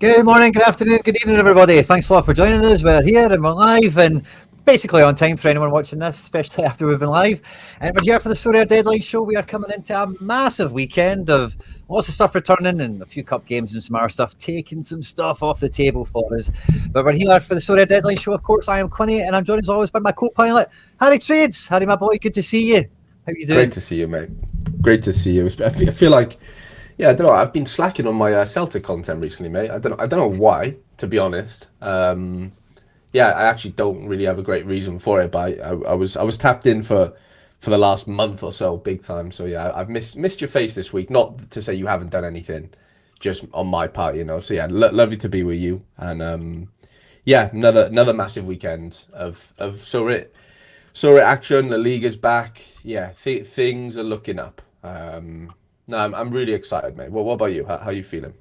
Good morning, good afternoon, good evening, everybody. Thanks a lot for joining us. We're here and we're live and basically on time for anyone watching this, especially after we've been live. And we're here for the Sorare Deadline Show. We are coming into a massive weekend of lots of stuff returning and a few cup games and some other stuff, taking some stuff off the table for us. But we're here for the Sorare Deadline Show. Of course, I am Quinny and I'm joined as always by my co-pilot, Harry Trades. Harry, my boy, good to see you. How you doing? Great to see you, mate. Great to see you. I feel like, yeah, I don't know. I've been slacking on my Celtic content recently, mate. I don't know why, to be honest. Yeah, I actually don't really have a great reason for it, but I was tapped in for the last month or so, big time. So yeah, I've missed your face this week. Not to say you haven't done anything, just on my part, you know. So yeah, lovely to be with you, and yeah, another massive weekend of Sorare action. The league is back. Yeah, things are looking up. No, I'm really excited, mate. What about you? How you feeling?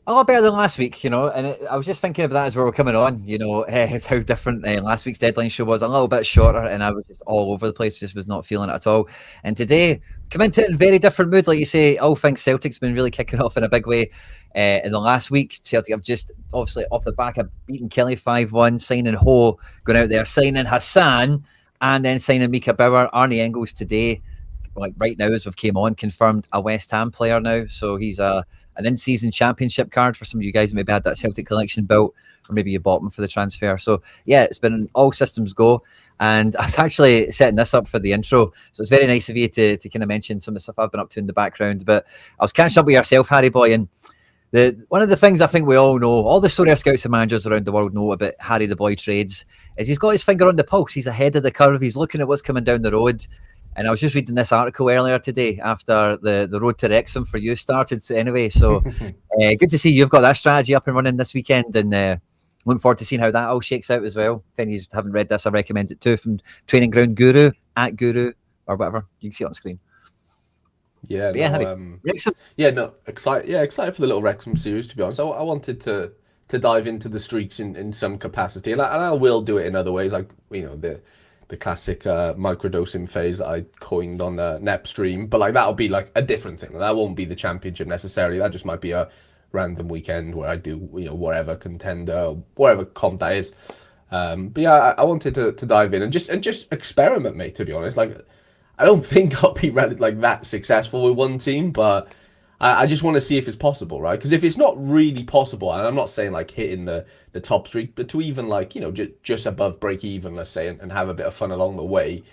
A lot better than last week, you know, and I was just thinking of that as we were coming on, you know, how different last week's deadline show was. A little bit shorter and I was just all over the place, just was not feeling it at all. And today, come into it in a very different mood. Like you say, all things Celtic's been really kicking off in a big way. In the last week, Celtic have just, obviously, off the back of beating Kelly 5-1, signing Ho, going out there, signing Hassan, and then signing Mika Bauer. Arnie Engels today, like right now as we've came on, confirmed a West Ham player now. So he's an in-season championship card for some of you guys who maybe had that Celtic collection built, or maybe you bought them for the transfer. So yeah, it's been all systems go. And I was actually setting this up for the intro. So it's very nice of you to kind of mention some of the stuff I've been up to in the background. But I was catching up with yourself, Harry boy, and one of the things I think we all know, all the Sorare scouts and managers around the world know about Harry the boy Trades, is he's got his finger on the pulse. He's ahead of the curve. He's looking at what's coming down the road. And I was just reading this article earlier today after the road to Wrexham for you started anyway. So good to see you've got that strategy up and running this weekend, and looking forward to seeing how that all shakes out as well. If you haven't read this, I recommend it too, from Training Ground Guru, @Guru, or whatever. You can see it on screen. Yeah, Wrexham. Yeah, no, excited for the little Wrexham series, to be honest. I wanted to dive into the streaks in some capacity, and I will do it in other ways, like, you know, the classic microdosing phase that I coined on Nepstream, but like that'll be like a different thing. That won't be the championship necessarily. That just might be a random weekend where I do, you know, whatever contender, whatever comp that is. But yeah, I wanted to dive in and just experiment, mate. To be honest, like I don't think I'll be like that successful with one team, but I just want to see if it's possible, right? Because if it's not really possible, and I'm not saying like hitting the top streak, but to even like, you know, just above break even, let's say, and have a bit of fun along the way.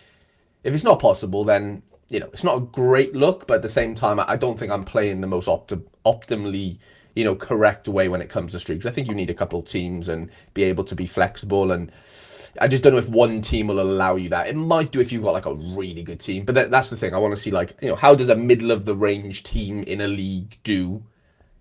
If it's not possible, then, you know, it's not a great look, but at the same time, I don't think I'm playing the most optimally, you know, correct way when it comes to streaks. I think you need a couple of teams and be able to be flexible, and I just don't know if one team will allow you that. It might do if you've got like a really good team, but that's the thing. I want to see, like, you know, how does a middle of the range team in a league do,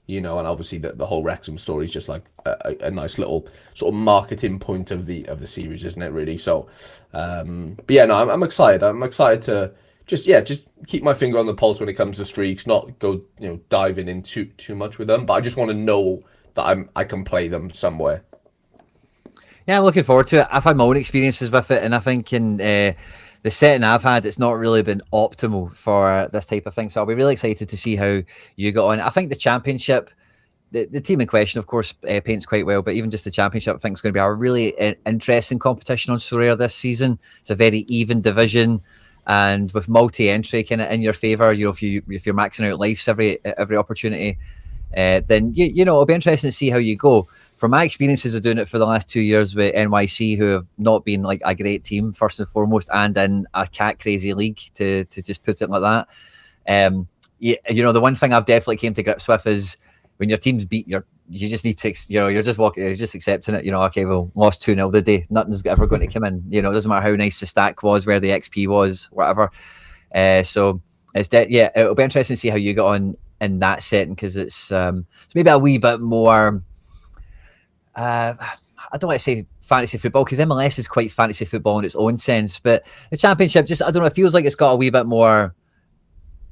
you know? And obviously the whole Wrexham story is just like a nice little sort of marketing point of the series, isn't it, really? So but yeah, no, I'm excited. I'm excited to just keep my finger on the pulse when it comes to streaks, not go, you know, diving in too much with them, but I just want to know that I can play them somewhere. Yeah, I'm looking forward to it. I've had my own experiences with it, and I think in the setting I've had, it's not really been optimal for this type of thing. So I'll be really excited to see how you got on. I think the championship, the team in question, of course, paints quite well, but even just the championship, I think is going to be a really interesting competition on Sorare this season. It's a very even division, and with multi-entry kind of in your favour, you know, if you're maxing out lives every opportunity, then you know, it'll be interesting to see how you go. From my experiences of doing it for the last 2 years with NYC, who have not been like a great team first and foremost, and in a cat crazy league, to just put it like that. You know, the one thing I've definitely came to grips with is when your team's beat, you just need to, you know, you're just accepting it. You know, okay, well, lost 2-0 the day, nothing's ever going to come in. You know, it doesn't matter how nice the stack was, where the XP was, whatever. So it's it'll be interesting to see how you got on in that setting, because it's maybe a wee bit more. I don't want to say fantasy football, because MLS is quite fantasy football in its own sense, but the championship just, I don't know, it feels like it's got a wee bit more,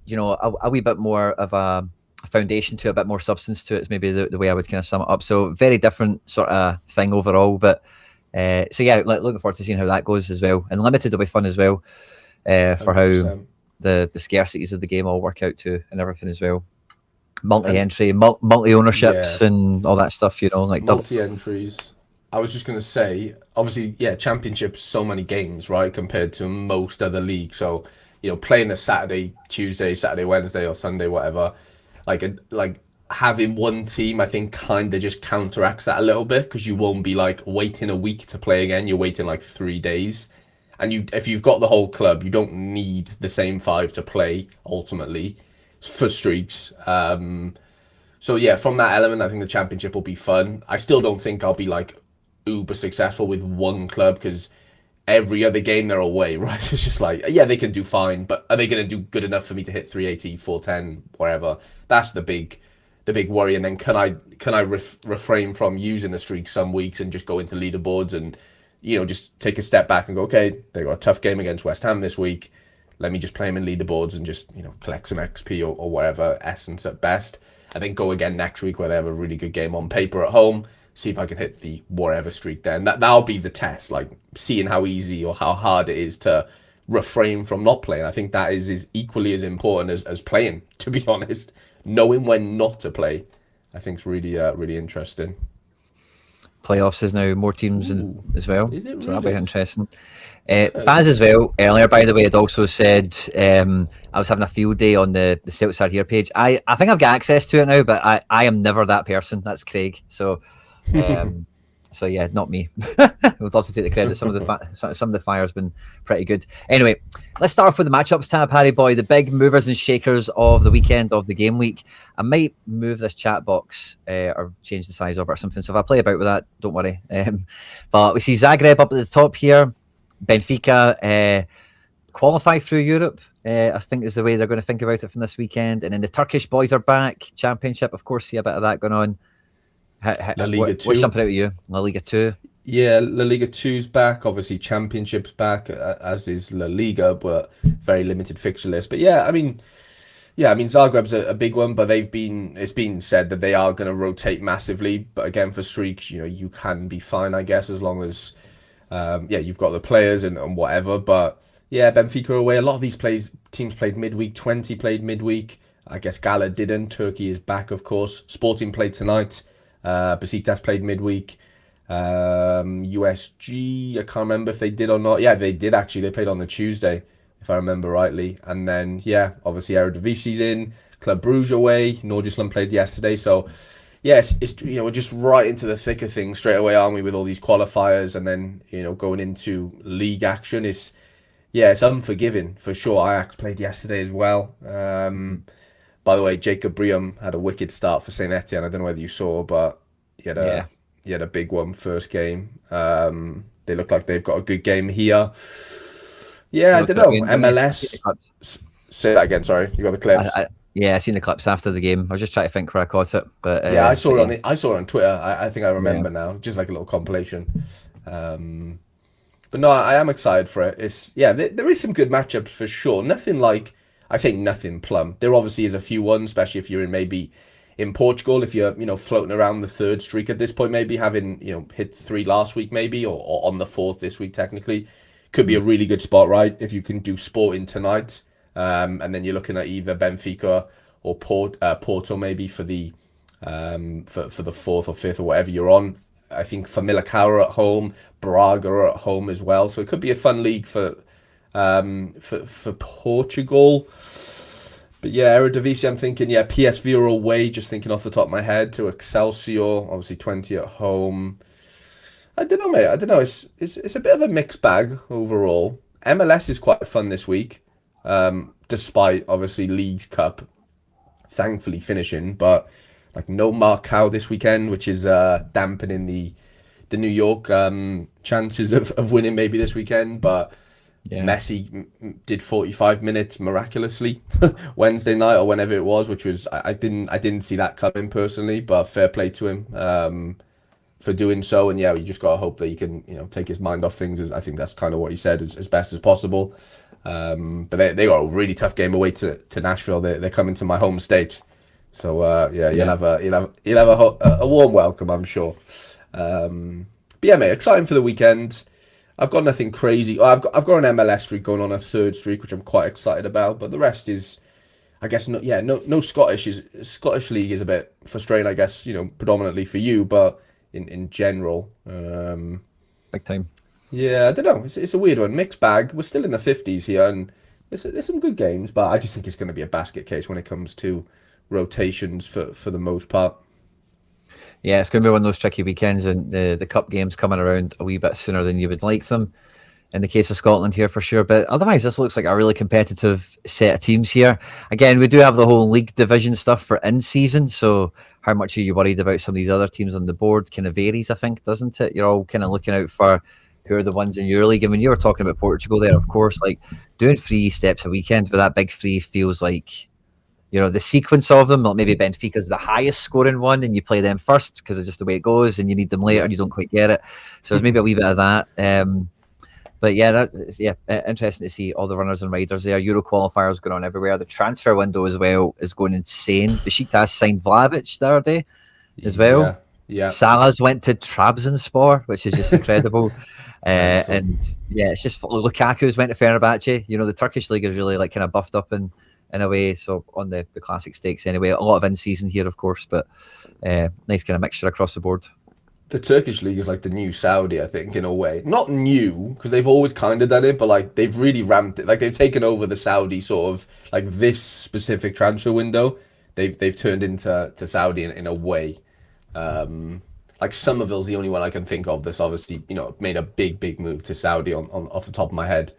you know, a wee bit more of a foundation to it, a bit more substance to it, is maybe the way I would kind of sum it up. So very different sort of thing overall, but so yeah, looking forward to seeing how that goes as well. And limited will be fun as well, for 100%. How the scarcities of the game all work out too, and everything as well. multi-entry, multi-ownerships, Yeah, and all that stuff. Like double. multi-entries. I was just gonna say, obviously, yeah, championships so many games, right, compared to most other leagues. So, playing a Saturday, Tuesday, Saturday, Wednesday, or Sunday, whatever, like having one team, I think, kind of just counteracts that a little bit because you won't be like waiting a week to play again. You're waiting like 3 days, and if you've got the whole club, you don't need the same five to play ultimately for streaks. So yeah, from that element, I think the championship will be fun. I still don't think I'll be like uber successful with one club because every other game they're away, right? It's just like, yeah, they can do fine, but are they going to do good enough for me to hit 380, 410, wherever? That's the big worry. And then can I refrain from using the streak some weeks and just go into leaderboards and just take a step back and go, okay, they got a tough game against West Ham this week. Let me just play them in leaderboards and just collect some XP or whatever essence at best, and then go again next week where they have a really good game on paper at home. See if I can hit the whatever streak there, and that'll be the test. Like seeing how easy or how hard it is to refrain from not playing. I think that is equally as important as playing. To be honest, knowing when not to play, I think is really interesting. Playoffs is now more teams Ooh, as well, is it so that'll be really? interesting. Okay. Baz as well earlier, by the way, had also said I was having a field day on the Celtics Are Here page. I think I've got access to it now, but I am never that person. That's Craig. Um, so yeah, not me. I would love to take the credit. Some of the fire's been pretty good. Anyway, let's start off with the matchups tab, Harry boy. The big movers and shakers of the weekend of the game week. I might move this chat box or change the size of it or something. So if I play about with that, don't worry. But we see Zagreb up at the top here. Benfica qualify through Europe. I think is the way they're going to think about it from this weekend. And then the Turkish boys are back. Championship, of course, see a bit of that going on. La Liga What's 2. jumping out at you? La Liga 2. Yeah, La Liga 2's back. Obviously, Championship's back, as is La Liga, but very limited fixture list. But yeah, I mean Zagreb's a big one, but it's been said that they are going to rotate massively. But again, for streaks, you can be fine, I guess, as long as you've got the players and whatever. But yeah, Benfica away. A lot of these teams played midweek. 20 played midweek. I guess Gala didn't. Turkey is back, of course. Sporting played tonight. Besiktas played midweek. USG, I can't remember if they did or not. Yeah, they did actually. They played on the Tuesday, if I remember rightly. And then, yeah, obviously Eredivisie's in. Club Brugge away. Nordjylland played yesterday. So, yes, it's we're just right into the thick of things straight away, aren't we, with all these qualifiers and then, going into league action. It's unforgiving for sure. Ajax played yesterday as well. By the way, Jacob Briam had a wicked start for Saint Etienne. I don't know whether you saw, but he had Yeah. a big one first game. They look like they've got a good game here. Yeah, It I looked don't know. brilliant, didn't he? I seen the MLS. clips. Say that again. Sorry, you got the clips. Yeah, I seen the clips after the game. I was just trying to think where I caught it, but Yeah, I saw but it yeah, I saw it on Twitter. I think I yeah, remember now, just like a little compilation. Um, but no, I am excited for it. There is some good matchups for sure. Nothing like I say nothing plumb. There obviously is a few ones, especially if you're in Portugal, if you're floating around the third streak at this point, maybe having hit 3 last week, maybe or on the fourth this week technically, could be a really good spot, right? If you can do Sporting tonight, and then you're looking at either Benfica or Porto maybe for the for the fourth or fifth or whatever you're on. I think Famalicão are at home, Braga are at home as well, so it could be a fun league for Portugal. But yeah, Eredivisie, I'm thinking, yeah, PSV are away, just thinking off the top of my head, to Excelsior, obviously 20 at home. I don't know, mate. I don't know. It's a bit of a mixed bag overall. MLS is quite fun this week, despite obviously League Cup thankfully finishing, but like no Marcao this weekend, which is dampening the New York chances of winning maybe this weekend. But yeah. Messi did 45 minutes miraculously Wednesday night or whenever it was, which was I didn't see that coming personally, but fair play to him for doing so. And yeah, you just gotta hope that he can take his mind off things. I think that's kind of what he said as best as possible. But they got a really tough game away to Nashville. They're coming to my home state, so you'll have a warm welcome, I'm sure. But yeah, mate, exciting for the weekend. I've got nothing crazy. I've got an MLS streak going on, a third streak, which I'm quite excited about. But the rest is, I guess no Scottish league is a bit frustrating. I guess predominantly for you, but in general, Big time. yeah, I don't know. It's a weird one, mixed bag. We're still in the 50s here, and there's some good games, but I just think it's going to be a basket case when it comes to rotations for the most part. Yeah, it's going to be one of those tricky weekends, and the cup games coming around a wee bit sooner than you would like them. In the case of Scotland here for sure, but otherwise this looks like a really competitive set of teams here. Again, we do have the whole league division stuff for in season, so how much are you worried about some of these other teams on the board kind of varies, I think, doesn't it? You're all kind of looking out for who are the ones in your league. I mean, you were talking about Portugal there, of course, like doing 3 steps a weekend, but that big three feels like the sequence of them, like maybe Benfica's the highest scoring one and you play them first because it's just the way it goes, and you need them later and you don't quite get it. So there's maybe a wee bit of that. But yeah, that's interesting to see all the runners and riders there. Euro qualifiers going on everywhere. The transfer window as well is going insane. Besiktas signed Vlahovic the other day as well. Yeah, yeah. Salah's went to Trabzonspor, which is just incredible. And yeah, it's just Lukaku's went to Fenerbahce. The Turkish league is really like kind of buffed up in a way. So on the classic stakes anyway, a lot of in season here, of course, but nice kind of mixture across the board. The Turkish league is like the new Saudi, I think, in a way. Not new, because they've always kind of done it, but like they've really ramped it. Like they've taken over the Saudi sort of like this specific transfer window. They've turned into Saudi in a way. Like Somerville's the only one I can think of that's obviously made a big move to Saudi on off the top of my head.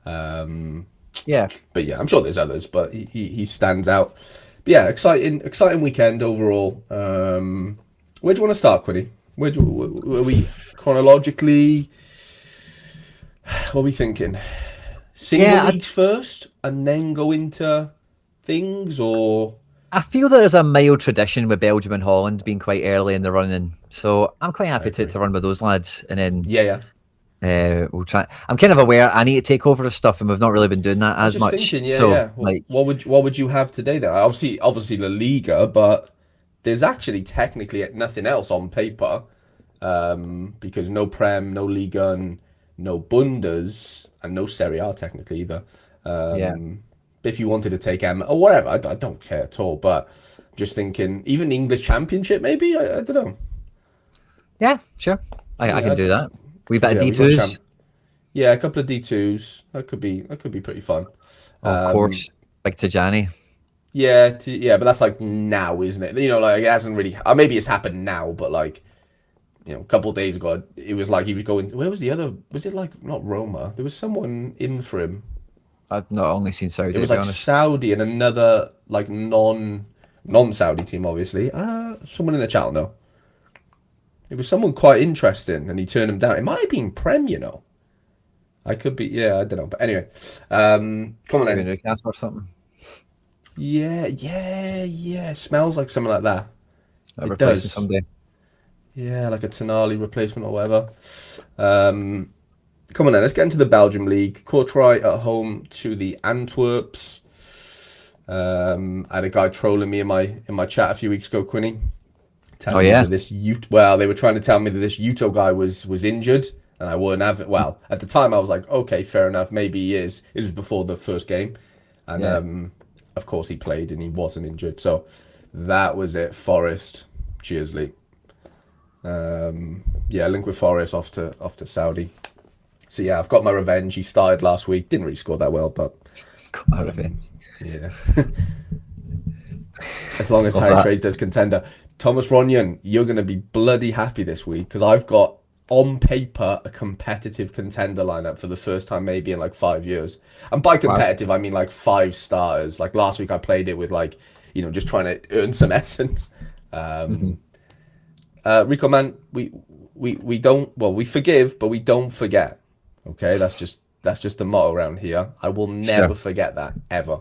Yeah, but yeah, I'm sure there's others, but he stands out. But yeah, exciting weekend overall. Where do you want to start, Quinny? Where are we chronologically? What are we thinking? Single leagues first, and then go into things, or I feel there's a mild tradition with Belgium and Holland being quite early in the running, so I'm quite happy to run with those lads, and then we'll try. I'm kind of aware I need to take over the stuff, and we've not really been doing that as much. What would you have today then? Obviously La Liga, but there's actually technically nothing else on paper, because no Prem, no Liga, and no Bundes, and no Serie A technically either. If you wanted to take M or whatever, I don't care at all. But just thinking, even the English Championship, maybe I don't know. Yeah, sure, I can do that. We've got D2s. Yeah, a couple of D2s. That could be pretty fun. Of course, like Tajani. Yeah, but that's like now, isn't it? Like it hasn't really. Maybe it's happened now, but like, a couple of days ago, it was like he was going. Where was the other? Was it like not Roma? There was someone in for him. I've not only seen Saudi. It was like Saudi and another like non-Saudi team, obviously. Someone in the chat will know. It was someone quite interesting, and he turned him down. It might have been Prem, I could be. Yeah, I don't know. But anyway, come on then. Newcastle or something. Yeah. Smells like something like that. It does. Someday. Yeah, like a Tonali replacement or whatever. Come on then, let's get into the Belgium League. Courtrai at home to the Antwerps. I had a guy trolling me in my chat a few weeks ago, Quinny. They were trying to tell me that this Uto guy was injured, and I wouldn't have it. Well, at the time I was like, okay, fair enough, maybe he is. It was before the first game, and of course he played and he wasn't injured. So that was it. Forest, cheers, Lee. Link with Forest off to Saudi. So yeah, I've got my revenge. He started last week, didn't really score that well, but got my revenge. Yeah. As long as Harry trades does Contender. Thomas Ronyan, you're going to be bloody happy this week because I've got on paper a competitive Contender lineup for the first time maybe in like 5 years. And by competitive, I mean like 5 starters. Like last week I played it with like, just trying to earn some essence. Rico man, we forgive, but we don't forget. Okay, that's just the motto around here. I will never forget that ever.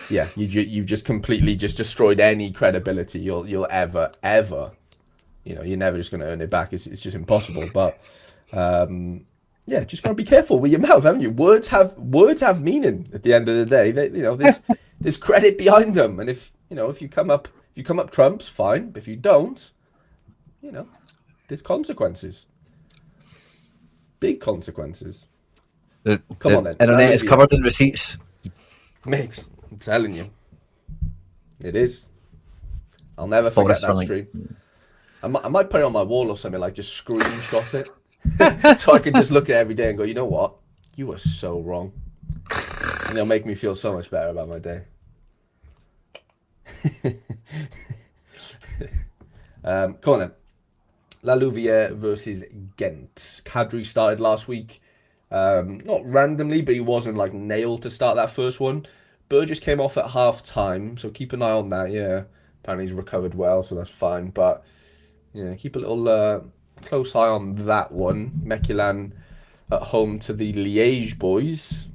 You've just completely just destroyed any credibility you'll ever. You're never just going to earn it back. It's just impossible. But just gotta be careful with your mouth, haven't you? Words have meaning at the end of the day. There's credit behind them, and if you come up trumps, fine. But if you don't, there's consequences. Big consequences. Come on then. Internet is covered in receipts. Mate, I'm telling you, it is. I'll never forget Forest are that like, stream. I might put it on my wall or something, like just screenshot it, so I can just look at it every day and go, you know what, you were so wrong, and it'll make me feel so much better about my day. Come on then. La Louvière versus Ghent. Kadri started last week. Not randomly, but he wasn't like nailed to start that first one. Burgess came off at half time, so keep an eye on that. Yeah, apparently he's recovered well, so that's fine. But yeah, keep a little close eye on that one. Mechelen at home to the Liège boys.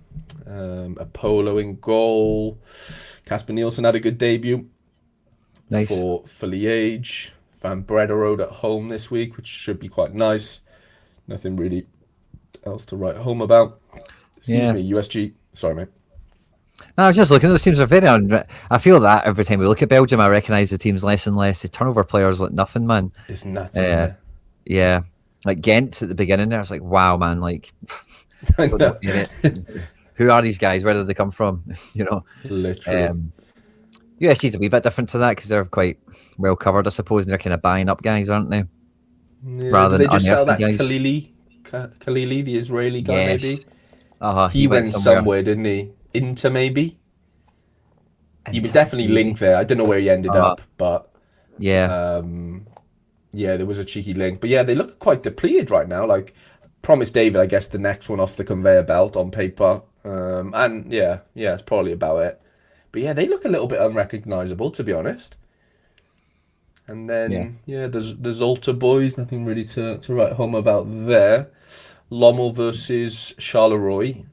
Apollo in goal. Casper Nielsen had a good debut nice. for Liège. Van Brederode at home this week, which should be quite nice. Nothing really else to write home about. Excuse me, USG. Sorry, mate. No, I was just looking. Those teams are very I feel that every time we look at Belgium, I recognise the teams less and less. They turn over players like nothing, man. It's nuts, isn't it? Yeah. Like Ghent at the beginning there, it's like, wow, man, like I know. who are these guys? Where did they come from? You know? Literally. USG's a wee bit different to that because they're quite well covered, I suppose, and they're kind of buying up guys, aren't they? Yeah, Rather did than they just sell that guys. Khalili, the Israeli guy, Yes. maybe? He went somewhere, didn't he? Inter, maybe? He was definitely linked there. I don't know where he ended up, but yeah. Yeah, there was a cheeky link. But yeah, they look quite depleted right now. Like, Promise David, I guess, the next one off the conveyor belt on paper. And yeah, it's probably about it. But yeah, they look a little bit unrecognizable, to be honest. And then, there's the Zolta boys, nothing really to write home about there. Lommel versus Charleroi.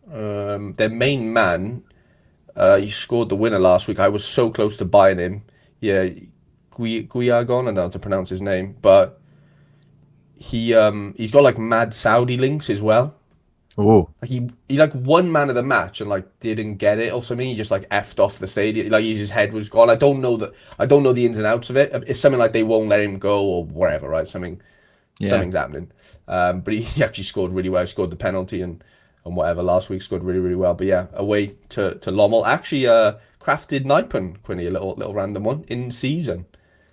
Their main man, he scored the winner last week. I was so close to buying him. Yeah, Guiagon, I don't know how to pronounce his name, but he's got like mad Saudi links as well. Oh, Like he like won man of the match and like didn't get it or something. He just like effed off the stadium. Like his head was gone. I don't know the ins and outs of it. It's something like they won't let him go or whatever, right? Something's happening. But he actually scored really well. He scored the penalty and whatever last week. Scored really, really well. But yeah, away to Lommel. Actually, crafted Nijpen, Quinny, a little random one in season.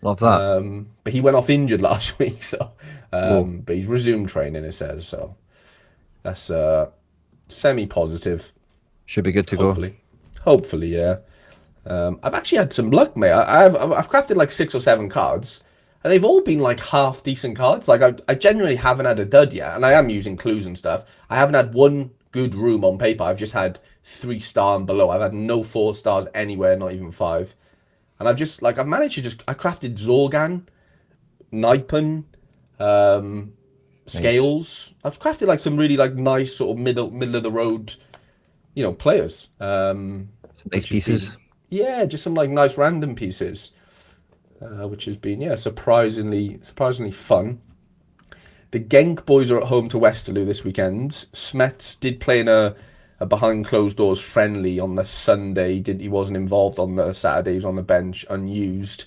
love that. But he went off injured last week, so but he's resumed training. It says so. That's semi-positive. Should be good to go. Hopefully, yeah. I've actually had some luck, mate. I've crafted like 6 or 7 cards, and they've all been like half decent cards. Like I genuinely haven't had a dud yet, and I am using clues and stuff. I haven't had one good room on paper. I've just had 3-star and below. I've had no 4 stars anywhere, not even 5. And I've managed to I crafted Zorgan, Nijpen, Scales. I've crafted like some really like nice sort of middle of the road, players. Some nice pieces. Just some like nice random pieces, which has been surprisingly fun. The Genk boys are at home to Westerlo this weekend. Smets did play in a behind closed doors friendly on the Sunday. He wasn't involved on the Saturday. He was on the bench unused,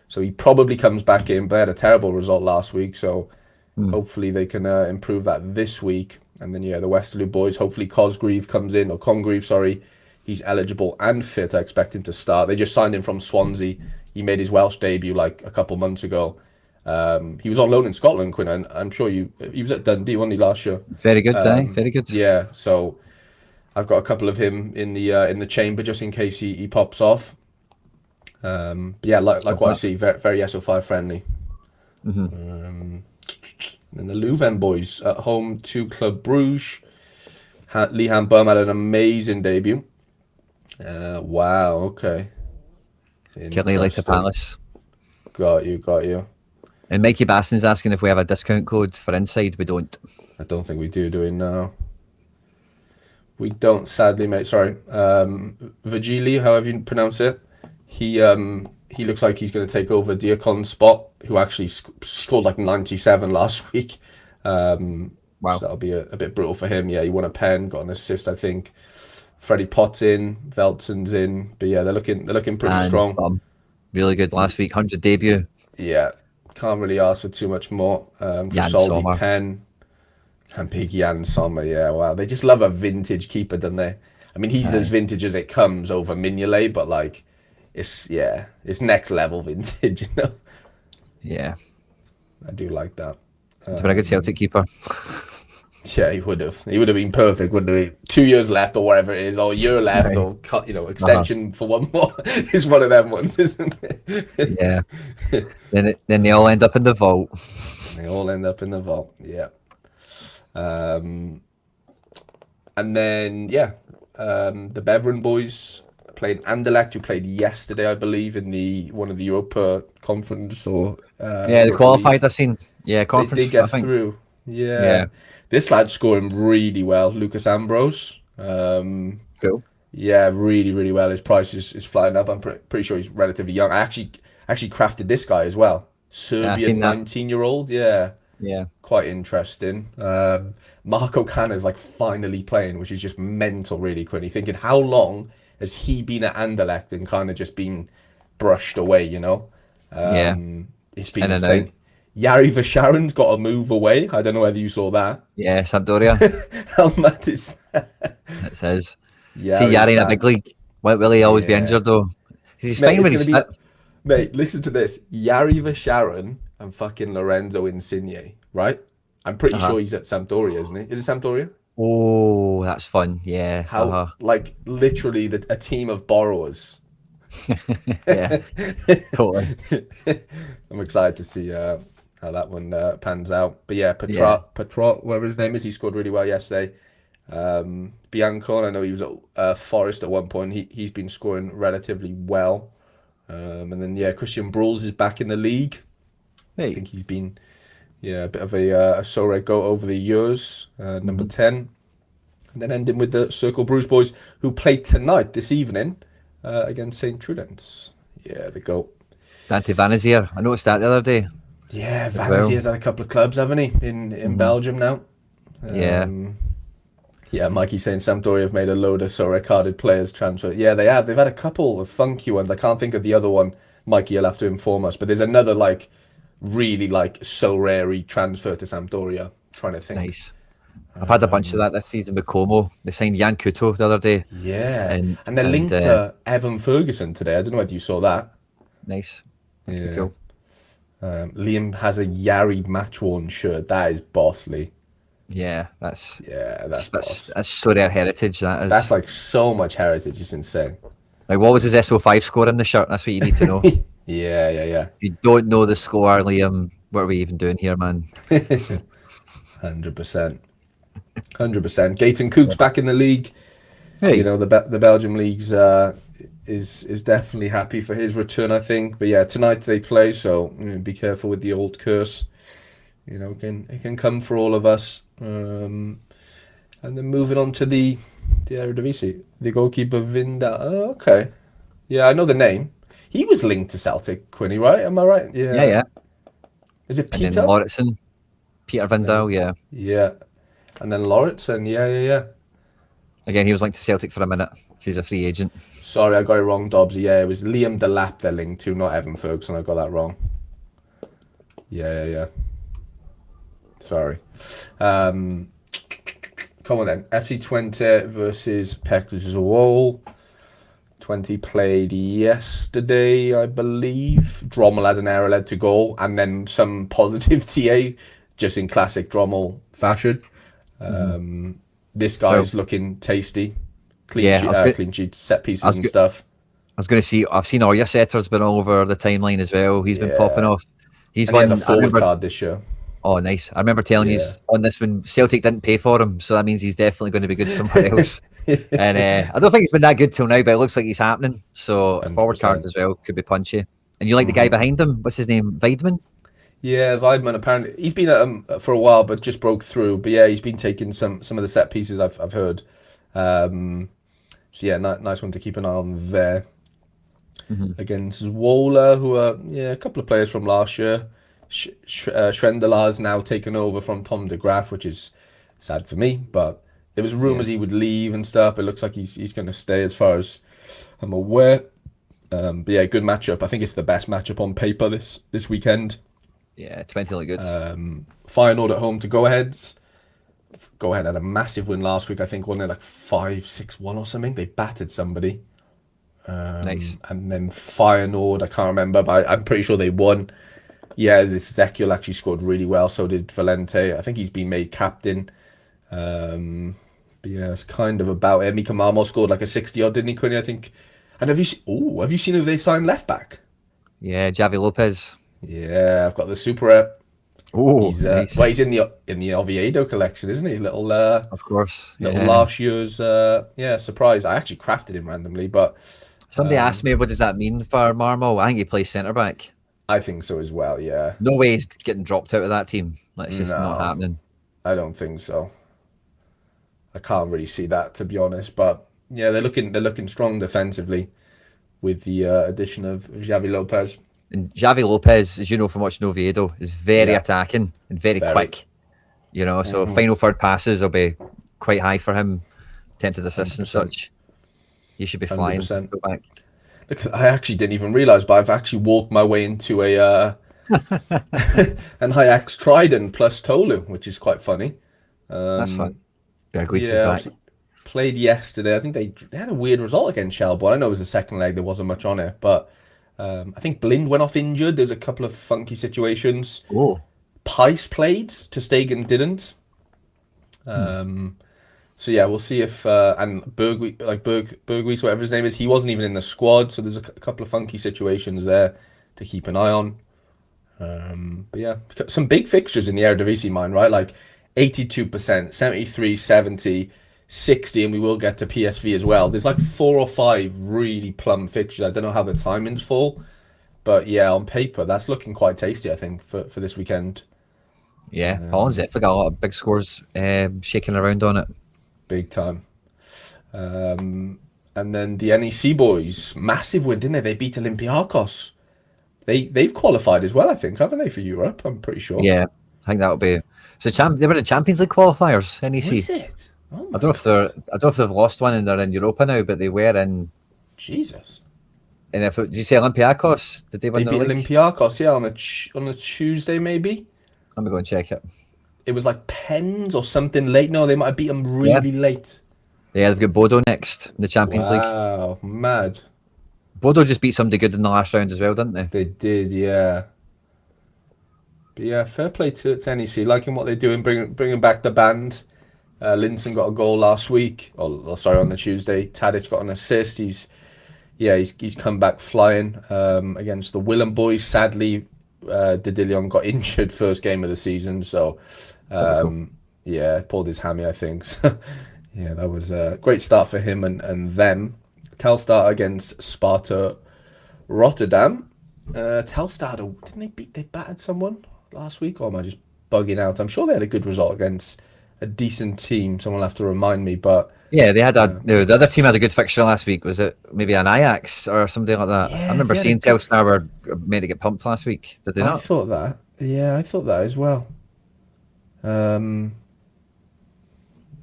so he probably comes back in. But they had a terrible result last week, so hopefully they can improve that this week. And then the Westerlo boys. Hopefully Congreve comes in, or Congreve, sorry. He's eligible and fit. I expect him to start. They just signed him from Swansea. He made his Welsh debut like a couple months ago. He was on loan in Scotland, Quinn. And I'm sure he was at Dundee, wasn't he, last year? Very good, very good. Yeah, so I've got a couple of him in the chamber just in case he pops off. But yeah, like what I see, very, very SO5 friendly. And the Leuven boys at home to Club Bruges. Lehan Bum had an amazing debut. Wow, okay. Kelly later Palace. Got you. And Mikey Baston's asking if we have a discount code for Inside. We don't. I don't think we do it now. We don't, sadly, mate. Sorry. Virgili, however you pronounce it. He looks like he's going to take over Diacon's spot, who actually scored like 97 last week. Wow. So that'll be a bit brutal for him. Yeah, he won a pen, got an assist, I think. Freddie Potts in, Veltson's in. But yeah, they're looking pretty strong. Really good last week, 100 debut. Yeah, can't really ask for too much more. Soldi, Pen, and big Jan Sommer. Yeah, wow. They just love a vintage keeper, don't they? I mean, he's as vintage as it comes over Mignolet, but like, it's next level vintage, you know. Yeah. I do like that. He's been a good Celtic keeper. Yeah, he would have. He would have been perfect, wouldn't he? 2 years left, or whatever it is, or a year left, Right. or cut, extension for one more. It's one of them ones, isn't it? Yeah. Then they all end up in the vault. They all end up in the vault. Yeah. And then the Beveren boys played Anderlecht, who played yesterday, I believe, in one of the Europa Conference or Yeah, the Europa League. qualified. I seen. Yeah, They conference. did I get think. through. Yeah. Yeah. This lad's scoring really well, Lucas Ambrose. Cool. Yeah, really, really well. His price is flying up. I'm pretty sure he's relatively young. I actually crafted this guy as well. Yeah, I Serbian seen that. 19-year-old. Yeah, Yeah. quite interesting. Marco Canna's like finally playing, which is just mental, really, Quinny. Thinking how long has he been at Anderlecht and kind of just been brushed away, you know? Yeah. It's Just been in and out. insane. Yari Vasharan's got to move away. I don't know whether you saw that. Yeah, Sampdoria. How mad is that? It says. See Yari's Yari in a back. big league. Will he always be Yeah. injured though? 'Cause he's Mate, fine it's when gonna he's be fit. mate, listen to this. Yari Vasharan and fucking Lorenzo Insigne, right? I'm pretty Uh-huh. sure he's at Sampdoria, isn't he? Is it Sampdoria? Oh, that's fun. Yeah. How like literally a team of borrowers. Yeah. Totally. I'm excited to see how that one pans out. But yeah, Yeah. Petrot, whatever his name is, he scored really well yesterday. Bianco, I know he was at Forest at one point. He's been scoring relatively well. And then Christian Bruls is back in the league. I Hey. think he's been a bit of a Sorare go over the years. Number 10. And then ending with the Circle Bruise boys who played tonight, this evening, against St. Trudens. Yeah, the goat. Dante Vanazier. I noticed that the other day Yeah, as well. Vanity has had a couple of clubs, haven't he, in Belgium now? Yeah. Yeah, Mikey saying Sampdoria have made a load of Sorare carded players transfer. Yeah, they have. They've had a couple of funky ones. I can't think of the other one. Mikey, you'll have to inform us. But there's another like really like Sorare transfer to Sampdoria. Trying to think. Nice. I've had a bunch of that this season with Como. They signed Jan Kuto the other day. Yeah, And they're linked to Evan Ferguson today. I don't know whether you saw that. nice. Yeah. Cool. Liam has a Yari match worn shirt. That is bossly. Yeah, that's Boss. that's so rare heritage. That is. That's like so much heritage. It's insane. Like, what was his SO5 score in the shirt? That's what you need to know. If Yeah. you don't know the score, Liam, what are we even doing here, man? 100%. 100%. Gaten Cook's back in the league. Hey. You know, the Belgium league's is definitely happy for his return, I think. But yeah, tonight they play, so be careful with the old curse. You know, it can come for all of us. And then moving on to the Eredivisie, the goalkeeper Vinda. Oh, okay. Yeah, I know the name. He was linked to Celtic, Quinny, right? Am I right? Yeah. Yeah. Is it And Peter? then Lauritsen, Peter Vindal, yeah. Yeah. And then Lauritsen, yeah. Again, he was linked to Celtic for a minute. He's a free agent. Sorry, I got it wrong, Dobbsy. Yeah, it was Liam Delap they're linked to, not Evan Ferguson. I got that wrong. Yeah. Sorry. Come on then. FC Twente versus Pek Zwolle. 20 played yesterday, I believe. Drommel had an error led to goal, and then some positive TA, just in classic Drommel fashion. This guy's looking tasty. Clean sheet, set pieces and stuff. I was going to see, I've seen all your setters been all over the timeline as well. He's been popping off. He's And he one. has a forward card this year. Oh, nice. I remember telling you on this when Celtic didn't pay for him, so that means he's definitely going to be good somewhere else. And I don't think he's been that good till now, but it looks like he's happening. So a forward card as well could be punchy. And you like the guy behind him? What's his name? Weidman? Yeah, Weidman. Apparently, he's been at for a while, but just broke through. But yeah, he's been taking some of the set pieces I've heard. So yeah, nice one to keep an eye on there. Against Zwolle, who are a couple of players from last year. Schrendelar's now taken over from Tom de Graaf, which is sad for me, but there was rumours he would leave and stuff. It looks like he's going to stay as far as I'm aware. But yeah, good matchup. I think it's the best matchup on paper this weekend. Yeah, 20 look good. Feyenoord at home to go-aheads. go ahead, had a massive win last week. I think wasn't it like 5-6-1 or something? They battered somebody. Nice. And then Feyenoord, I can't remember, but I'm pretty sure they won. Yeah, this Ezekiel actually scored really well. So did Valente. I think he's been made captain. But yeah, it's kind of about it. Mika Marmol scored like a 60 odd, didn't he, Quinny? I think. And have you seen? Oh, have you seen who they signed left back? Yeah, Javi Lopez. Yeah, I've got the super rep. Oh, He's nice. well, he's in the Oviedo collection, isn't he? Of course. Little Yeah. last year's yeah surprise. I actually crafted him randomly, but Somebody asked me, what does that mean for Marmo? I think he plays centre back. I think so as well. Yeah, No way he's getting dropped out of that team. Like, it's just not no, happening. I don't think so. I can't really see that to be honest, but yeah, they're looking strong defensively with the addition of Xavi Lopez. And Javi Lopez, as you know from watching Oviedo, is very Yeah, attacking and very very. quick. So final third passes will be quite high for him. Attempted assists and 100%. such. He should be flying. 100%. Go back. Look, I actually didn't even realize, but I've actually walked my way into a an Ajax Trident plus Tolu, which is quite funny. That's fun. Berghuis is Yeah, back. obviously played yesterday. I think they had a weird result against Shelbourne. I know it was the second leg, there wasn't much on it, but I think Blind went off injured. There was a couple of funky situations. Oh, Pice played, Ter Stegen didn't. hmm. So yeah, we'll see if and Berghuis, whatever his name is, he wasn't even in the squad. So there's a couple of funky situations there to keep an eye on. But yeah, some big fixtures in the Eredivisie, mine, right? Like 82%, 73, 70, 60, and we will get to PSV as well. There's like 4 or 5 really plum fixtures. I don't know how the timings fall, but yeah, on paper, that's looking quite tasty, I think, for this weekend. Yeah. Holland's definitely got a lot of big scores shaking around on it. Big time. And then the NEC boys, massive win, didn't they? They beat Olympiacos. They've qualified as well, I think, haven't they, for Europe? I'm pretty sure. Yeah. I think that'll be. So they were in Champions League qualifiers, NEC. Was it? Oh I my don't know if God. I don't know if they've lost one and they're in Europa now, but they were in. Jesus. And if did you say Olympiacos? Did they They win the beat league? Olympiacos, yeah, on a Tuesday maybe. Let me go and check it. It was like pens or something late. No, they might have beat them Yeah. really late. Yeah, they've got Bodo next in the Champions League. Wow, mad. Bodo just beat somebody good in the last round as well, didn't they? They did, yeah. But yeah, fair play to NEC. Liking what they're doing, bringing back the band. Linson got a goal last week. Sorry, on the Tuesday. Tadic got an assist. He's come back flying against the Willem boys. Sadly, Didilion got injured first game of the season, so Typical. yeah, pulled his hammy, I think. So, yeah, that was a great start for him and them. Telstar against Sparta Rotterdam. Telstar, didn't they battered someone last week, or am I just bugging out? I'm sure they had a good result against a decent team. Someone will have to remind me, but Yeah, they had the other team had a good fixture last week. Was it maybe an Ajax or something like that? I yeah, remember they had a seeing good. Telstar were meant to get pumped last week. Did they I not? thought that. Yeah, I thought that as well. Um,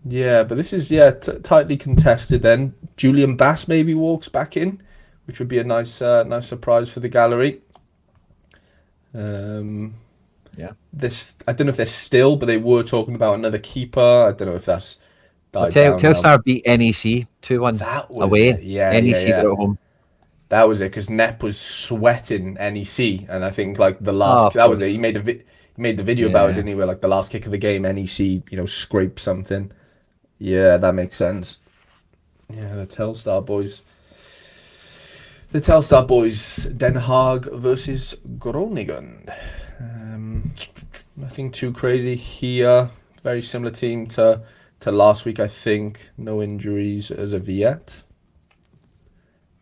yeah, but this is tightly contested. Then Julian Bass maybe walks back in, which would be a nice surprise for the gallery. Um, Yeah. this I don't know if they're still, but they were talking about another keeper. I don't know if that's Well, died down now. Telstar beat NEC 2-1 That was away. it. Yeah, yeah, NEC yeah. were at home. That was it because Nep was sweating NEC, and I think like the Oh, last of that was course. it. He made the video about it, Yeah. didn't he? Where like the last kick of the game, NEC, scraped something. Yeah, that makes sense. Yeah, the Telstar boys. The Telstar boys, Den Haag versus Groningen. Nothing too crazy here. Very similar team to last week, I think. No injuries as of yet.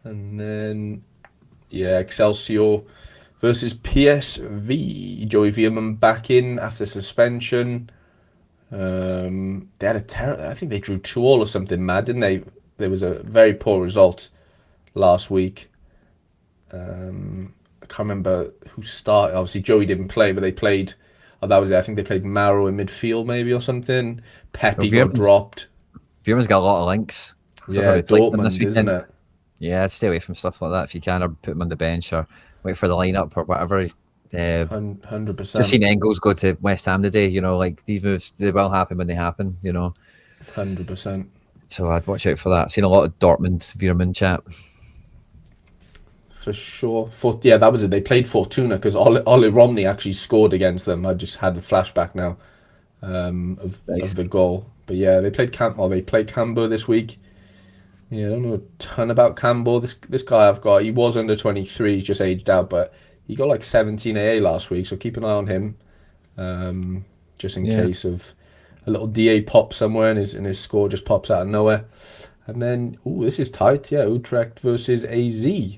And then, yeah, Excelsior versus PSV. Joey Veerman back in after suspension. They had I think they drew 2-2 or something mad, didn't they? There was a very poor result last week. I can't remember who started. Obviously, Joey didn't play, but they played. Oh, that was it. I think they played Maro in midfield, maybe or something. Well, Pepe got dropped. Veerman's got a lot of links. I don't know Yeah, if he'd like them this Dortmund, isn't weekend. it? Yeah, I'd stay away from stuff like that if you can, or put him on the bench, or wait for the lineup or whatever. Just 100%. seen Engels go to West Ham today. Like these moves, they will happen when they happen. 100%. So I'd watch out for that. Seen a lot of Dortmund Veerman chat. For sure. That was it. They played Fortuna because Ollie Romney actually scored against them. I just had the flashback now Nice. of the goal. But yeah, they played Cambo this week. Yeah, I don't know a ton about Campbell. This guy I've got, he was under 23, he's just aged out, but he got like 17 AA last week, so keep an eye on him, just in Yeah. case of a little DA pop somewhere and his score just pops out of nowhere. And then, this is tight, yeah, Utrecht versus AZ.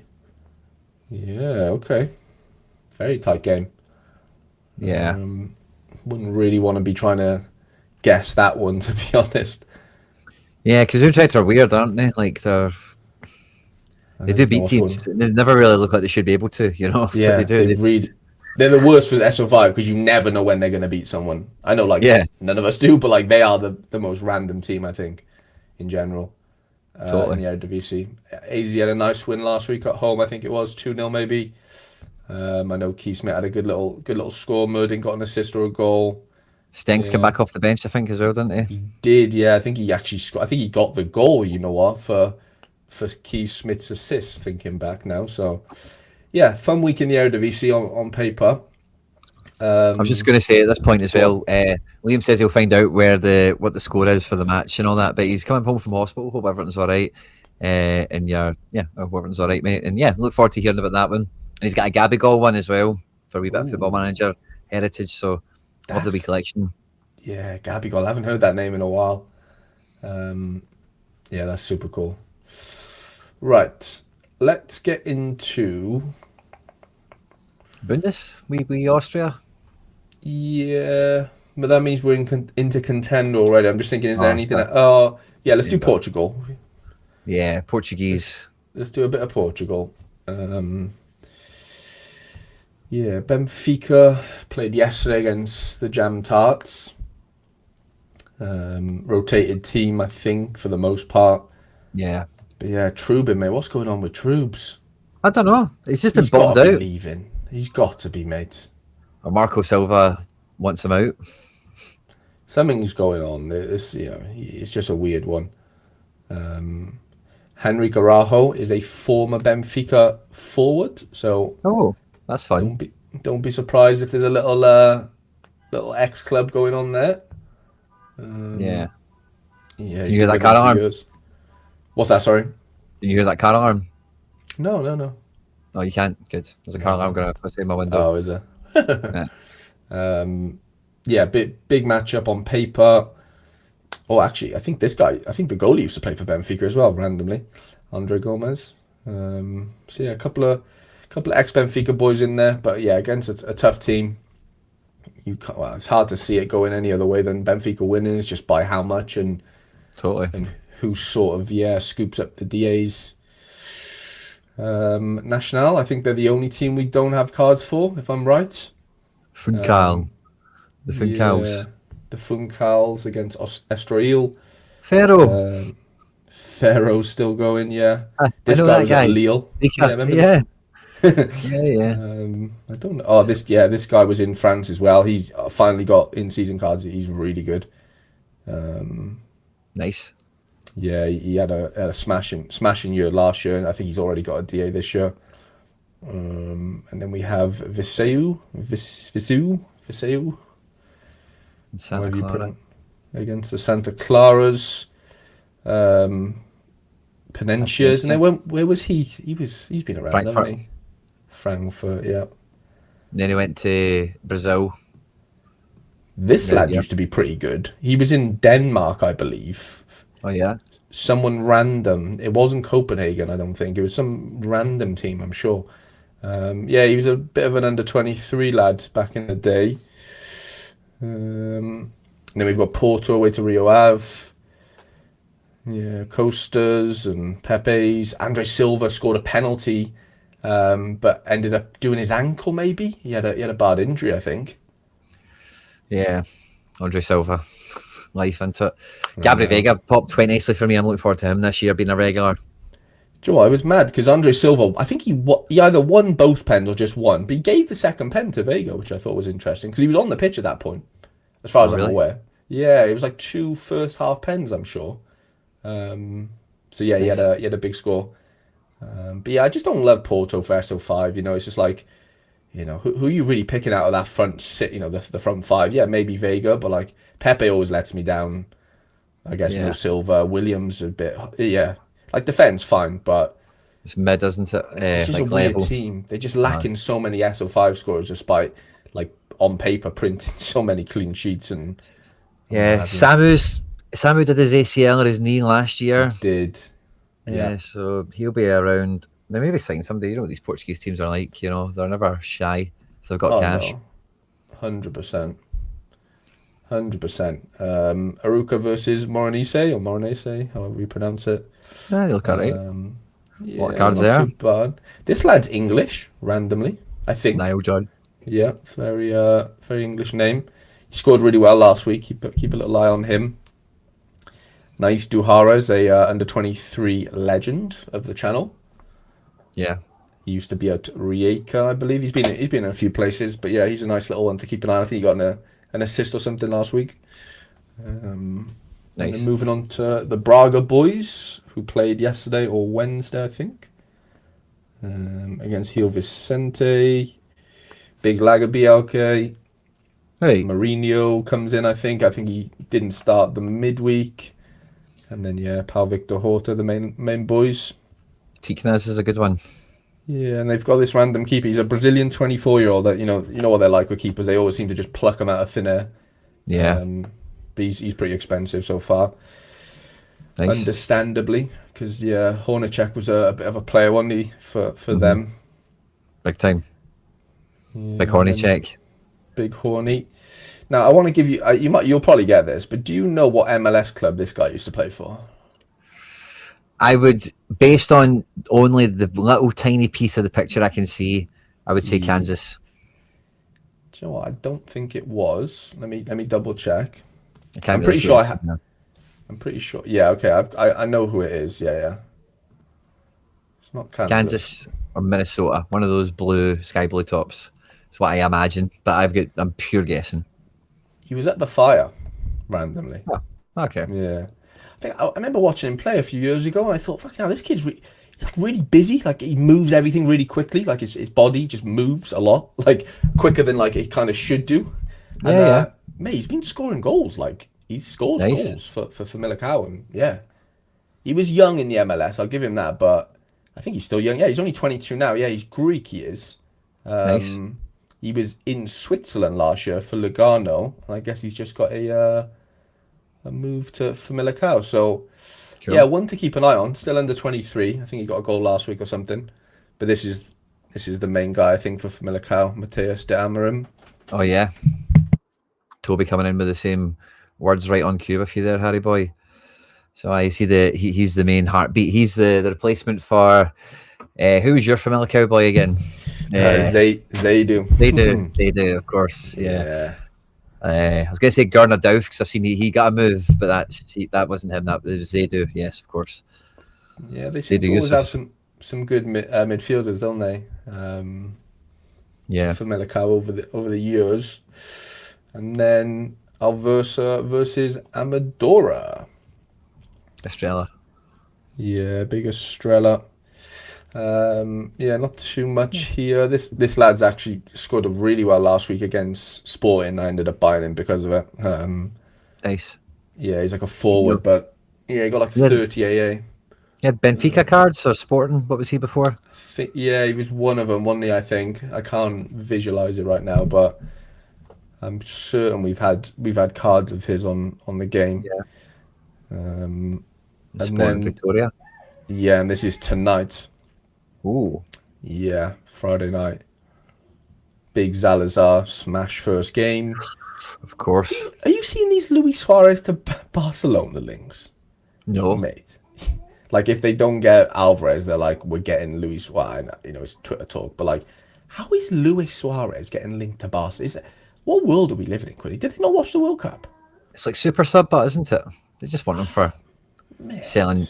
Yeah, okay. Very tight game. Yeah. Wouldn't really want to be trying to guess that one, to be honest. Yeah, because Utrecht are weird, aren't they? Like they do beat teams. They never really look like they should be able to, but Yeah, they do. they're the worst for SO5 because you never know when they're going to beat someone. I know, like, Yeah, none of us do, but like they are the most random team, I think, in general, in totally. the Eredivisie. AZ had a nice win last week at home. I think it was 2-0 maybe. I know Keith Smith had a good little score. Murdin got an assist or a goal. Stengs came back off the bench, I think, as well, didn't he? He did, yeah. I think he actually scored. I think he got the goal. You know what, for Keith Smith's assist. Thinking back now, so yeah, fun week in the Eredivisie on paper. I was just going to say at this point as well. Liam says he'll find out what the score is for the match and all that, but he's coming home from hospital. Hope everything's all right. And hope everything's all right, mate. And yeah, look forward to hearing about that one. And he's got a Gabigol one as well for a wee bit of Football Manager heritage. So love the wee collection. Yeah, Gabigol. I haven't heard that name in a while. Yeah, that's super cool. Right, let's get into Bundes. We Austria. Yeah, but that means we're into Contender already. I'm just thinking, is there anything? Yeah, let's do Portugal. Yeah, Portuguese. Let's do a bit of Portugal. Yeah, Benfica played yesterday against the Jam Tarts. Rotated team, I think, for the most part. Yeah. But yeah, Trubin, mate. What's going on with Trubs? I don't know. He's just been He's bombed got to out. be leaving. He's got to be, mate. Or Marco Silva wants him out. Something's going on. It's just a weird one. Henry Garajo is a former Benfica forward, so that's fun. Don't be surprised if there's a little ex club going on there. Yeah. Yeah. Can you hear that car alarm? What's that? Sorry. Can you hear that car alarm? No. Oh, you can't. Good. There's a car alarm going off outside my window. Oh, is there? Yeah. Big matchup on paper. Oh, actually, I think the goalie used to play for Benfica as well, randomly, Andre Gomez. So yeah, a couple of ex-Benfica boys in there, but yeah, against a tough team. It's hard to see it going any other way than Benfica winning. It's just by how much and who sort of scoops up the DA's. Nacional, I think they're the only team we don't have cards for, if I'm right. Funchal. The Funcals. Yeah, the Funcals against Estoril. Ferro. Ferro's still going, yeah. This guy was at Lille. Yeah. Yeah. I don't know. Oh, this guy was in France as well. He's finally got in-season cards. He's really good. Nice. Yeah, he had a smashing year last year, and I think he's already got a DA this year. And then we have Viseu. Santa Clara. Against the Santa Claras. Penencias. And then where was he? He's been around, Frankfurt. hasn't he? Frankfurt, yeah. Then he went to Brazil. This lad used to be pretty good. He was in Denmark, I believe. Oh, yeah? Someone random. It wasn't Copenhagen, I don't think. It was some random team, I'm sure. Yeah, he was a bit of an under-23 lad back in the day. And then we've got Porto away to Rio Ave. Yeah, Costas and Pepe's. Andre Silva scored a penalty, but ended up doing his ankle. Maybe he had a bad injury, I think. Yeah, Andre Silva, life into it. Gabri Vega popped quite nicely for me. I'm looking forward to him this year being a regular. Do you know what? I was mad because Andre Silva, I think he either won both pens or just one, but he gave the second pen to Vega, which I thought was interesting because he was on the pitch at that point, as far Oh, as I'm really? aware. Yeah, it was like two first half pens, I'm sure. So yeah, Nice. he had a big score. But yeah, I just don't love Porto for SO5. It's just like, who are you really picking out of that front sit? The front five. Yeah, maybe Vega, but like Pepe always lets me down. I guess no Yeah. Silva. Williams a bit. Yeah, like defense fine, but It's mid, isn't it? it's just a Like weird level. team. They're just lacking so many SO5 scores, despite like on paper printing so many clean sheets and what Yeah, have you. Samu did his ACL or his knee last He year. did. Yeah. Yeah, so he'll be around. They maybe sign somebody. You know what these Portuguese teams are like. They're never shy if they've got Oh cash. no. 100%. 100%. Aruka versus Moronese or Moronese, however you pronounce it. Yeah, they look alright. Um, A lot of yeah, cards not too there. bad. This lad's English, randomly, I think. Niall John. Yeah, very English name. He scored really well last week. Keep a little eye on him. Nice Duhara's a under 23 legend of the channel. Yeah, He used to be at Rijeka, I believe. He's been in a few places, but yeah, he's a nice little one to keep an eye on. I think he got an assist or something last week. And then nice. moving on to the Braga boys, who played yesterday or Wednesday, I think, against Gil Vicente. Big Lagerbielke. Right. Mourinho comes in, I think. I think he didn't start the midweek. And then, yeah, Pau Victor Horta, the main boys. Tiknaz is a good one. Yeah, and they've got this random keeper. He's a Brazilian 24-year-old that, you know what they're like with keepers. They always seem to just pluck them out of thin air. Yeah, But he's pretty expensive so far. nice. Understandably, because yeah, Hornacek was a bit of a player, wasn't he, for them? Big time. Yeah, Big horny and then check. big horny. Now I want to give you. You'll probably get this, but do you know what MLS club this guy used to play for? I would, based on only the little tiny piece of the picture I can see, I would say Yeah. Kansas. Do you know what? I don't think it was. Let me double check. I can't I'm really pretty see sure it. No. I'm pretty sure. Yeah, okay. I know who it is. Yeah, yeah. It's not Kansas. Kansas or Minnesota, one of those sky blue tops. That's what I imagine, but I'm pure guessing. He was at the Fire, randomly. Oh, okay. Yeah. I remember watching him play a few years ago, and I thought, fucking hell, this kid's he's like really busy. Like he moves everything really quickly. Like his body just moves a lot, like quicker than like it kind of should do. And Yeah. mate, he's been scoring goals. Like he scores Nice. goals for Millicao, and yeah, he was young in the MLS. I'll give him that, but I think he's still young. Yeah, he's only 22 now. Yeah, he's Greek. He is. Nice. He was in Switzerland last year for Lugano, and I guess he's just got a move for Millicao. So yeah, Cool. one to keep an eye on. Still under 23. I think he got a goal last week or something. But this is the main guy I think for Millicao, Mateus de Amorim. Oh yeah. Toby coming in with the same words right on cue with you there, Harry boy. So I see he's the main heartbeat. He's the replacement for who was your familiar cowboy again? Zaidu. They do, of course. Yeah. Yeah. I was going to say Garner Dowf because I seen he got a move, but that wasn't him. That was they do. Yes, of course. Yeah, they They seem do to always have Yusuf. some good midfielders, don't they? Yeah. For Millicao over the years. And then Alversa versus Amadora. Estrella. Yeah, big Estrella. Yeah, not too much here. This lad's actually scored really well last week against Sporting. I ended up buying him because of it. Nice. Yeah, he's like a forward, but yeah, he got like Yeah. 30 AA. He had Benfica cards or Sporting. What was he before? Yeah, he was one of them, wasn't he? I think I can't visualize it right now, but I'm certain we've had cards of his on the game. Yeah. And Sporting then Victoria. yeah, and this is tonight. Ooh. Yeah, Friday night. Big Zalazar smash first game. Of course. Are you seeing these Luis Suarez to Barcelona links, No. mate? Like if they don't get Alvarez, they're like, we're getting Luis. Well, it's Twitter talk, but like, how is Luis Suarez getting linked to Barca? What world are we living in, Quinny? Did they not watch the World Cup? It's like super sub, but isn't it? They just want him for Mate. selling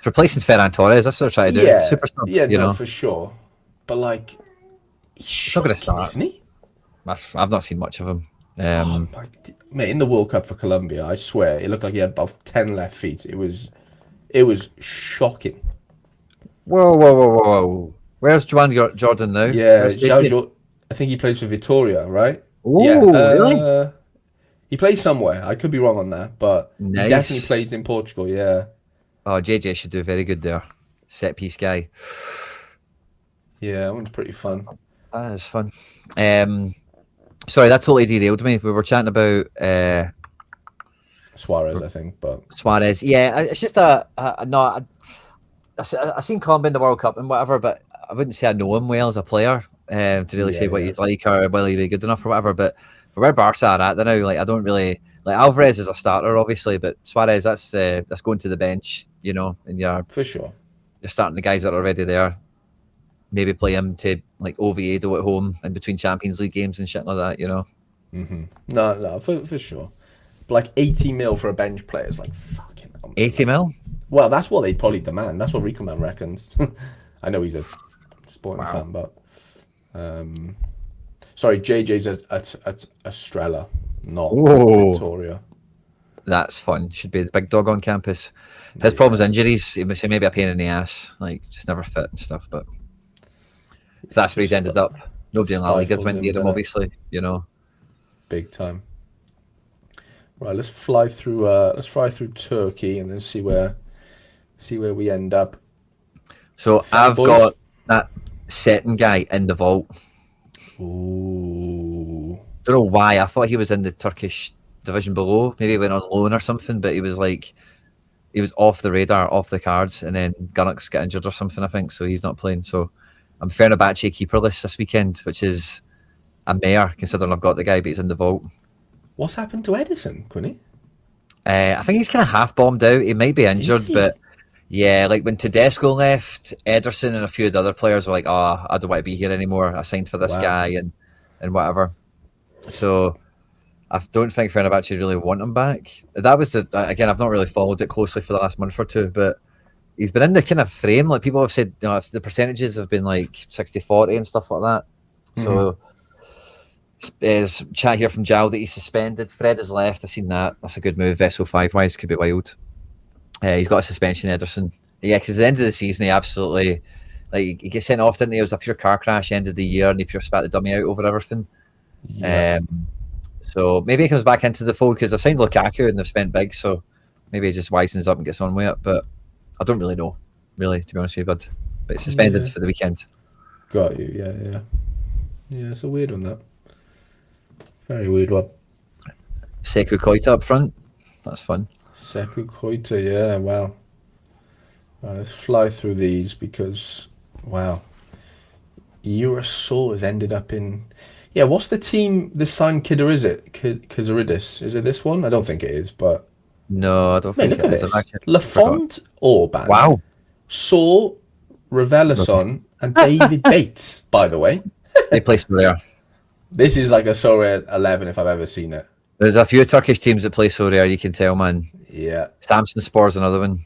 replacing Ferran Torres. That's what they're trying to do. Yeah, Super sub, yeah, you no, know. for sure. But like, he's It's not going to shocking, start. isn't he? I've not seen much of him. Oh my, mate, in the World Cup for Colombia, I swear, it looked like he had about 10 left feet. It was shocking. Whoa. Where's Jordan now? Yeah, Where's JJ? I think he plays for Vitoria, right? Yeah, Oh, really? he plays somewhere. I could be wrong on that, but he definitely Nice. plays in Portugal. Yeah, Oh, JJ should do very good there. Set piece guy. yeah, that one's pretty fun. That is fun. Sorry, that totally derailed me. We were chatting about Suarez, I think, but Suarez. Yeah, it's just no. I seen Colombia in the World Cup and whatever, but I wouldn't say I know him well as a player to really say what he's like or will he be good enough or whatever. But for where Barca are at now, like I don't really like Alvarez is a starter, obviously, but Suarez that's going to the bench, you know, and you're for sure. starting the guys that are already there. Maybe play him to like Oviedo at home in between Champions League games and shit like that, you know. No, for sure. But like 80 mil for a bench player is like fucking. 80 mil? Well, that's what they probably demand. That's what Rico Man reckons. I know he's a Sporting fan, but sorry, JJ's at Estrella, not Victoria. That's fun. Should be the big dog on campus. His problem is injuries. He must say maybe a pain in the ass, like just never fit and stuff. But if that's where he's ended up, nobody in La Liga's went near him, obviously, you know. Big time. Right, let's fly through Turkey and then see where we end up. So I've got that Setting guy in the vault. Ooh. Don't know why. I thought he was in the Turkish division below. Maybe he went on loan or something, but he was off the radar, off the cards, and then Gunnock's got injured or something, I think, so he's not playing. So I'm Fenerbahce keeperless this weekend, which is a mare considering I've got the guy, but he's in the vault. What's happened to Edison, Quinny? I think he's kind of half bombed out. He might be injured, but yeah, like when Tedesco left, Ederson and a few of the other players were like, "Oh, I don't want to be here anymore. I signed for this guy and whatever." So I don't think Fenerbahce really want him back. That was again, I've not really followed it closely for the last month or two, but he's been in the kind of frame. Like people have said, you know, the percentages have been like 60-40 and stuff like that. So there's chat here from Jal that he's suspended. Fred has left. I've seen that. That's a good move. Vessel 5-wise could be wild. He's got a suspension, Ederson. Yeah, because at the end of the season, he absolutely he gets sent off, didn't he? It was a pure car crash, end of the year, and he pure spat the dummy out over everything. Yeah. So maybe he comes back into the fold because they've signed Lukaku and they've spent big. So maybe he just wisens up and gets on with it. But I don't really know, to be honest with you, bud. But it's suspended for the weekend. Got you. Yeah. It's a weird one, that. Very weird one. Sekou Koita up front. That's fun. Sekou Koita, yeah, wow. Right, let's fly through these because, wow. Urasaw has ended up in... Yeah, what's the team this signed Kidder, is it? Kizaridis. Is it this one? I don't think it is, but... No, I don't think look at it is. this. Lafont Orban. Wow. Saw Revelason and David Bates, by the way. They play Sorare. This is like a Sorare 11 if I've ever seen it. There's a few Turkish teams that play Sorare, you can tell, man. Yeah. Samson Spor's another one.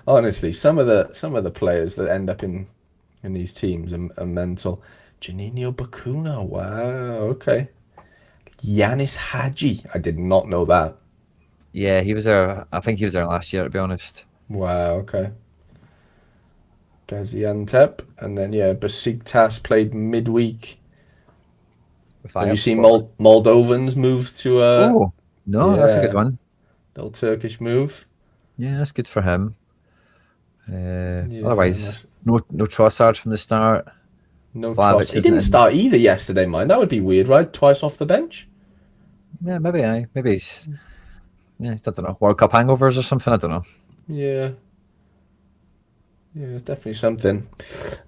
Honestly, some of the players that end up in these teams are mental. Janino Bakuna, wow, okay. Yanis Hadji, I did not know that. Yeah, he was there. I think he was there last year, to be honest. Wow, okay. Gaziantep, and then Besiktas played midweek. Have you seen Moldovans move to? That's a good one. Little Turkish move. Yeah, that's good for him. Otherwise, no Trossard from the start. No Trossard. He didn't start either yesterday, mind. That would be weird, right? Twice off the bench. Yeah, maybe he's. Yeah, I don't know. World Cup hangovers or something. I don't know. Yeah, it's definitely something.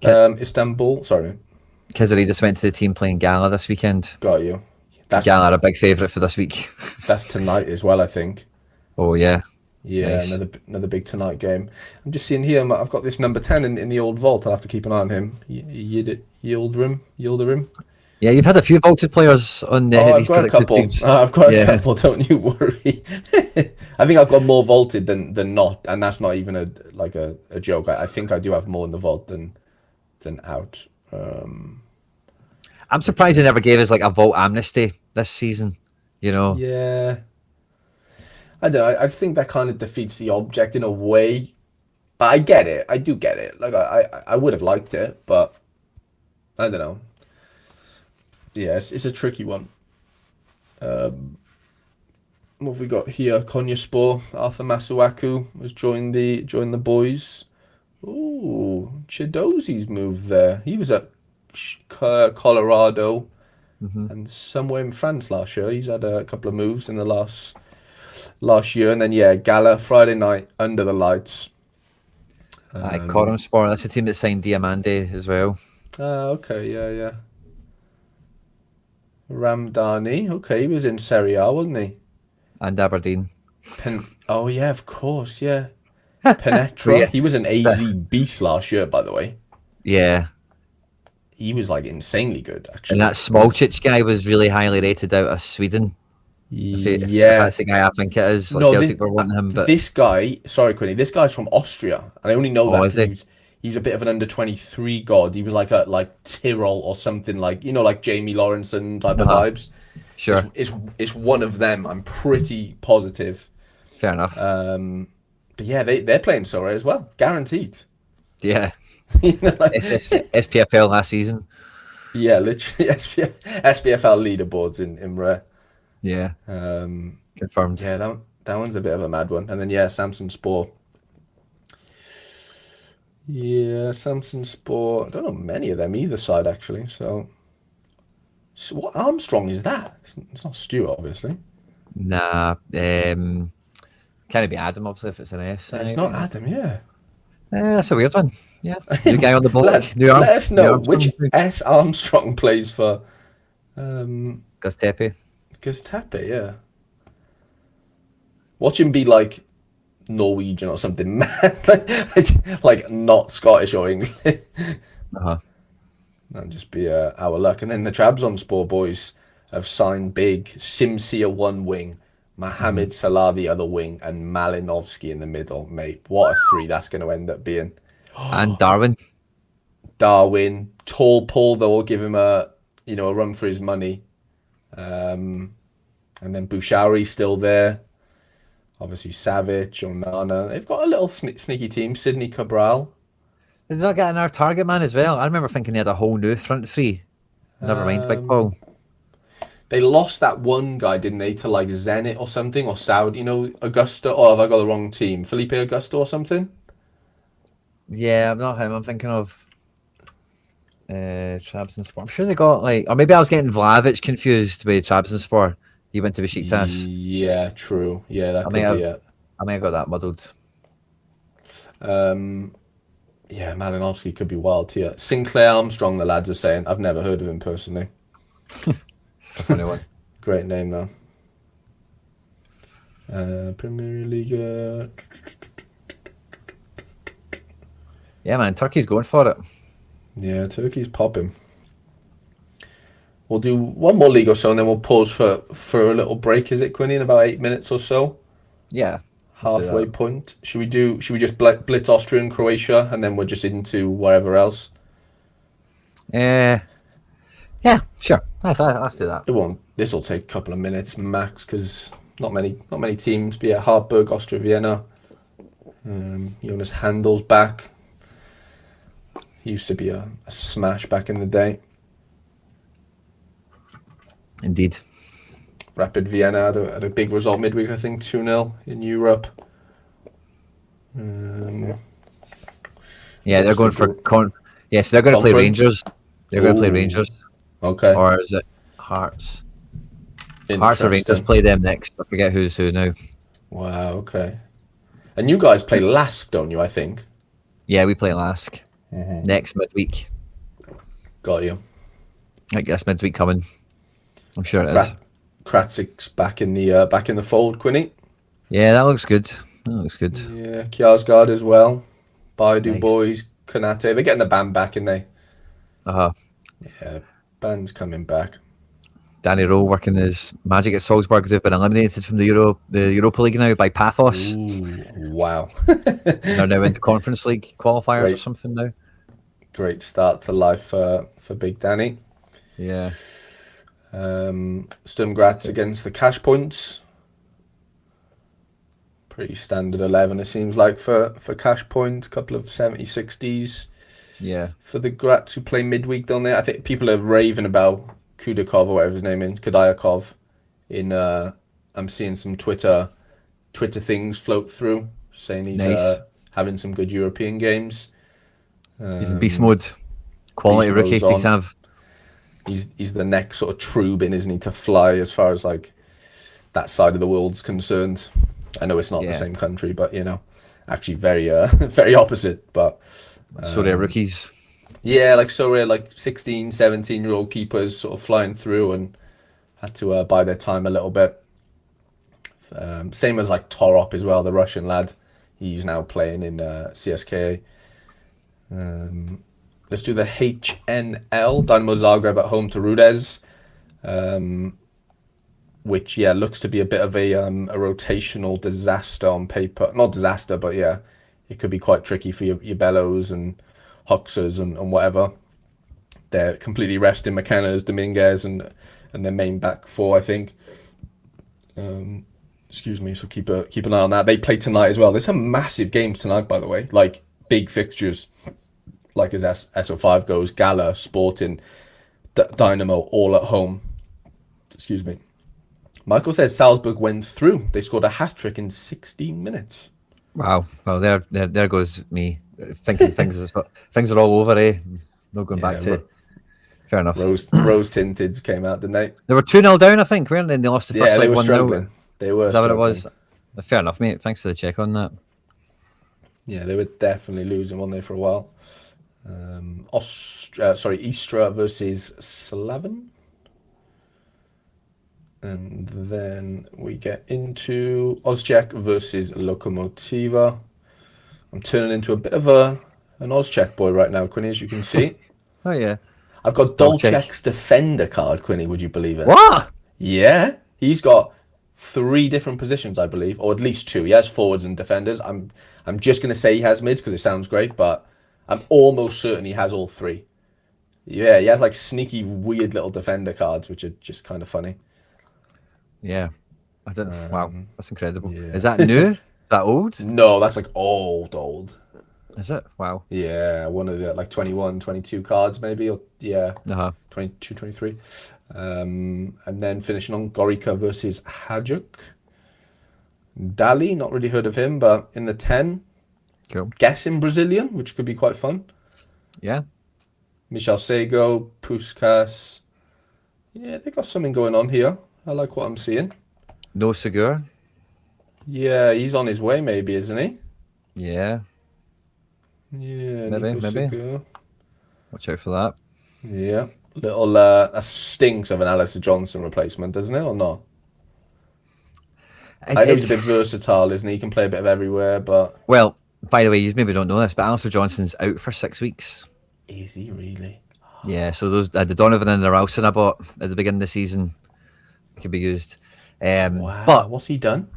Istanbul. Sorry. Kizaridis went to the team playing Gala this weekend. Got you. Gala are a big favourite for this week. That's tonight as well, I think. Oh yeah. Yeah, nice. Another big tonight game. I'm just seeing here. I've got this number 10 in the old vault. I'll have to keep an eye on him. Yildirim. Yeah, you've had a few vaulted players on Oh, I've these got a predicted couple. teams. I've got a Yeah. couple. Don't you worry. I think I've got more vaulted than not, and that's not even a joke. I think I do have more in the vault than out. I'm Which surprised they is never gave us like a vault amnesty this season. You know. yeah. I don't know. I just think that kind of defeats the object in a way. But I get it. I do get it. Like I would have liked it, but I don't know. Yeah, it's a tricky one. What have we got here? Konyaspor, Arthur Masuaku has joined the boys. Ooh, Chidozi's moved there. He was at Colorado Hmm. and somewhere in France last year. He's had a couple of moves in the last year, and then yeah, Gala Friday night under the lights. Coram Sport. That's the team that signed Diamande as well, Okay, yeah. Ramdani. Okay, he was in Serie A, wasn't he? and Aberdeen. Oh yeah, of course, yeah. But Penetra. yeah, He was an AZ beast last year, by the way. yeah. He was like insanely good, And that actually. Smolcic guy was really highly rated out of Sweden. If Yeah. that's the guy I think it is, like No, Celtic were wanting him, but this guy, sorry, Quinny, this guy's from Austria. And I only know oh, that is because he? he was a bit of an under 23 god. He was like Tyrol or something like, like Jamie Lawrenson type of Uh-huh. vibes. It's, Sure, it's, it's one of them. I'm pretty positive. fair enough. But yeah, they're playing Sorare as well. Guaranteed. Yeah, Like, SPFL last season. yeah, literally SPFL leaderboards in Rare. Yeah, confirmed. Yeah, that one's a bit of a mad one. And then yeah, Samson Sport. Yeah, Samson Sport. I don't know many of them either side actually. So what Armstrong is that? It's not Stu, obviously. Nah, can it be Adam? Obviously, if it's an S. It's Maybe not not. Adam, yeah. That's a weird one. Yeah, new guy on the block, Let, new arm, let us new know which Armstrong. S Armstrong plays for Gastepe. Gestape, yeah. Watch him be like Norwegian or something mad. Like not Scottish or English. Uh-huh. That'd just be our luck. And then the Trabzon Sport boys have signed big Simsia one wing, Hmm. Mohamed Salah the other wing, and Malinovsky in the middle. Mate, what a three that's going to end up being. And Darwin. Darwin, tall Paul, though, will give him a run for his money. And then Bouchari's still there. Obviously Savic, Onana. They've got a little sneaky team. Sydney Cabral. Did they not get in our target man as well? I remember thinking they had a whole new front three. Never mind, Big Paul. They lost that one guy, didn't they, to like Zenit or something, or Saudi, Augusta, or have I got the wrong team? Felipe Augusta or something? Yeah, I'm not him. I'm thinking of Trabzonspor. I'm sure they got like, or maybe I was getting Vlahovic confused with Trabzonspor. He went to Besiktas. Yeah, true. Yeah, that I may could have, be it. I may have got that muddled. Yeah, Malinovsky could be wild here. Sinclair Armstrong, the lads are saying. I've never heard of him personally. It's a funny one. Great name, though. Premier League. Yeah, man, Turkey's going for it. Yeah, Turkey's popping. We'll do one more league or so, and then we'll pause for a little break. Is it, Quinny, in about 8 minutes or so? Yeah, Halfway point. Should we just blitz Austria and Croatia, and then we're just into wherever else? yeah, sure. Let's do that. It won't. This will take a couple of minutes max because not many teams. But yeah, Hartberg, Austria, Vienna. Jonas Handel's back. He used to be a smash back in the day. Indeed. Rapid Vienna had a big result midweek, I think 2-0 in Europe. Yeah, they're going for Yes, they're going to play Conference? Rangers. They're going to play Ooh. Rangers, Okay. or is it Hearts? Hearts or Rangers Interesting. play them next. I forget who's who now. Wow, okay. And you guys play Lask, don't you, I think? Yeah, we play Lask next midweek. Got you. I guess midweek coming. I'm sure it is. Kratsik's back in the fold, Quinny. Yeah, that looks good. Yeah, Kjaersgaard as well. Baidu Nice. boys, Konate. They're getting the band back, and they. Uh-huh. Yeah, Band's coming back. Danny Rowe working his magic at Salzburg. They've been eliminated from the Europa League now by Paphos. Ooh, wow. They're now in the Conference League qualifiers or Great, something now. great start to life for Big Danny. Yeah. Sturm Graz against the Cash Points. Pretty standard 11, it seems like, for Cash Point. A couple of 70s, 60s. Yeah. For the Graz who play midweek, don't they? I think people are raving about Kudakov or whatever his name is, Kodayakov. I'm seeing some Twitter things float through saying he's Nice. having some good European games. He's in beast mode. Quality beast rookie mode's to on. have. He's the next sort of Trubin, isn't he, to fly as far as like that side of the world's concerned. I know it's not the same country, but actually very very opposite. But Sorare rookies. yeah, like Sorare, like 16, 17-year-old keepers sort of flying through and had to buy their time a little bit. Same as like Torop as well, the Russian lad. He's now playing in CSKA. Let's do the HNL, Dynamo Zagreb at home to Rudez, which looks to be a bit of a rotational disaster on paper. Not disaster, but it could be quite tricky for your Bellows and Hoxers and whatever. They're completely resting McKenna's, Dominguez, and their main back four, I think. Excuse me, so keep an eye on that. They play tonight as well. There's some massive games tonight, by the way, like big fixtures, like as SO5 goes, Gala, Sporting, Dynamo, all at home. Excuse me. Michael said Salzburg went through. They scored a hat-trick in 16 minutes. Wow. Well, there goes me thinking things are all over, eh? No going back to. Fair enough. Rose Tinted came out, didn't they? They were 2-0 down, I think, weren't they? And they lost the first they were 1-0. struggling. They were. Is that what it was? Fair enough, mate. Thanks for the check on that. Yeah, they were definitely losing, weren't they, for a while? Istra versus Slaven. And then we get into Ozchek versus Lokomotiva. I'm turning into a bit of an Ozchek boy right now, Quinny, as you can see. Oh, yeah. I've got Dolchek's defender card, Quinny, would you believe it? What? Yeah. He's got 3 different positions, I believe, or at least 2. He has forwards and defenders. I'm just going to say he has mids because it sounds great, but I'm almost certain he has all 3. Yeah, he has like sneaky, weird little defender cards, which are just kind of funny. Yeah. I didn't. Wow. That's incredible. Yeah. Is that new? Is that old? No, that's like old. Is it? Wow. Yeah, one of the like 21, 22 cards maybe, or 22, 23. And then finishing on Gorica versus Hajduk. Dali, not really heard of him, but in the 10. Cool. Guessing Brazilian, which could be quite fun. Yeah. Michel Sego, Puskas. Yeah, they got something going on here. I like what I'm seeing. No Segura. Yeah, he's on his way maybe, isn't he? Yeah. Yeah, Maybe. Segura. Watch out for that. Yeah. Little that stinks of an Alistair Johnson replacement, doesn't it, or not? I know he's a bit versatile, isn't he? He can play a bit of everywhere, but... Well, by the way, you maybe don't know this, but Alistair Johnson's out for 6 weeks. Is he really? Yeah, so those the Donovan and the Ralston I bought at the beginning of the season could be used. Wow, but what's he done?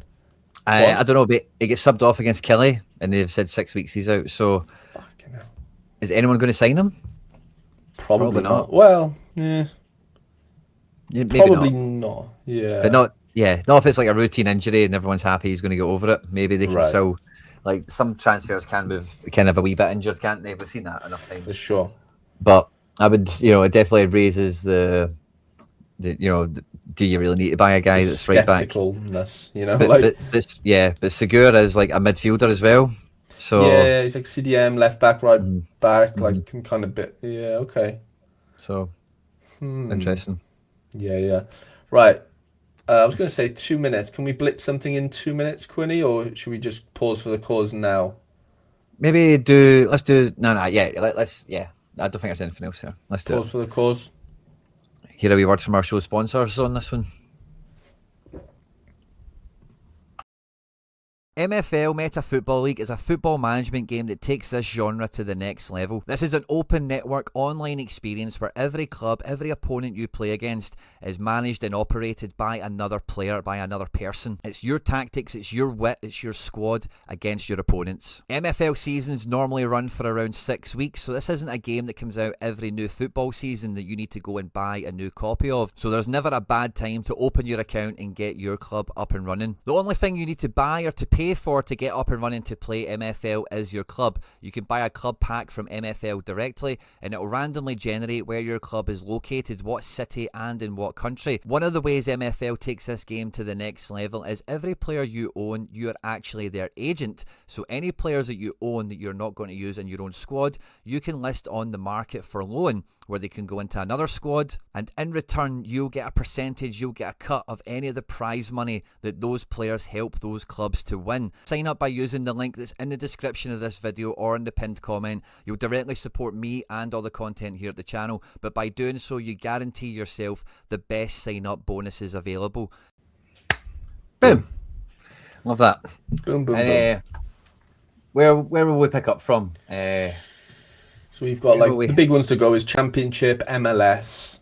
I don't know, but he gets subbed off against Kelly, and they've said 6 weeks he's out. So, Fucking hell. Is anyone going to sign him? Probably not. Well, yeah. Maybe probably not. Yeah. But not if it's like a routine injury and everyone's happy he's going to get over it. Maybe they can still, like some transfers can move kind of a wee bit injured, can't they? We've seen that enough times. For sure. But I would, it definitely raises the do you really need to buy a guy that's right back? Skepticalness, but Segura is like a midfielder as well. So yeah, he's like CDM, left back, right back, like can kind of bit. Yeah, okay. So interesting. Yeah. Right. I was going to say 2 minutes. Can we blip something in 2 minutes, Quinny, or should we just pause for the cause now? Maybe let's do let's I don't think there's anything else there. Let's do pause for the cause. Hear a wee word from our show sponsors on this one. MFL Meta Football League is a football management game that takes this genre to the next level. This is an open network online experience where every club, every opponent you play against is managed and operated by another player, by another person. It's your tactics, it's your wit, it's your squad against your opponents. MFL seasons normally run for around 6 weeks, so this isn't a game that comes out every new football season that you need to go and buy a new copy of. So there's never a bad time to open your account and get your club up and running. The only thing you need to buy or to pay for to get up and running to play MFL is your club. You can buy a club pack from MFL directly and it will randomly generate where your club is located, what city and in what country. One of the ways MFL takes this game to the next level is every player you own, you are actually their agent. So any players that you own that you're not going to use in your own squad, you can list on the market for loan, where they can go into another squad, and in return you'll get a percentage, you'll get a cut of any of the prize money that those players help those clubs to win. Sign up by using the link that's in the description of this video or in the pinned comment. You'll directly support me and all the content here at the channel, but by doing so you guarantee yourself the best sign up bonuses available. Boom. Love that. Boom, boom, boom. Where will we pick up from? So we've got the big ones to go is Championship, MLS.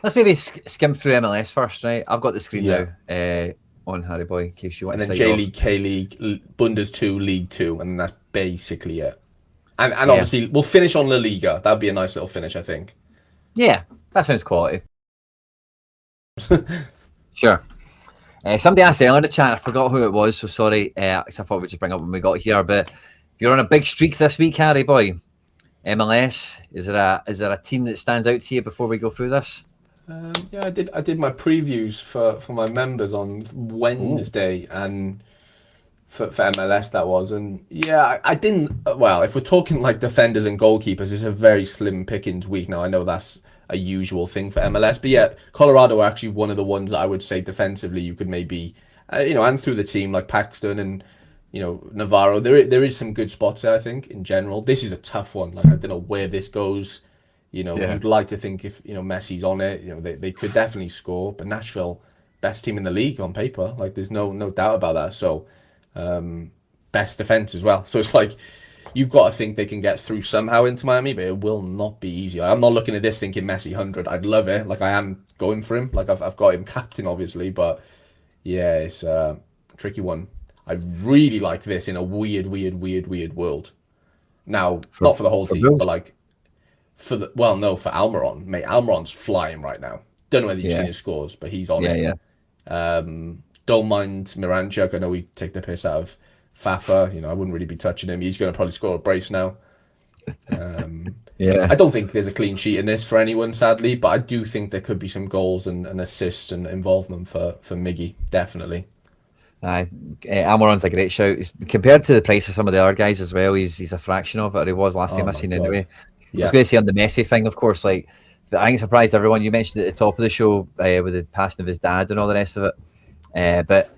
Let's maybe skim through MLS first, right? I've got the screen now on Harry Boy in case you want to. And then J League, K League, Bundes 2, League 2, and that's basically it. And obviously we'll finish on La Liga. That'd be a nice little finish, I think. Yeah, that sounds quality. Sure. Somebody asked earlier in the chat, I forgot who it was, so sorry. Because I thought we'd just bring up when we got here, but you're on a big streak this week, Harry Boy. MLS, is there a team that stands out to you before we go through this? Yeah, I did my previews for my members on Wednesday. Ooh. And for MLS that was, and yeah, I didn't. Well, if we're talking like defenders and goalkeepers, it's a very slim pickings week. Now I know that's a usual thing for MLS, but yeah, Colorado are actually one of the ones that I would say defensively you could maybe, and through the team like Paxton and. Navarro, there is some good spots there, I think, in general. This is a tough one. Like, I don't know where this goes. You'd like to think if, Messi's on it, they could definitely score. But Nashville, best team in the league on paper. Like, there's no doubt about that. So, best defense as well. So, it's like, you've got to think they can get through somehow into Miami, but it will not be easy. I'm not looking at this thinking Messi 100. I'd love it. Like, I am going for him. Like, I've got him captain, obviously. But, yeah, it's a tricky one. I really like this in a weird world. Now, not for the whole team, but like for Almiron. Mate, Almiron's flying right now. Don't know whether you've seen his scores, but he's on it. Yeah. Don't mind Miranchuk. I know we take the piss out of Fafa. I wouldn't really be touching him. He's going to probably score a brace now. I don't think there's a clean sheet in this for anyone, sadly, but I do think there could be some goals and assists and involvement for Miggy, definitely. Almiron's a great shout. Compared to the price of some of the other guys as well, he's a fraction of it, or he was last time I seen anyway. I was going to say on the Messi thing, of course, like I think it surprised everyone. You mentioned at the top of the show with the passing of his dad and all the rest of it. But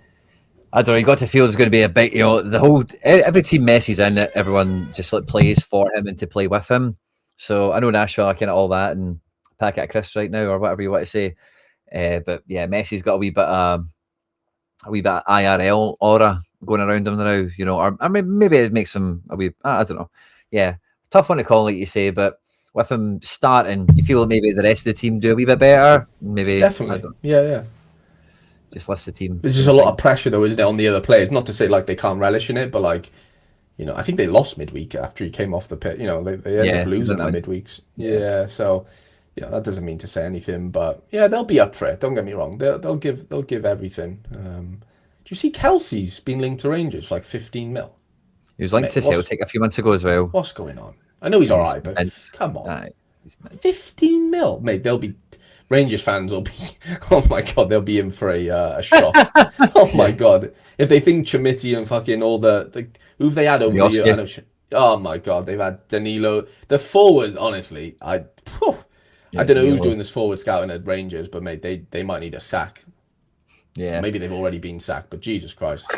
I don't know, you got to feel there's going to be a big, the whole every team Messi's in it, everyone just like plays for him and to play with him. So I know Nashville are kind of all that and pack it at Chris right now or whatever you want to say. But yeah, Messi's got a wee bit of IRL aura going around him now, or maybe it makes him a wee, I don't know. Yeah, tough one to call, like you say, but with him starting, you feel maybe the rest of the team do a wee bit better. Maybe definitely, yeah. Just list the team. There's just a lot of pressure though, isn't it, on the other players? Not to say like they can't relish in it, but like, I think they lost midweek after he came off the pit. They ended up losing that midweeks. Yeah, so. That doesn't mean to say anything, but yeah, they'll be up for it. Don't get me wrong; they'll give everything. Do you see Kelsey's been linked to Rangers for like 15 mil? He was linked to Celtic a few months ago as well. What's going on? I know he's all right, but come on, 15 mil, mate. They'll be Rangers fans will be. Oh my god, they'll be in for a shock. Oh my god, if they think Chimiti and fucking all the who've they had over the year? I know, oh my god, they've had Danilo. The forwards, honestly, I don't know who's doing this forward scouting at Rangers, but mate, they might need a sack. Yeah. Maybe they've already been sacked, but Jesus Christ.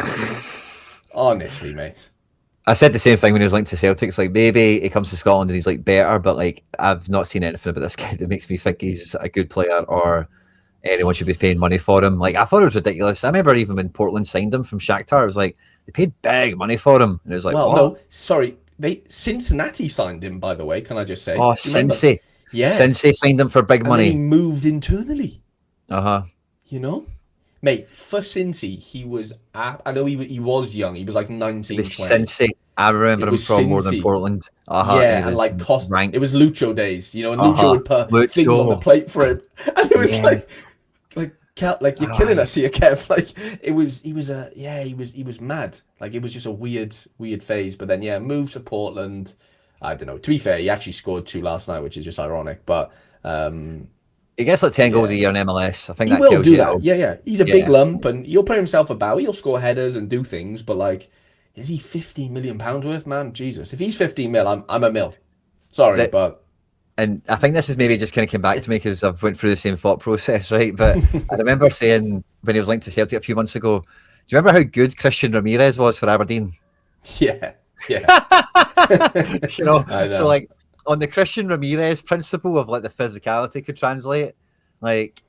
Honestly, mate. I said the same thing when he was linked to Celtics. Like, maybe he comes to Scotland and he's like better, but like I've not seen anything about this guy that makes me think he's a good player or anyone should be paying money for him. Like, I thought it was ridiculous. I remember even when Portland signed him from Shakhtar, it was like, they paid big money for him. And it was like, Well, what? no, sorry. Cincinnati signed him, by the way, can I just say? Oh, Do you remember? Cincy. Yeah. Cincy signed him for big And then he money. moved internally, Uh-huh. you know? Mate, for Cincy, he was I know he was young. He was like 19, It was 20. Cincy. I remember It him was from more than Cincy. Portland. Uh-huh. And he Yeah, and was like cost. ranked. It was Lucho days, and Lucho Uh-huh. would put things on the Lucho. plate for him, and it was Yeah. like you're killing us here, Kev. Like he was mad. Like it was just a weird phase. But then moved to Portland. I don't know. To be fair, he actually scored 2 last night, which is just ironic. But He gets like 10 goals a year in MLS. I think he that will tells do you that. Yeah. He's a big Yeah. lump, and he'll play himself about. He'll score headers and do things. But like, is he 15 million pounds worth, man? Jesus, if he's 15 mil, I'm a mil. Sorry, but. And I think this is maybe just kind of came back to me because I've went through the same thought process, right? But I remember saying when he was linked to Celtic a few months ago, do you remember how good Christian Ramirez was for Aberdeen? Yeah. You know, I know. so like on the Christian Ramirez principle of like the physicality could translate, like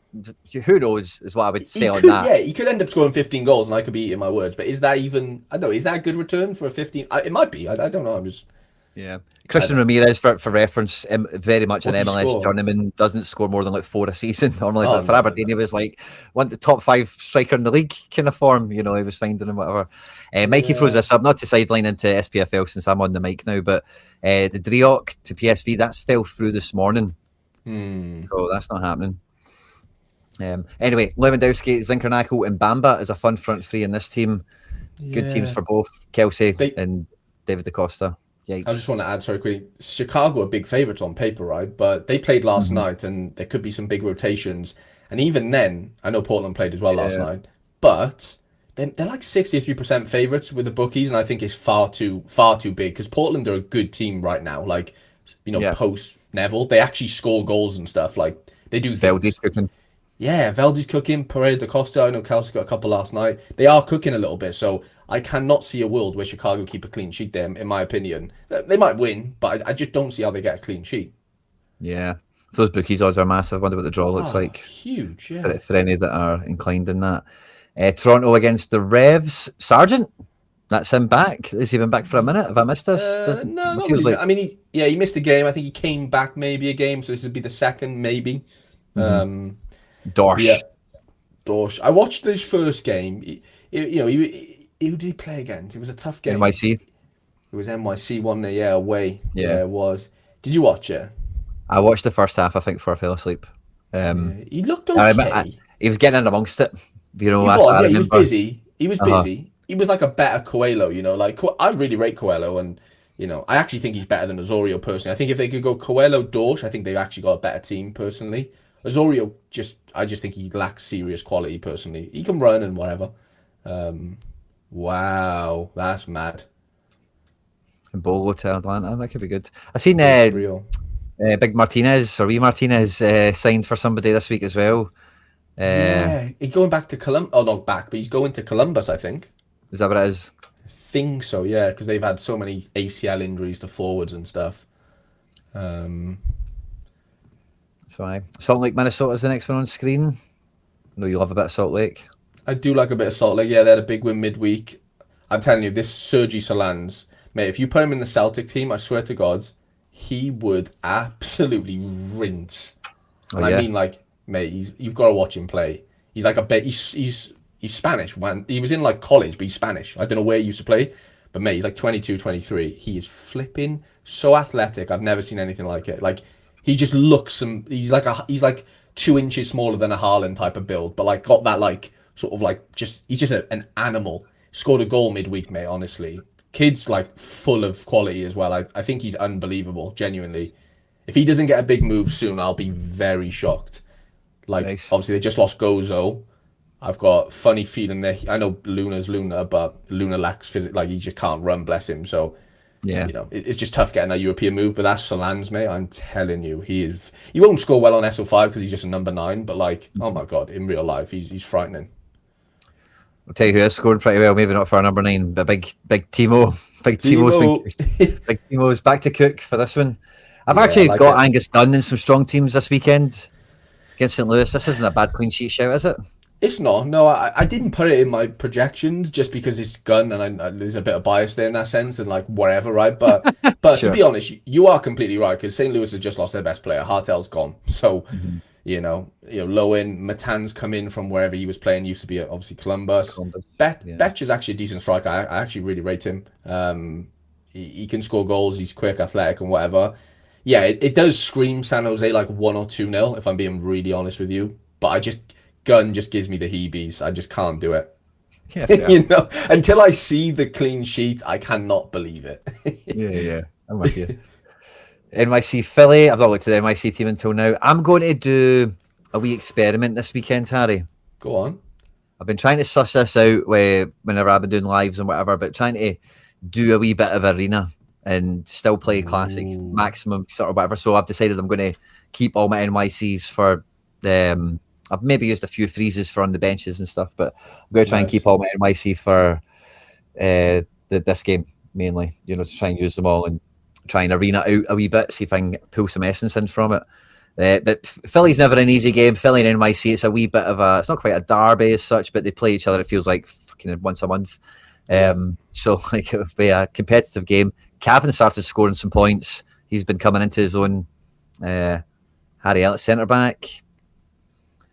who knows is what I would say on that. Yeah, he could end up scoring 15 goals and I could be eating my words. But is that even, I don't know, is that a good return for a 15? It might be. I don't know. I'm just. Yeah. Christian Ramirez, for reference, very much an What did he MLS score? journeyman, doesn't score more than like 4 a season normally. Oh, But for no, Aberdeen, he was like one the top 5 striker in the league kind of form. You know, he was finding and whatever. Mikey throws this up, not to sideline into SPFL since I'm on the mic now, but the Drioc to PSV, that's fell through this morning. So that's not happening. Anyway, Lewandowski, Zinkernackle, and Bamba is a fun front three in this team. Good teams for both Kelsey and David Da Costa. Yikes. I just want to add, sorry, quickly. Chicago are big favourites on paper, right? But they played last night, and there could be some big rotations. And even then, I know Portland played as well last night, but they're like 63% favourites with the bookies, and I think it's far too big because Portland are a good team right now. Like, post Neville, they actually score goals and stuff. Like they do things. Veldy's cooking. Yeah, Veldy's cooking. Pereira Da Costa, I know Kelsey got a couple last night. They are cooking a little bit, so I cannot see a world where Chicago keep a clean sheet there, in my opinion. They might win, but I just don't see how they get a clean sheet. Yeah. Those bookies odds are massive. I wonder what the draw looks like. Huge, yeah. For any that are inclined in that. Toronto against the Revs. Sargent, that's him back. Has he been back for a minute? Have I missed this? No, not really. Like... I mean, he missed a game. I think he came back maybe a game, so this would be the second, maybe. Dorsch. Yeah. Dorsch. I watched his first game. Who did he play against? It was a tough game. NYC. It was NYC, wasn't it? Yeah, away. Yeah, it was. Did you watch it? I watched the first half, I think, before I fell asleep. He looked okay. He was getting in amongst it. He was busy. He was busy. He was like a better Coelho, like I really rate Coelho, and I actually think he's better than Osorio personally. I think if they could go Coelho, Dorsch, I think they've actually got a better team personally. Osorio, I just think he lacks serious quality personally. He can run and whatever. Wow, that's mad. And Bolo to Atlanta, that could be good. I seen Big Martinez, or wee Martinez, signed for somebody this week as well. He's going back to Columbus. Oh, not back, but he's going to Columbus, I think. Is that what it is? I think so, yeah, because they've had so many ACL injuries to forwards and stuff. Salt Lake, Minnesota is the next one on screen. I know you love a bit of Salt Lake. I do like a bit of Salt Lake. Yeah, they had a big win midweek. I'm telling you, this Sergi Solans, mate, if you put him in the Celtic team, I swear to God, he would absolutely rinse. And I mean, like, mate, you've got to watch him play. He's like he's Spanish. He was in like college, but he's Spanish. I don't know where he used to play, but mate, he's like 22, 23. He is flipping so athletic. I've never seen anything like it. Like, he just looks he's like 2 inches smaller than a Haaland type of build, but like got that like sort of like he's just an animal. Scored a goal midweek, mate, honestly. Kid's like full of quality as well. I think he's unbelievable, genuinely. If he doesn't get a big move soon, I'll be very shocked. Like, nice. Obviously, they just lost Gozo. I've got funny feeling that I know Luna's Luna, but Luna lacks physics. Like, he just can't run, bless him. So, yeah, it's just tough getting that European move. But that's Solans, mate. I'm telling you, he won't score well on SO5 because he's just a number 9. But like, oh my God, in real life, he's frightening. I'll tell you who is scoring pretty well. Maybe not for a number 9, but big Timo. Big Timo's back to cook for this one. I've actually got Angus Dunn in some strong teams this weekend. against St. Louis. This isn't a bad clean sheet shout, is it? It's not. No, I didn't put it in my projections just because it's Gun and there's a bit of bias there in that sense and like whatever, right? But to Sure. be honest, you are completely right because St. Louis has just lost their best player. Hartel's gone, so Mm-hmm. low in Matan's come in from wherever he was playing. Used to be obviously Columbus. Columbus. Yeah. Betch is actually a decent striker. I actually really rate him. He can score goals. He's quick, athletic, and whatever. Yeah, it does scream San Jose like 1 or 2-0 if I'm being really honest with you. But Gun just gives me the heebies. I just can't do it. Yeah, fair. Until I see the clean sheet, I cannot believe it. Yeah. I'm with you. NYC Philly. I've not looked at the NYC team until now. I'm going to do a wee experiment this weekend, Harry. Go on. I've been trying to suss this out whenever I've been doing lives and whatever, but trying to do a wee bit of arena and still play classic maximum sort of whatever. So I've decided I'm going to keep all my NYCs for the. I've maybe used a few threeses for on the benches and stuff, but I'm going to try and keep all my NYC for this game mainly. To try and use them all and try and arena out a wee bit, see if I can pull some essence in from it. But Philly's never an easy game. Philly and NYC, it's a wee bit of it's not quite a derby as such, but they play each other. It feels like fucking once a month. So like it would be a competitive game. Cavan started scoring some points. He's been coming into his own. Harry Ellis, centre back.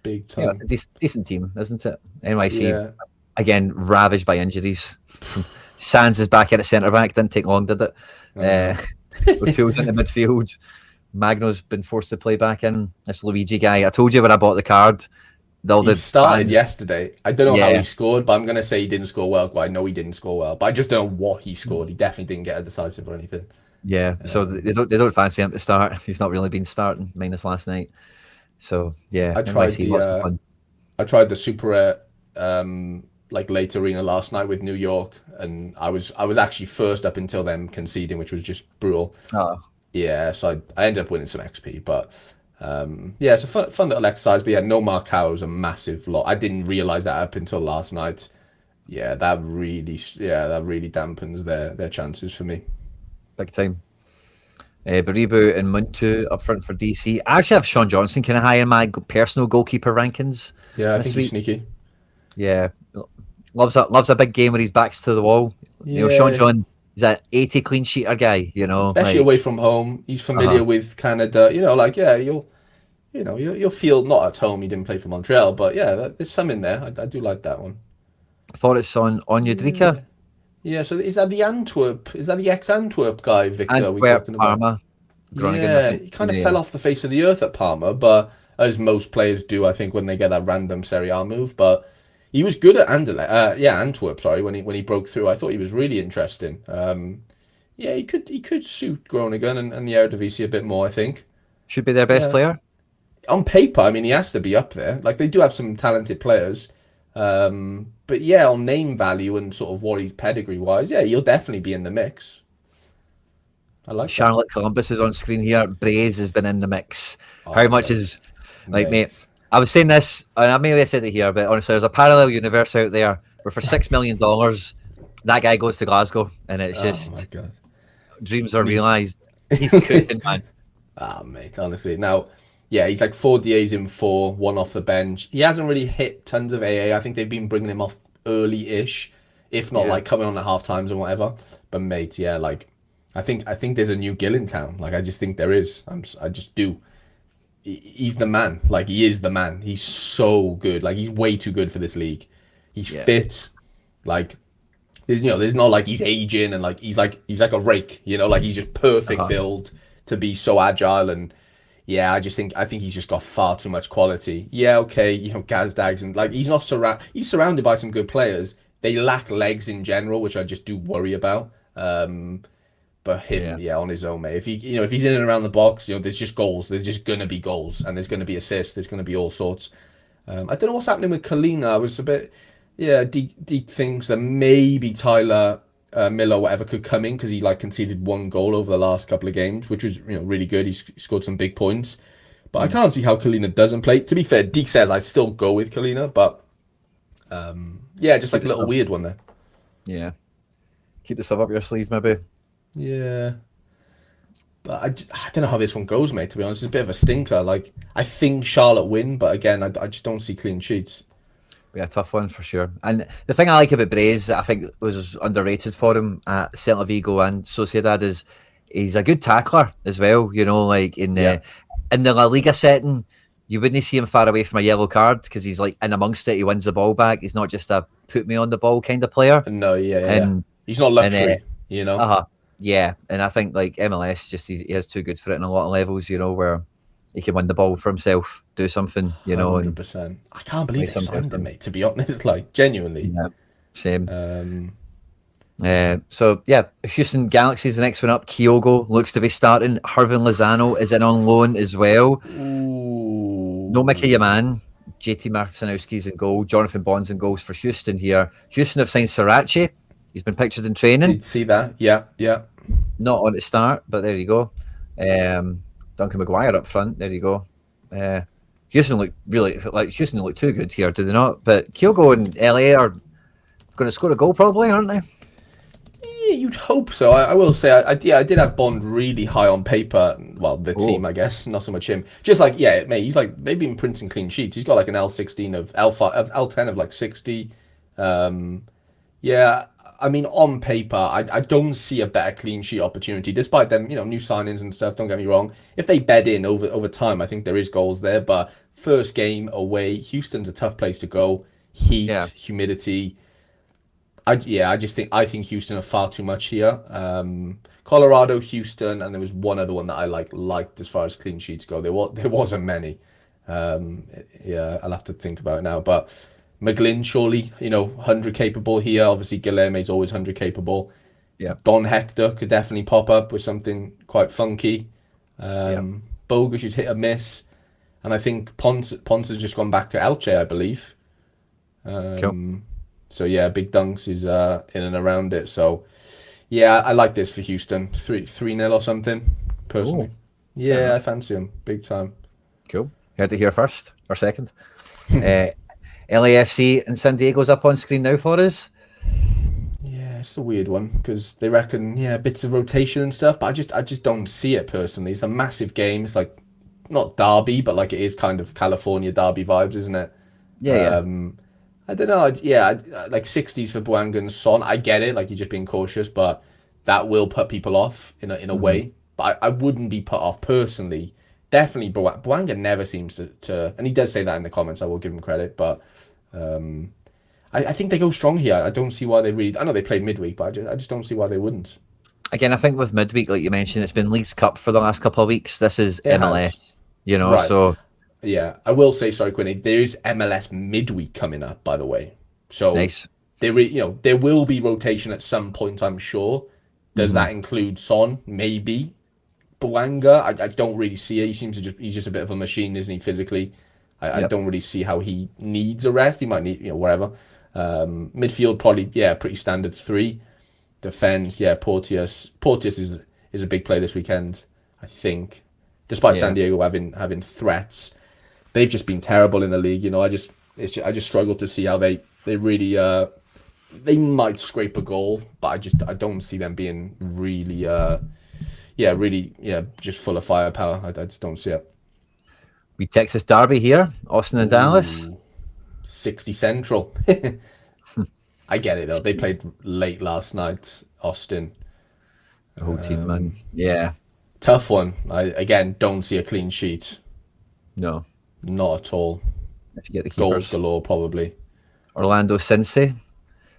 Big time. Decent team, isn't it? NYC again ravaged by injuries. Sands is back at a centre back. Didn't take long, did it? O'Toole's in the midfield. Magno's been forced to play back in. This Luigi guy. I told you when I bought the card. He started yesterday. I don't know how he scored, but I'm going to say he didn't score well. Well, I know he didn't score well, but I just don't know what he scored. He definitely didn't get a decisive or anything. Yeah, so they don't fancy him to start. He's not really been starting, minus last night. So yeah, I tried the Super like late arena last night with New York, and I was actually first up until them conceding, which was just brutal. Oh. Yeah, so I ended up winning some XP, but it's a fun little exercise. But yeah, no Marcao is a massive lot. I didn't realize that up until last night. Yeah, that really dampens their chances for me. Big time. Baribu and Muntu up front for DC. I actually have Sean Johnson kind of high in my personal goalkeeper rankings. Yeah, I think he's sneaky. Yeah, loves a big game where his back's to the wall. Yeah. Sean John is an 80 clean sheeter guy. Especially away from home. He's familiar with Canada. You'll feel not at home. He didn't play for Montreal, but yeah, there's some in there. I do like that one. I thought it's on Onyedrika. Yeah, so is that the Antwerp? Is that the ex-Antwerp guy, Victor? Antwerp, we're talking about? Parma. Yeah, he kind of fell off the face of the earth at Parma, but as most players do, I think, when they get that random Serie A move. But he was good at Antwerp. Sorry, when he broke through, I thought he was really interesting. He could suit Groningen and the Eredivisie a bit more. I think Should be their best player. on paper. I mean, he has to be up there. Like they do have some talented players. But yeah, on name value and sort of what he's pedigree wise, yeah, he'll definitely be in the mix. I like Charlotte Columbus is on screen here. Braze has been in the mix. How much is mate? I was saying this, and maybe I said it here, but honestly, there's a parallel universe out there where for $6 million, that guy goes to Glasgow, and it's just dreams are realised. He's cooking, man. Mate, honestly. Now, yeah, he's like 4 DAs in 4, 1 off the bench. He hasn't really hit tons of AA. I think they've been bringing him off early-ish, if not like coming on at half times and whatever. But mate, yeah, like I think there's a new Gill in town. Like I just think there is. I just do. He's the man. Like he is the man. He's so good. Like he's way too good for this league. He's fit. Like there's not like he's aging and like he's like a rake. Like he's just perfect build to be so agile and. Yeah, I think he's just got far too much quality. Yeah, okay, Gazdags and like he's surrounded by some good players. They lack legs in general, which I just do worry about. But him, on his own, mate. If he's in and around the box, there's just goals. There's just gonna be goals, and there's gonna be assists. There's gonna be all sorts. I don't know what's happening with Kalina. I was a bit, Deep thinks that maybe Tyler Miller, whatever, could come in because he conceded 1 goal over the last couple of games, which was really good. He scored some big points, but I can't see how Kalina doesn't play. To be fair, Deke says I'd still go with Kalina, but just like a little weird one there. Yeah, keep the sub up your sleeve, maybe. Yeah. But I don't know how this one goes, mate, to be honest. It's a bit of a stinker. Like, I think Charlotte win, but again, I just don't see clean sheets. Be a tough one for sure. And the thing I like about Braze that I think was underrated for him at Celta Vigo and Sociedad is he's a good tackler as well. You know, like Yeah. in the La Liga setting, you wouldn't see him far away from a yellow card because he's like in amongst it. He wins the ball back. He's not just a put me on the ball kind of player. No, yeah. And He's not and luxury, you know? yeah. And I think like MLS just he has too good for it in a lot of levels. You know where he can win the ball for himself, do something. You know, and 100%. I can't play believe they somebody signed him, else. mate, to be honest. Like, genuinely. Yeah, same. Um, So yeah, Houston Galaxy's the next one up. Kyogo looks to be starting. Hervin Lozano is in on loan as well. No Mickey ooh. Yaman. JT Martinowski's in goal. Jonathan Bond's in goals for Houston here. Houston have signed Sorare. He's been pictured in training. Did see that. Yeah. Not on at start, but there you go. Duncan Maguire up front. There you go. Houston look too good here, did they not? But Kyogo and LA are going to score a goal probably, aren't they? Yeah, you'd hope so. I will say, I did have Bond really high on paper. Well, the team, I guess, not so much him. Just like, yeah, mate, he's like, they've been printing clean sheets. He's got like an L16 of L5, of L10 of like 60. Yeah, I mean, on paper, I don't see a better clean sheet opportunity, despite them, new signings and stuff. Don't get me wrong. If they bed in over time, I think there is goals there. But first game away, Houston's a tough place to go. Heat, Yeah. humidity. I think Houston are far too much here. Colorado, Houston, and there was one other one that I liked as far as clean sheets go. There wasn't many. Yeah, I'll have to think about it now. But McGlynn, surely, 100 capable here. Obviously, Guilherme's always 100 capable. Yeah. Don Hector could definitely pop up with something quite funky. Bogusz is hit or miss. And I think Ponce has just gone back to Elche, I believe. Cool. So yeah, Big Dunks is in and around it. So yeah, I like this for Houston. 3-0 or something, personally. Ooh, Yeah, I fancy him big time. Cool. You heard it here first or second. LAFC and San Diego's up on screen now for us. Yeah, it's a weird one because they reckon bits of rotation and stuff, but I just don't see it personally. It's a massive game. It's like not derby, but like it is kind of California derby vibes, isn't it? Yeah. I don't know. Like 60s for Boanga and Son. I get it. Like you're just being cautious, but that will put people off in a way. But I wouldn't be put off personally. Definitely, Boanga never seems to, and he does say that in the comments. I will give him credit, but I think they go strong here. I don't see why they really. I know they played midweek, but I just don't see why they wouldn't. Again, I think with midweek, like you mentioned, it's been Leagues Cup for the last couple of weeks. This is It MLS, has. Right. so Yeah, I will say, sorry, Quinny, there is MLS midweek coming up, by the way. So nice. there will be rotation at some point, I'm sure. Does that include Son? Maybe. Boanga, I don't really see it. He's just a bit of a machine, isn't he, physically? I don't really see how he needs a rest. He might need, whatever. Midfield, probably, pretty standard 3. Defense, Porteous. Porteous is a big play this weekend, I think. Despite San Diego having threats. They've just been terrible in the league, I just struggle to see how they really they might scrape a goal, but I don't see them being really just full of firepower. I just don't see it. We Texas Derby here, Austin and Dallas. 60 Central. I get it though. They played late last night, Austin. The whole team, man. Yeah. Tough one. I again don't see a clean sheet. No. Not at all. If you get the Goals keepers. galore, probably. Orlando Cincy.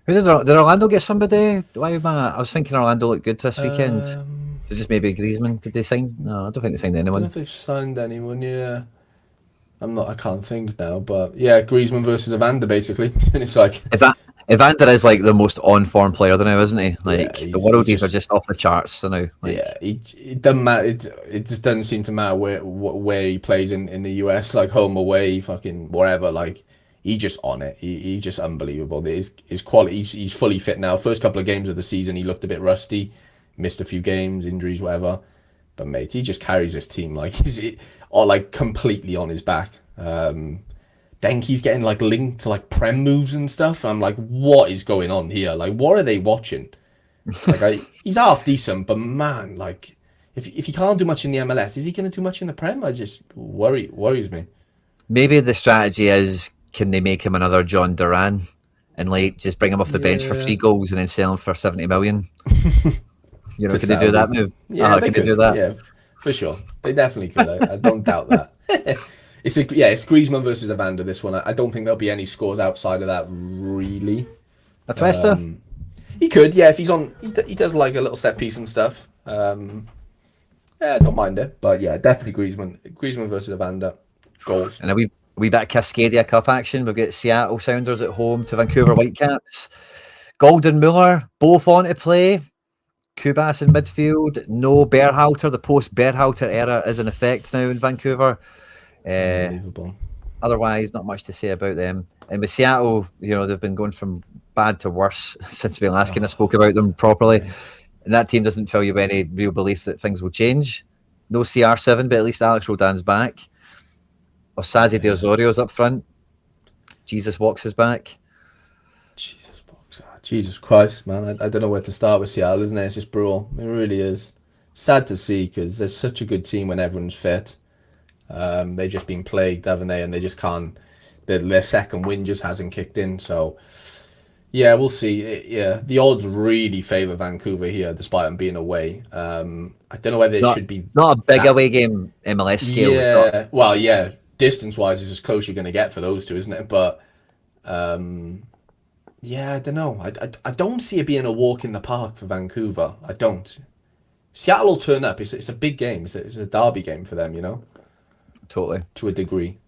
Did Orlando get somebody? I was thinking Orlando looked good this weekend. Did just maybe Griezmann? Did they sign? No, I don't think they signed I don't know anyone. if they've signed anyone. Yeah, I can't think now, but yeah, Griezmann versus Evander basically, and it's like Evander is like the most on-form player now, isn't he? Like Yeah, the worldies are just off the charts now. Like, it doesn't matter. It just doesn't seem to matter where he plays in the US, like home away, fucking wherever. Like he's just on it. He's just unbelievable. His quality. He's fully fit now. First couple of games of the season, he looked a bit rusty, missed a few games, injuries, whatever. But mate, he just carries this team like completely on his back. Denki's getting like linked to like prem moves and stuff. I'm like, what is going on here? Like, what are they watching? Like, he's half decent, but man, like, if he can't do much in the MLS, is he going to do much in the Prem? I just worries me. Maybe the strategy is, can they make him another John Duran and like just bring him off the bench for 3 goals and then sell him for 70 million? You know, To can they do that Saudi. move? Yeah, they Can they could. do that? Yeah, for sure. They definitely could. I don't doubt that. It's Griezmann versus Evander, this one. I don't think there'll be any scores outside of that, really. A twister? He could, yeah, if he's on. He does like a little set piece and stuff. Yeah, I don't mind it. But yeah, definitely Griezmann. Griezmann versus Evander. Goals. And a wee bit of Cascadia Cup action. We've got Seattle Sounders at home to Vancouver Whitecaps. Golden Muller, both on to play. Kubas in midfield. No Berhalter. The post-Berhalter era is in effect now in Vancouver. Unbelievable. Otherwise, not much to say about them. And with Seattle, you know, they've been going from bad to worse since we last kind of spoke about them properly. Right. And that team doesn't fill you with any real belief that things will change. No CR7, but at least Alex Rodin's back. Osaze de Osorio's up front. Jesus Walks is back. Jesus Christ, man. I don't know where to start with Seattle, isn't it? It's just brutal. It really is. Sad to see because they're such a good team when everyone's fit. They've just been plagued, haven't they? And they just can't. Their second win just hasn't kicked in. So, yeah, we'll see. Yeah, the odds really favour Vancouver here, despite them being away. I don't know whether it should be. Not a big away game, MLS scale. Yeah, well, yeah. Distance-wise, is as close you're going to get for those two, isn't it? But. Yeah, I don't know. I don't see it being a walk in the park for Vancouver. I don't. Seattle will turn up. It's a big game. It's a derby game for them, you know? Totally. To a degree.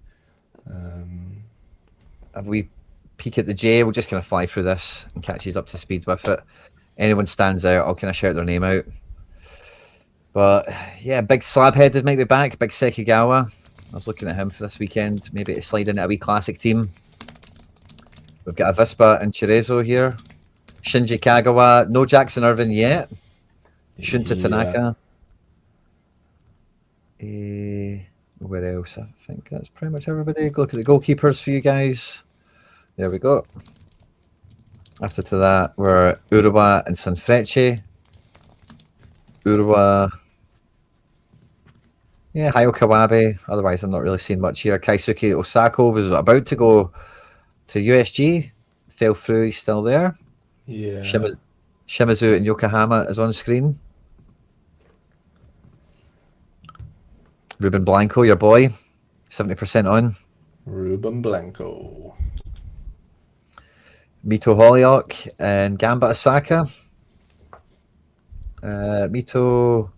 Have we peek at the J? We'll just kind of fly through this and catch you up to speed with it. Anyone stands out, I'll kind of shout their name out. But, yeah, big slab-headed might be back. Big Sekigawa. I was looking at him for this weekend. Maybe to slide into a wee classic team. We've got Avispa and Chirezo here. Shinji Kagawa. No Jackson Irvin yet. Shunta Tanaka. Where else? I think that's pretty much everybody. Look at the goalkeepers for you guys. There we go. After to that, we're Urawa and Sanfrecce. Urawa. Yeah, Hayo Kawabe. Otherwise, I'm not really seeing much here. Kaisuke Osako was about to go to USG, fell through. He's still there. Yeah. Shimizu and Yokohama is on screen. Ruben Blanco, your boy, 70% on. Ruben Blanco. Mito Holyoke and Gamba Asaka. Mito.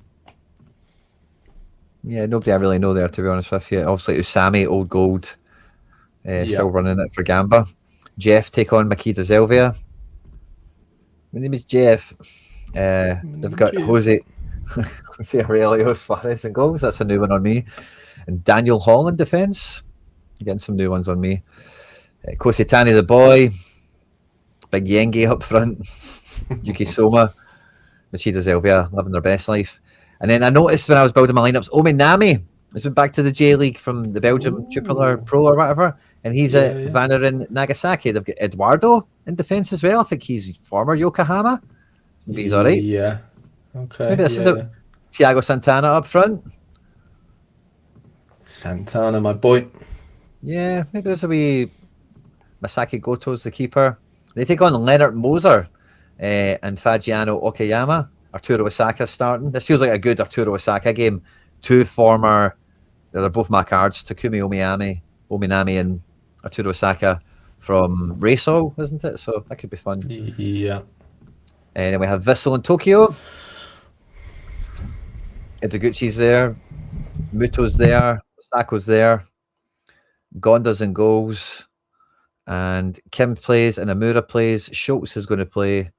Yeah, nobody I really know there, to be honest with you. Obviously, Usami, old gold. Still running it for Gamba. Jeff take on Makita Zelvia. My name is Jeff. They've got Jose Aurelio Suarez in goals. That's a new one on me. And Daniel Hall in defence. Again, some new ones on me. Kositani the boy. Big Yenge up front. Yuki Soma. Machida Zelvia living their best life. And then I noticed when I was building my lineups, Ominami has been back to the J League from the Belgium Jupiler Pro or whatever. And he's at Vanarin Nagasaki. They've got Eduardo in defence as well. I think he's former Yokohama. Maybe he's all right. Yeah. Okay. So maybe this is a Thiago Santana up front. Santana, my boy. Yeah, maybe there's a wee Masaki Goto's the keeper. They take on Leonard Moser and Fagiano Okayama. Arturo Osaka starting. This feels like a good Arturo Osaka game. Two former, they're both my cards, Takumi Ominami and Arturo Osaka from Reysol, isn't it? So that could be fun. Yeah. And then we have Vissel in Tokyo. Ideguchi's there. Muto's there. Osako's there. Gonda's in goals. And Kim plays and Amura plays. Schultz is going to play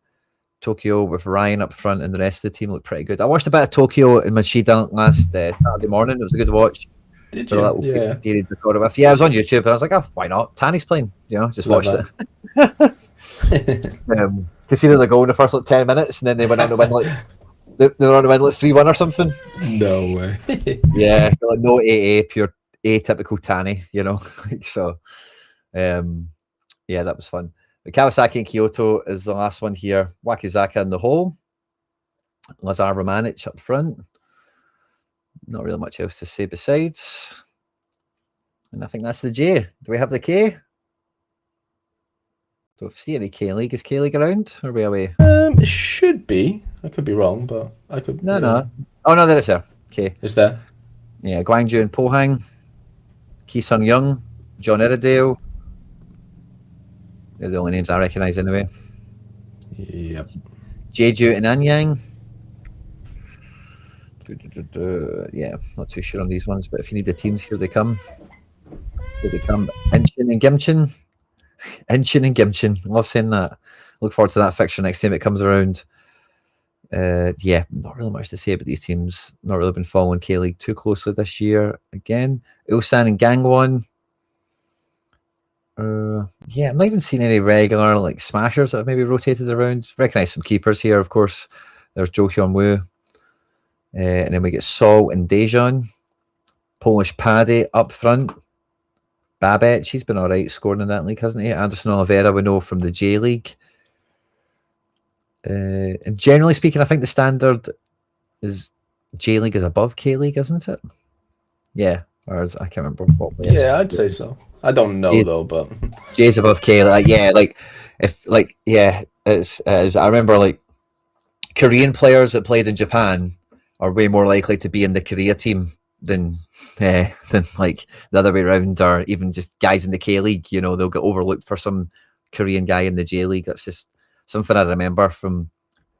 Tokyo with Ryan up front, and the rest of the team look pretty good. I watched a bit of Tokyo in Machida last Saturday morning. It was a good watch. Did you? Yeah. Periods with. Yeah, I was on YouTube and I was like, oh, why not? Tanny's playing, you know, just watched it. Conceded the goal in the first 10 minutes, and then they went on to win they were on to win 3-1 or something. No way. Yeah, like no AA, pure atypical Tanny, you know. So, yeah, that was fun. The Kawasaki and Kyoto is the last one here. Wakizaka in the hole. Lazar Romanich up front. Not really much else to say besides. And I think that's the J. Do we have the K? Don't see any K-League. Is K-League around? Or are we away? It should be. I could be wrong, but I could. No. Oh, no, there it's there. Okay. Is there? Yeah, Guangzhou and Pohang. Ki Sung Young. John Iredale. They're the only names I recognise anyway. Yep. Jeju and Anyang. Yeah, not too sure on these ones, but if you need the teams, here they come. Here they come. Inchin and Gimchin. Inchin and Gimchin. Love saying that. Look forward to that fixture next time it comes around. Yeah, not really much to say about these teams. Not really been following K-League too closely this year. Again, Ulsan and Gangwon. Yeah, I'm not even seeing any regular like smashers that have maybe rotated around. Recognise some keepers here, of course. There's Jo Hyun Woo. And then we get Sol and Dejan. Polish Paddy up front. Babette, he's been all right scoring in that league, hasn't he? Anderson Oliveira, we know from the J League. And generally speaking, I think the standard is J League is above K League, isn't it? Yeah, or I can't remember what. Yeah, I'd say so. I don't know though, but J's above K. Yeah, like if it's I remember like Korean players that played in Japan are way more likely to be in the Korea team than like the other way around, or even just guys in the K League. You know, they'll get overlooked for some Korean guy in the J League. That's just something I remember from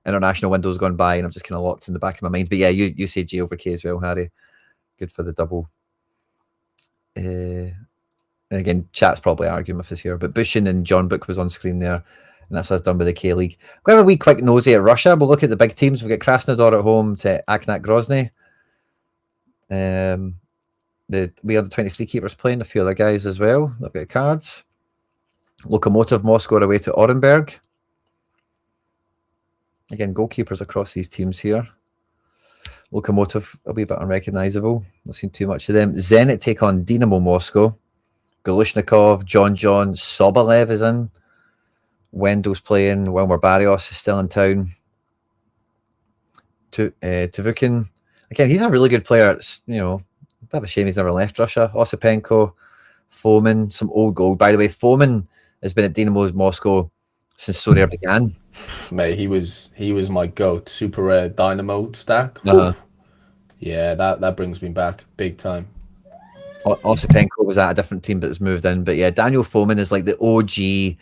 international windows gone by, and I've just kind of locked in the back of my mind. But yeah, you say J over K as well, Harry. Good for the double. Again, chat's probably arguing with us here, but Bushin and John Book was on screen there, and that's us done with the K League. We'll have a wee quick nosy at Russia. We'll look at the big teams. We've got Krasnodar at home to Akhnat Grozny. We had the 23 keepers playing, a few other guys as well. They've got cards. Lokomotiv Moscow away to Orenburg. Again, goalkeepers across these teams here. Lokomotiv a wee bit unrecognisable. Not seen too much of them. Zenit take on Dynamo Moscow. Golushnikov, John, Sobolev is in. Wendel's playing. Wilmer Barrios is still in town. Tavukin. Again, he's a really good player. It's, you know, a bit of a shame he's never left Russia. Osipenko, Fomin, some old gold. By the way, Fomin has been at Dynamo Moscow since Sorare began. Mate, he was my goat. Super rare Dynamo stack. Yeah, that brings me back big time. Osipenko was at a different team but has moved in. But yeah, Daniel Fomin is like the OG.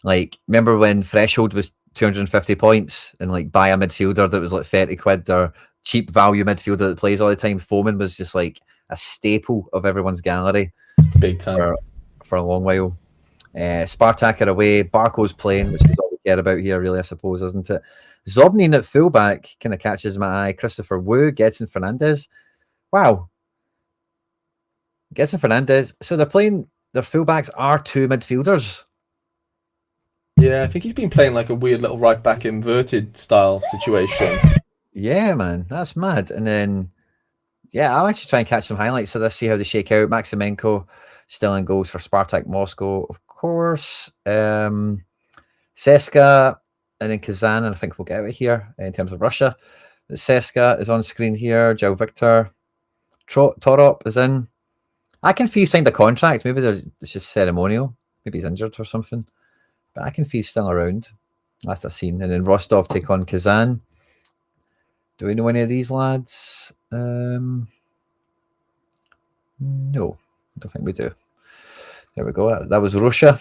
Like, remember when threshold was 250 points and like buy a midfielder that was like 30 quid or cheap value midfielder that plays all the time? Fomin was just like a staple of everyone's gallery. Big time. For a long while. Spartak are away. Barco's playing, which is all we care about here, really, I suppose, isn't it? Zobnin at fullback kind of catches my eye. Christopher Wu, Gedson Fernandez. Wow. Gedson Fernandez. So they're playing, their fullbacks are two midfielders. Yeah, I think he's been playing like a weird little right back inverted style situation. Yeah, man, that's mad. And then, yeah, I'll actually try and catch some highlights of this, see how they shake out. Maximenko still in goals for Spartak Moscow, of course. Seska and then Kazan, and I think we'll get out of here in terms of Russia. Seska is on screen here. Joe Victor. Torop is in. I can feel signed a contract. Maybe it's just ceremonial. Maybe he's injured or something. But I can feel still around. Last I've seen. And then Rostov take on Kazan. Do we know any of these lads? No, I don't think we do. There we go. That was Russia.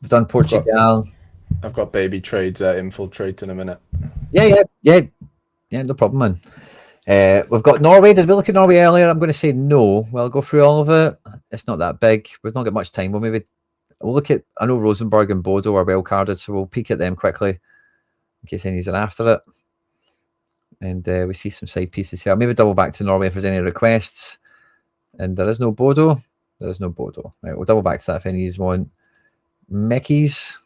We've done Portugal. I've got baby trades infiltrate in a minute. Yeah, no problem, man. We've got Norway. Did we look at Norway earlier? I'm going to say no. Well, I'll go through all of it. It's not that big. We've not got much time. We'll look at, I know Rosenborg and Bodo are well carded, so we'll peek at them quickly in case anybody's are after it. And we see some side pieces here. I'll maybe double back to Norway if there's any requests. And there is no Bodo. Right, we'll double back to that if any of you want. Meckies.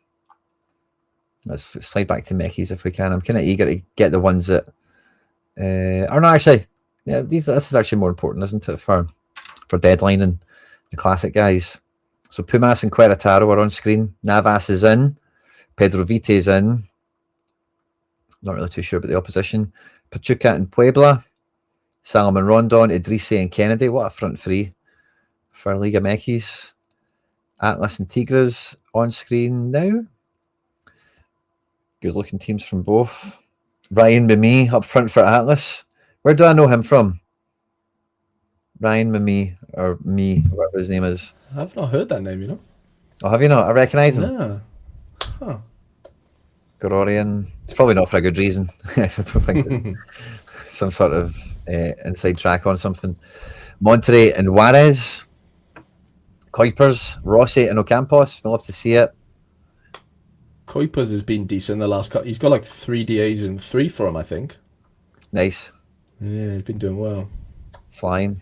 Let's slide back to Meckies if we can. I'm kind of eager to get the ones that or no, actually, yeah, this is actually more important, isn't it, for deadline and the classic guys. So Pumas and Querétaro are on screen. Navas is in. Pedro Vite is in. Not really too sure about the opposition. Pachuca and Puebla. Salomon Rondon, Idrisi and Kennedy. What a front three for Liga Mekis. Atlas and Tigres on screen now. Good looking teams from both. Ryan Mimi up front for Atlas. Where do I know him from? Ryan Mimi, or Me, whatever his name is. I've not heard that name, you know. Oh, have you not? I recognise him. No. Huh. Gororian. It's probably not for a good reason. I don't think it's some sort of inside track on something. Monterrey and Juarez. Kuipers, Rossi and Ocampos. We'll love to see it. Kuipers has been decent the last couple. He's got like 3 DAs and 3 for him, I think. Nice. Yeah, he's been doing well. Flying.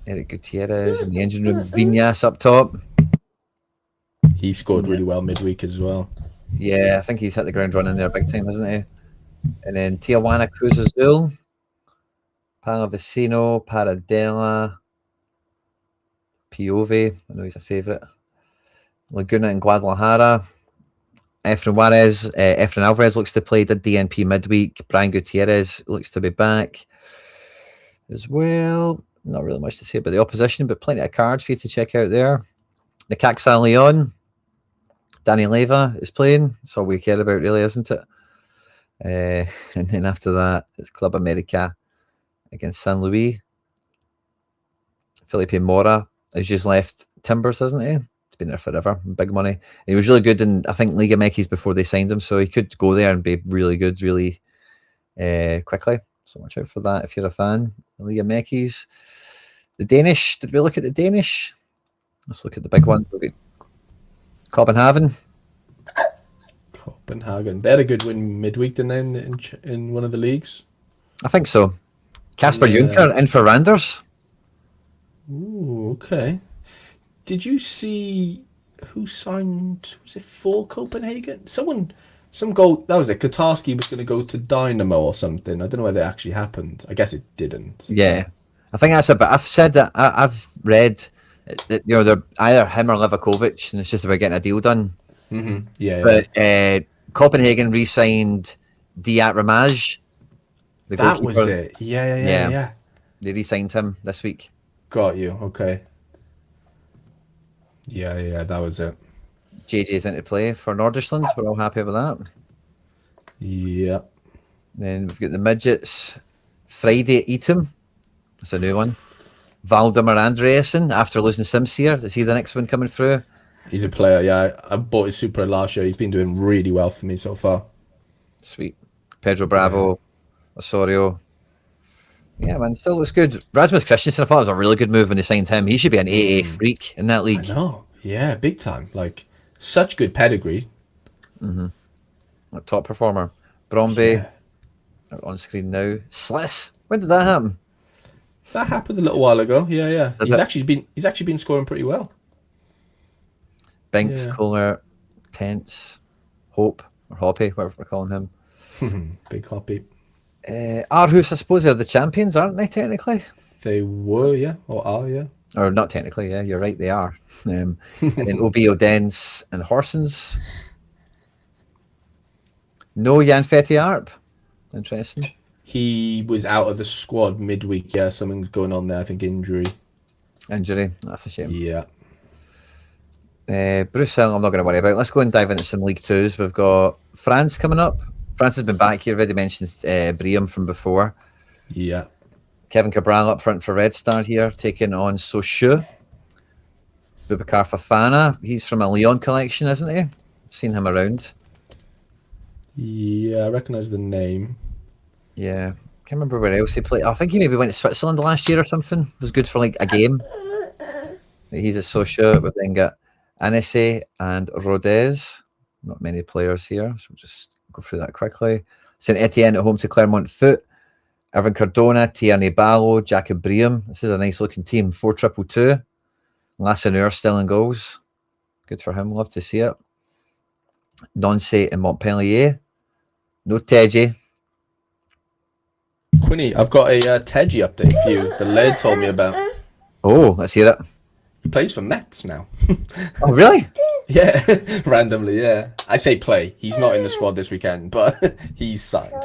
Eric Gutierrez in the engine room. Vinyas up top. He scored really well midweek as well. Yeah, I think he's hit the ground running there big time, hasn't he? And then Tijuana Cruz Azul. Palavecino, Paradela. Piove. I know he's a favourite. Laguna and Guadalajara. Efren Juarez. Efren Alvarez looks to play. Did DNP midweek. Brian Gutierrez looks to be back as well. Not really much to say about the opposition, but plenty of cards for you to check out there. The Caxan Leon. Danny Leva is playing. That's all we care about, really, isn't it? And then after that, it's Club America against San Luis. Felipe Mora has just left Timbers, hasn't he? He's been there forever. Big money. And he was really good in, I think, Liga Mekis before they signed him, so he could go there and be really good really quickly. So watch out for that if you're a fan. Liga Mekis. The Danish. Did we look at the Danish? Let's look at the big one. We'll Copenhagen. Copenhagen. They had a good win midweek, didn't they, in one of the leagues? I think so. Casper Juncker in for Randers. Ooh, okay. Did you see who signed? Was it for Copenhagen? Some goal. That was it. Katarski was going to go to Dynamo or something. I don't know whether it actually happened. I guess it didn't. Yeah, I think that's a bit. I've said that. I've read that, you know, they're either him or Livakovic, and it's just about getting a deal done. Mm-hmm. Yeah. But Copenhagen re-signed Diat Ramaj. That was it. Yeah. They re-signed him this week. Got you. Okay. Yeah, that was it. JJ's into play for Nordisland. We're all happy with that. Yeah. Then we've got the midgets. Friday at Eton. That's a new one. Valdemar Andreasen after losing Simseer. Is he the next one coming through? He's a player, yeah. I bought his Super last year. He's been doing really well for me so far. Sweet. Pedro Bravo, Osorio. Yeah, man, still looks good. Rasmus Christensen, I thought it was a really good move when they signed him. He should be an AA freak in that league. I know. Yeah, big time. Like, such good pedigree. Mm-hmm. A top performer. Bromby, on screen now. Sliss. When did that happen? That happened a little while ago. Yeah. He's actually been scoring pretty well. Binks, Kohler, Pence, Hope, or Hoppy, whatever we're calling him. Big Hoppy. Aarhus, I suppose, are the champions, aren't they, technically? They were, yeah. Or are, yeah. Or not technically, yeah, you're right, they are. And then OB Odense and Horsens. No Jan Fetty Arp. Interesting. He was out of the squad midweek, yeah. Something's going on there, I think injury. Injury, that's a shame. Yeah. Bruce Hill, I'm not going to worry about. Let's go and dive into some League Twos. We've got France coming up. France has been back. You already mentioned Briam from before. Yeah. Kevin Cabral up front for Red Star here, taking on Sochaux. Boubacar Fofana. He's from a Lyon collection, isn't he? I've seen him around. Yeah, I recognise the name. Yeah. Can't remember where else he played. I think he maybe went to Switzerland last year or something. It was good for like a game. He's at Sochaux. We've then got Annecy and Rodez. Not many players here, so we'll just go through that quickly. St Etienne at home to Clermont Foot. Irvin Cardona, Tierney Ballo, Jacob Briam. This is a nice looking team. 4-2-2. Lassaneur still in goals. Good for him. Love to see it. Nancy and Montpellier. No Teji. Quinny, I've got a Teji update for you. The lead told me about. Oh, let's hear it. He plays for Metz now. Oh, really? Yeah, randomly, yeah. I say play. He's not in the squad this weekend, but he's signed.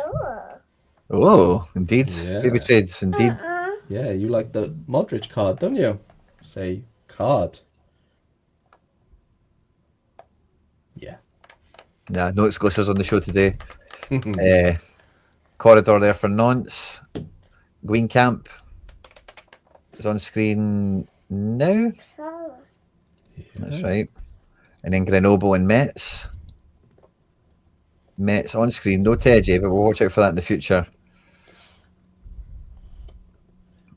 Oh, indeed. Baby Yeah. trades, indeed. Yeah, you like the Modric card, don't you? Say card. Yeah. Nah, no exclusives on the show today. Corridor there for nonce. Green Camp is on screen now. That's right. And then Grenoble and Metz. Metz on screen, no Teji, but we'll watch out for that in the future.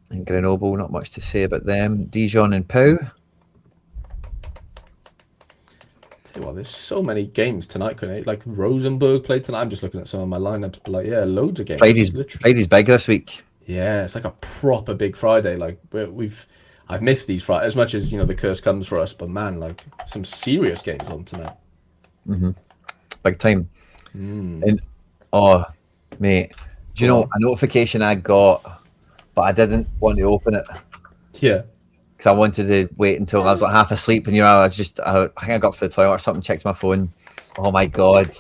And Grenoble, not much to say about them. Dijon and Pau. Tell you what, there's so many games tonight, Quinny. Like Rosenborg played tonight. I'm just looking at some of my lineups, but like, yeah, loads of games. Friday's big this week. Yeah, it's like a proper big Friday. Like I've missed these Fridays as much as the curse comes for us, but man, like some serious games on tonight. Big time. And oh, mate, do you know a notification I got, but I didn't want to open it. Yeah. Because I wanted to wait until I was like half asleep, and I think I got for the toilet or something, checked my phone. Oh my god!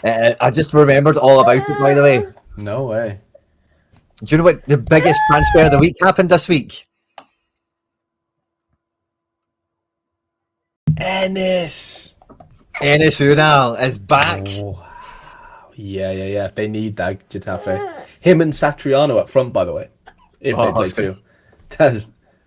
I just remembered all about it. By the way, no way. Do you know what the biggest transfer of the week happened this week? Enes Unal is back. Oh, yeah. They need that Getafe. Him and Satriano up front, by the way. If they play too.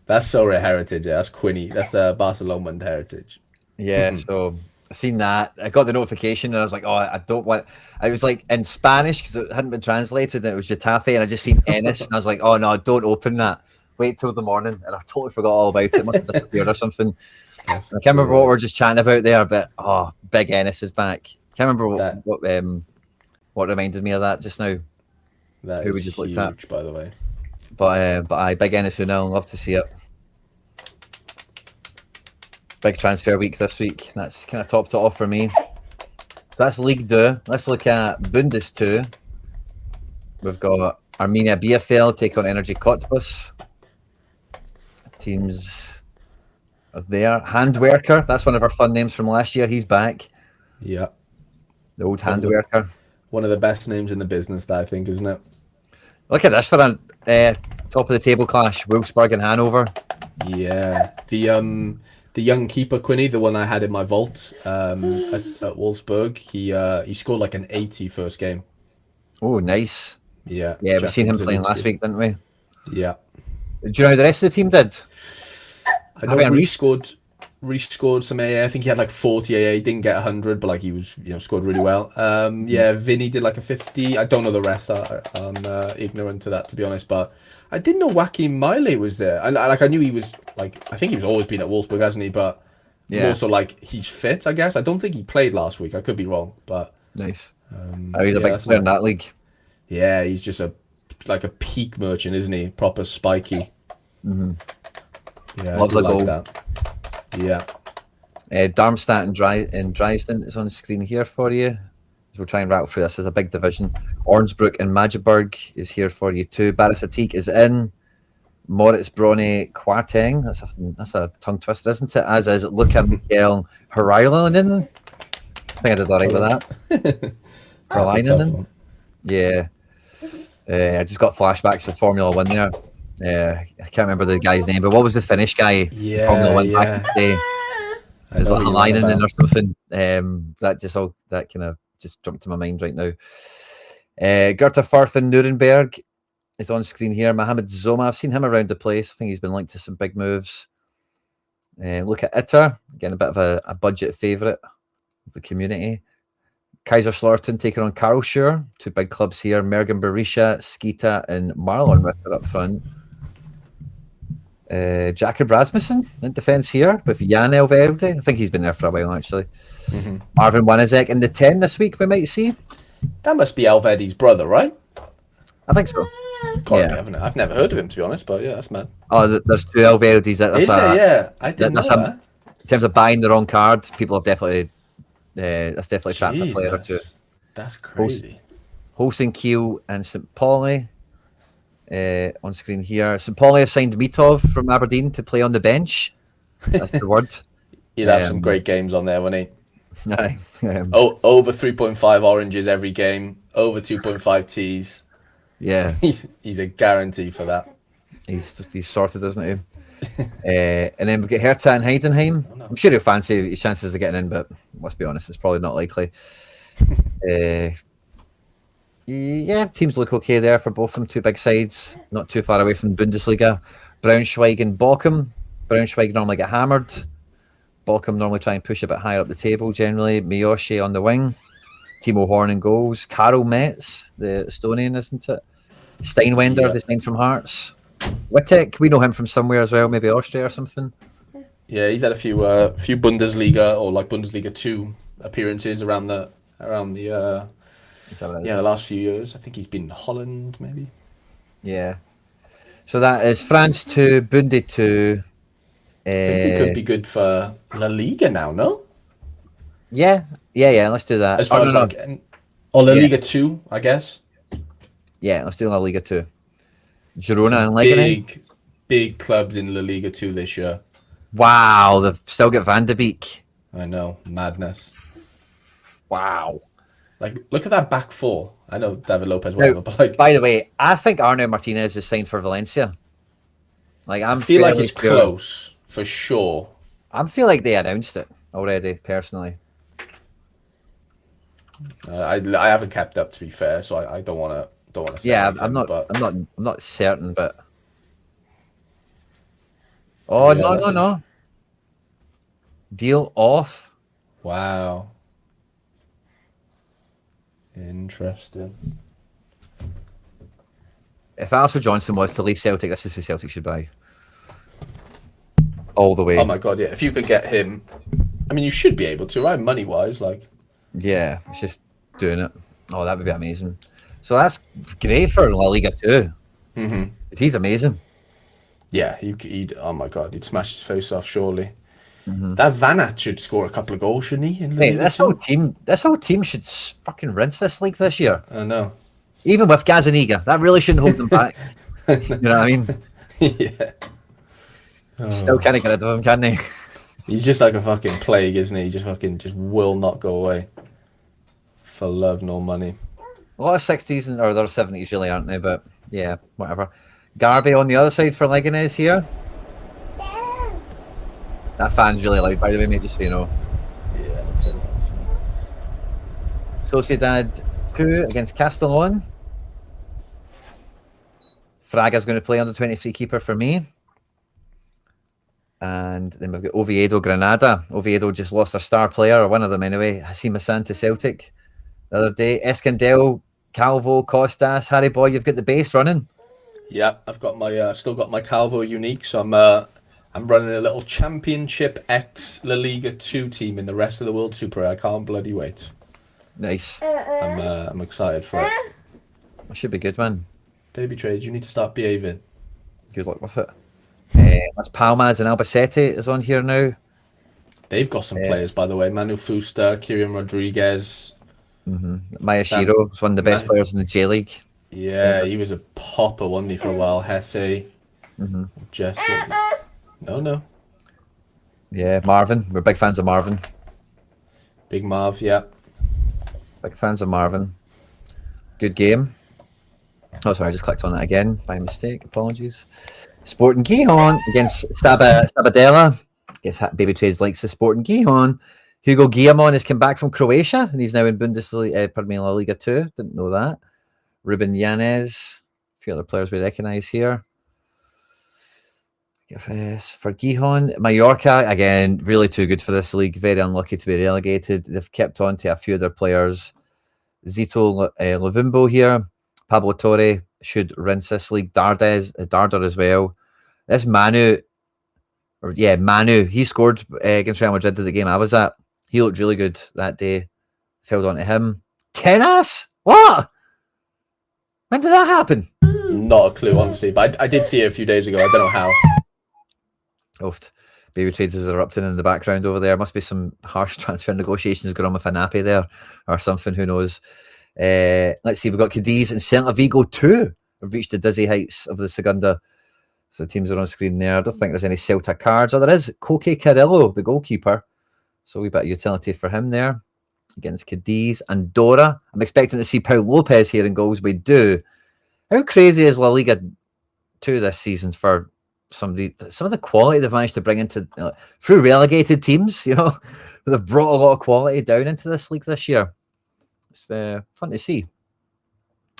That's Sorare heritage. Yeah, that's Quinny. That's Barcelona heritage. Yeah, so I seen that. I got the notification and I was like, oh, I don't want. I was like in Spanish because it hadn't been translated. And it was Getafe, and I just seen Enes, and I was like, oh no, don't open that. Wait till the morning, and I totally forgot all about it. It must have disappeared or something. I can't remember what we were just chatting about there, but Big Enes is back. Can't remember what reminded me of that just now. That who we just looked at, by the way. But I Big Enes now. Love to see it. Big transfer week this week. That's kind of topped it off for me. So that's League 2. Let's look at Bundes 2. We've got Armenia BFL take on Energy Cottbus. Teams are there. Handwerker. That's one of our fun names from last year. He's back. Yeah. The old Handwerker. One of the best names in the business, that I think, isn't it? Look at this for a top of the table clash. Wolfsburg and Hanover. Yeah. The young keeper, Quinny, the one I had in my vault at Wolfsburg, he scored like an 80 first game. Oh, nice. Yeah. Yeah, we've seen him playing last week, didn't we? Yeah. Do you know how the rest of the team did? I know Reece scored some AA. I think he had like 40 AA. Didn't get 100, but like he was, scored really well. Yeah, Vinny did like a 50. I don't know the rest. I'm ignorant to that, to be honest. But I didn't know Joaquin Miley was there. And I knew he was like, I think he's always been at Wolfsburg, hasn't he? But more so like he's fit, I guess. I don't think he played last week. I could be wrong, but nice. He's a big player in that league. Yeah, he's just a peak merchant, isn't he? Proper spiky. Yeah, love the goal. That. Yeah. Darmstadt and Dresden is on the screen here for you. So we'll try and rattle through this. It's a big division. Ornsbruck and Magdeburg is here for you too. Barisatik is in. Moritz Brony Kwarteng. That's a tongue twister, isn't it? As is Luca Michael Harainen. I think I did all right with that. Harainen. Yeah. I just got flashbacks of Formula One there. I can't remember the guy's name, but what was the Finnish guy? Yeah, Formula One back in the day. There's like a line in or something. That kind of just jumped to my mind right now. Goethe Firth and Nuremberg is on screen here. Mohamed Zoma, I've seen him around the place. I think he's been linked to some big moves. Look at Itter, again a bit of a budget favourite of the community. Kaiserslautern taking on Karlsruhe, two big clubs here. Mergen Berisha, Skita, and Marlon Ritter up front. Jakob Rasmussen in defence here with Jan Elvelde. I think he's been there for a while actually. Marvin Wanizek in the 10 this week we might see. That must be Elverde's brother, right? I think so. I've never heard of him, to be honest, but yeah, that's mad. Oh, there's two Elverdes. Is there? Yeah, I didn't know that. In terms of buying the wrong cards, people have definitely that's definitely trapped a player or two. That's crazy. Holstein Kiel and St. Pauli on screen here. St. Pauli have signed Mitov from Aberdeen to play on the bench. That's the word. He'd have some great games on there, wouldn't he? Over 3.5 oranges every game, over 2.5 Ts. Yeah, He's a guarantee for that. he's sorted, isn't he? And then we've got Hertha and Heidenheim. Oh, no. I'm sure he'll fancy his chances of getting in, but let's be honest, it's probably not likely. Yeah, teams look okay there for both of them. Two big sides, not too far away from Bundesliga. Braunschweig and Bochum. Braunschweig normally get hammered. Bochum normally try and push a bit higher up the table generally. Miyoshi on the wing. Timo Horn in goals. Karel Metz, the Estonian, isn't it? Steinwender, the signed from Hearts. Wittek, we know him from somewhere as well, maybe Austria or something. Yeah, he's had a few Bundesliga or like Bundesliga 2 appearances around the the last few years. I think he's been in Holland maybe. Yeah. So that is France 2, Bunde 2. I think we could be good for La Liga now, no? Yeah, let's do that. As far as like or La Liga 2, I guess. Yeah, let's do La Liga 2. Girona and Leganés. Big clubs in La Liga 2 this year. Wow, they've still got Van de Beek. I know, madness. Wow. Like, look at that back four. I know David Lopez, whatever, but like. By the way, I think Arnaud Martinez is signed for Valencia. Like, I feel like it's close for sure. I feel like they announced it already, personally. I haven't kept up, to be fair, so I don't want to say. Yeah, anything, I'm not certain, but. Oh yeah, no. Deal off. Wow. Interesting. If Alistair Johnson was to leave Celtic, this is who Celtic should buy. All the way. Oh my god, yeah. If you could get him, I mean, you should be able to, right? Money wise, like. Yeah, it's just doing it. Oh, that would be amazing. So that's great for La Liga too. Mm-hmm. He's amazing. Yeah, he'd. Oh my god, he'd smash his face off surely. Mm-hmm. That Van Aert should score a couple of goals, shouldn't he? Mate, this whole team should fucking rinse this league this year. I know. Even with Gazzaniga, that really shouldn't hold them back. You know what I mean? Yeah. Oh. Still can't get rid of him, can they? He's just like a fucking plague, isn't he? He just will not go away. For love nor money. A lot of 60s or they're 70s really, aren't they? But yeah, whatever. Garby on the other side for Leganés here. That fan's really loud, by the way, mate, just so you know. Yeah. Sociedad 2 against Castellón. Fraga's going to play under 23 keeper for me. And then we've got Oviedo Granada. Oviedo just lost their star player, or one of them anyway, Hasim Hassan to Celtic the other day. Escandel, Calvo, Costas, Harry Boy, you've got the base running. Yeah, I've got my still got my Calvo unique, so I'm running a little Championship X La Liga 2 team in the rest of the World Super. I can't bloody wait. Nice. I'm excited for it. That should be good, man. Baby trade, you need to start behaving. Good luck with it. That's Palmas and Albacete is on here now. They've got some players, by the way. Manu Fuster, Kieran Rodriguez. Mayashiro was one of the best players in the J League. Yeah, he was a popper, wasn't he, for a while? Hesse. Jesse. No. Yeah, Marvin. We're big fans of Marvin. Big Marv, yeah. Big fans of Marvin. Good game. Oh, sorry, I just clicked on it again by mistake. Apologies. Sporting Gijón against Sabadella. Guess Baby Trades likes the Sporting Gijón. Hugo Guillamon has come back from Croatia and he's now in Bundesliga, La Liga 2. Didn't know that. Ruben Yanez. A few other players we recognise here. For Gijón, Mallorca, again, really too good for this league. Very unlucky to be relegated. They've kept on to a few of their players. Zito Levimbo here. Pablo Torre should rinse this league. Darder as well. This Manu, he scored against Real Madrid in the game I was at. He looked really good that day. Fell on to him. Tennis? What? When did that happen? Not a clue, honestly. But I did see it a few days ago. I don't know how. Oofed. Baby Trades is erupting in the background over there. Must be some harsh transfer negotiations going on with Anapi there or something. Who knows? Let's see. We've got Cadiz and Celta Vigo 2 have reached the dizzy heights of the Segunda. So teams are on screen there. I don't think there's any Celta cards. Oh, there is Koke Carrillo, the goalkeeper. So we bit of utility for him there against Cadiz and Dora. I'm expecting to see Paul Lopez here in goals. We do. How crazy is La Liga 2 this season for some of the quality they've managed to bring into through relegated teams? They've brought a lot of quality down into this league this year. It's fun to see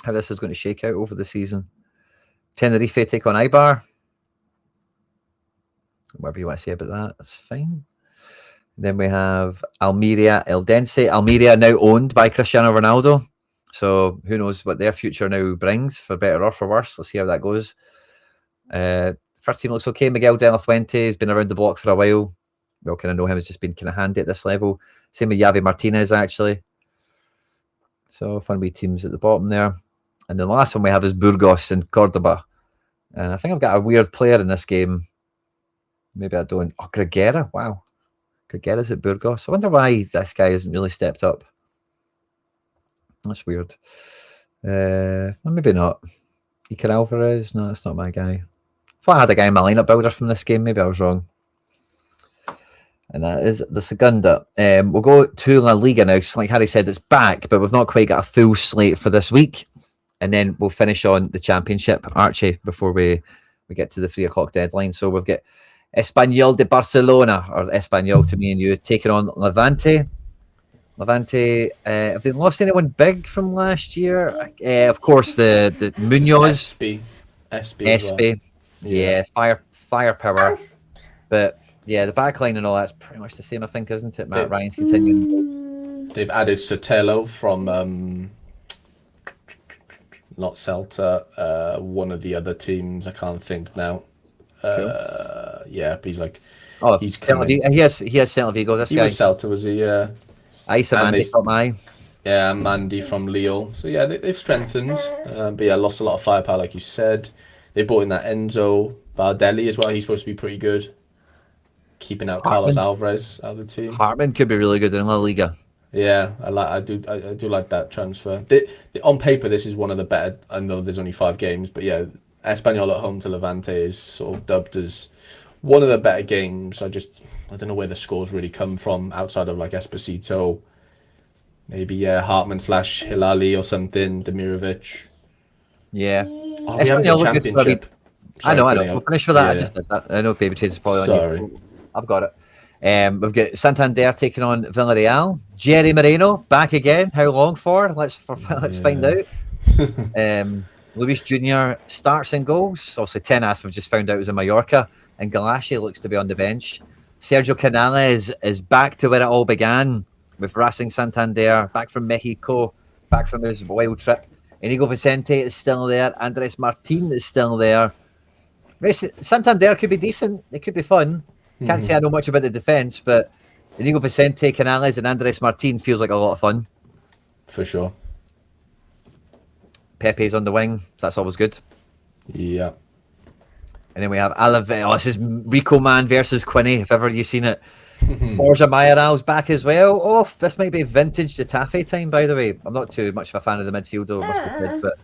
how this is going to shake out over the season. Tenerife take on Eibar. Whatever you want to say about that, that's fine. Then we have Almeria Eldense. Almeria now owned by Cristiano Ronaldo. So who knows what their future now brings, for better or for worse. Let's see how that goes. First team looks okay. Miguel De La Fuente has been around the block for a while. We all kind of know him as just being kind of handy at this level. Same with Javi Martinez, actually. So fun wee teams at the bottom there. And the last one we have is Burgos and Cordoba. And I think I've got a weird player in this game. Maybe I don't. Oh, Gregera. Wow. Gregera's at Burgos. I wonder why this guy hasn't really stepped up. That's weird. Well, maybe not. Iker Alvarez. No, that's not my guy. I thought I had a guy in my lineup builder from this game. Maybe I was wrong. And that is the Segunda. We'll go to La Liga now. Like Harry said, it's back, but we've not quite got a full slate for this week. And then we'll finish on the Championship, Archie, before we get to the 3 o'clock deadline. So we've got Espanyol de Barcelona, or Espanyol to me and you, taking on Levante. Levante, have they lost anyone big from last year? Of course, the Munoz. SB. Yeah, firepower. But yeah, the backline and all that's pretty much the same, I think, isn't it? Matt Ryan's continuing. They've added Sotelo from not Celta, one of the other teams. I can't think now. Cool. Yeah, but he's like, he's coming. He has Celta Vigo. This he guy was Celta, was he? Yeah. Mandy from I. Yeah, Mandy from Lille. So yeah, they've strengthened. But yeah, lost a lot of firepower, like you said. They brought in that Enzo Bardelli as well. He's supposed to be pretty good. Keeping out Carlos Alvarez out of the team. Hartman could be really good in La Liga. Yeah, I do like that transfer. On paper, this is one of the better. I know there's only 5 games, but yeah, Espanyol at home to Levante is sort of dubbed as one of the better games. I don't know where the scores really come from outside of like Esposito, maybe Hartman / Hilali or something, Demirovic. Yeah. Oh, we haven't got Championship. I know. We'll finish with that. Yeah. I just did that. I know Baby Chase is probably on you. I've got it. We've got Santander taking on Villarreal. Jerry Moreno back again. How long for? Let's find out. Luis Jr. starts and goals. Obviously, Tenas we've just found out was in Mallorca, and Galashi looks to be on the bench. Sergio Canales is back to where it all began with Racing Santander, back from Mexico, back from his wild trip. Inigo Vicente is still there. Andres Martin is still there. Santander could be decent. It could be fun. Can't say I know much about the defence, but Inigo Vicente, Canales, and Andres Martin feels like a lot of fun. For sure. Pepe's on the wing. So that's always good. Yeah. And then we have Alaves. This is Rico Man versus Quinny, if ever you've seen it. Borja Mayaral's back as well. Oh, this might be vintage Getafe time, by the way. I'm not too much of a fan of the midfielder, must be good, but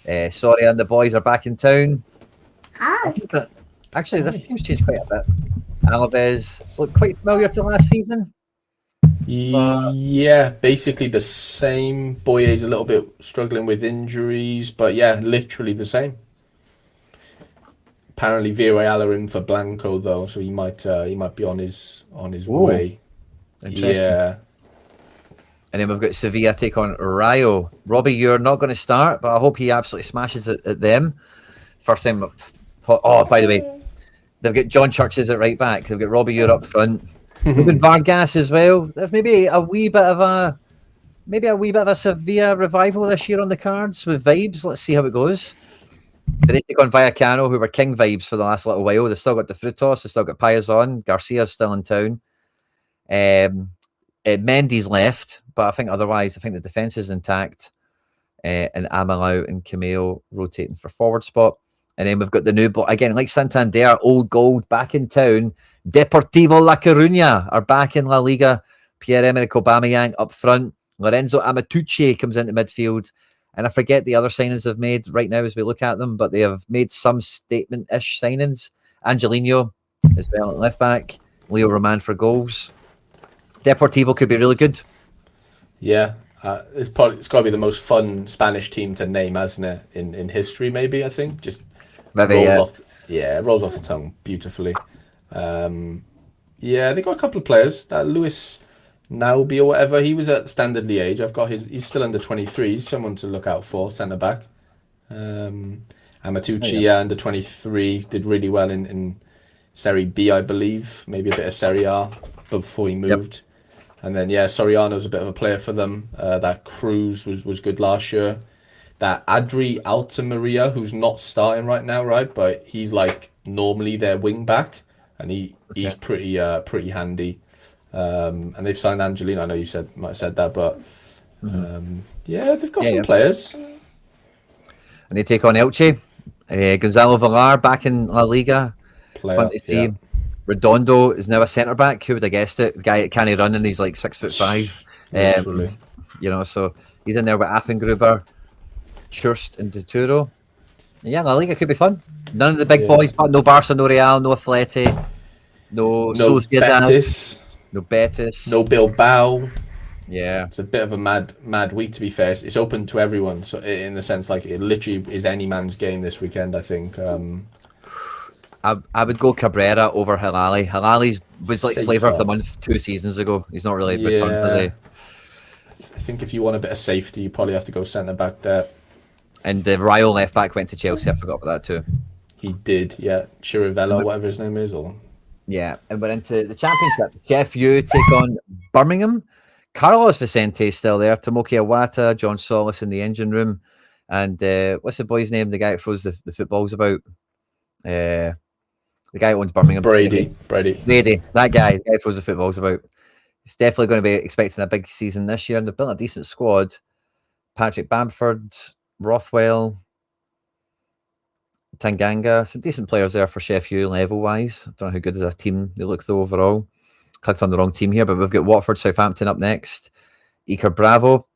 Sorare and the boys are back in town. Actually, this team's changed quite a bit. Alaves look quite familiar to last season. Yeah, basically the same. Boye's a little bit struggling with injuries, but yeah, literally the same. Apparently, Villarreal are in for Blanco though, so he might be on his way. Interesting. Yeah. And then we've got Sevilla take on Rayo. Robbie, you're not going to start, but I hope he absolutely smashes it at them. First time. Oh, by the way, they've got John Churches at right back. They've got Robbie Ure up front. They've got Vargas as well. There's maybe a wee bit of a Sevilla revival this year on the cards with vibes. Let's see how it goes. But they take on Vallecano, who were king vibes for the last little while. They've still got the Frutos. They've still got Payazon. Garcia's still in town. Mendy's left, but I think otherwise, I think the defence is intact. And Amalau and Cameo rotating for forward spot. And then we've got the new, again, like Santander, old gold back in town. Deportivo La Coruña are back in La Liga. Pierre-Emerick Aubameyang up front. Lorenzo Amatucci comes into midfield. And I forget the other signings they've made right now as we look at them, but they have made some statement-ish signings. Angelino as well at left back. Leo Roman for goals. Deportivo could be really good. Yeah, It's got to be the most fun Spanish team to name, hasn't it? In history, maybe I think just Maybe rolls off. Yeah, it rolls off the tongue beautifully. Yeah, they got a couple of players. That Luis Naubi or whatever, he was at standard Liège. I've got his. He's still under 23. Someone to look out for, centre back. Um, Amatucci under 23 did really well in Serie B, I believe. Maybe a bit of Serie A before he moved. And then Soriano's a bit of a player for them. That Cruz was good last year. That Adri Altamaria, who's not starting right now, right? But he's like normally their wing back, and he's pretty handy. And they've signed Angelino. I know you might have said that, but they've got some players. And they take on Elche. Gonzalo Villar back in La Liga. Fun to see. Redondo is now a centre back. Who would have guessed it? The guy that can't run and he's like 6'5". So he's in there with Affengruber, Churst, and Dituro. Yeah, La Liga could be fun. None of the big boys, but no Barca, no Real, no Atleti, no Sociedad, no Betis, no Bilbao. Yeah, it's a bit of a mad week, to be fair. It's open to everyone, so in the sense like it literally is any man's game this weekend, I think. I would go Cabrera over Hilali. Hilali was like flavour of the month 2 seasons ago. He's not really returned, has he? I think if you want a bit of safety, you probably have to go centre back there. And the Rayo left back went to Chelsea. I forgot about that too. He did, yeah. Chirivella, whatever his name is, or and we're into the Championship. Chef U take on Birmingham. Carlos Vicente is still there. Tomoki Iwata, John Solis in the engine room, and what's the boy's name? The guy that throws the footballs about. The guy who owns Birmingham. Brady. That guy. The guy who throws the footballs about. He's definitely going to be expecting a big season this year, and they've built a decent squad. Patrick Bamford, Rothwell, Tanganga, some decent players there for Chef U level-wise. I don't know how good as a team they look though overall. Clicked on the wrong team here, but we've got Watford, Southampton up next. Iker Bravo.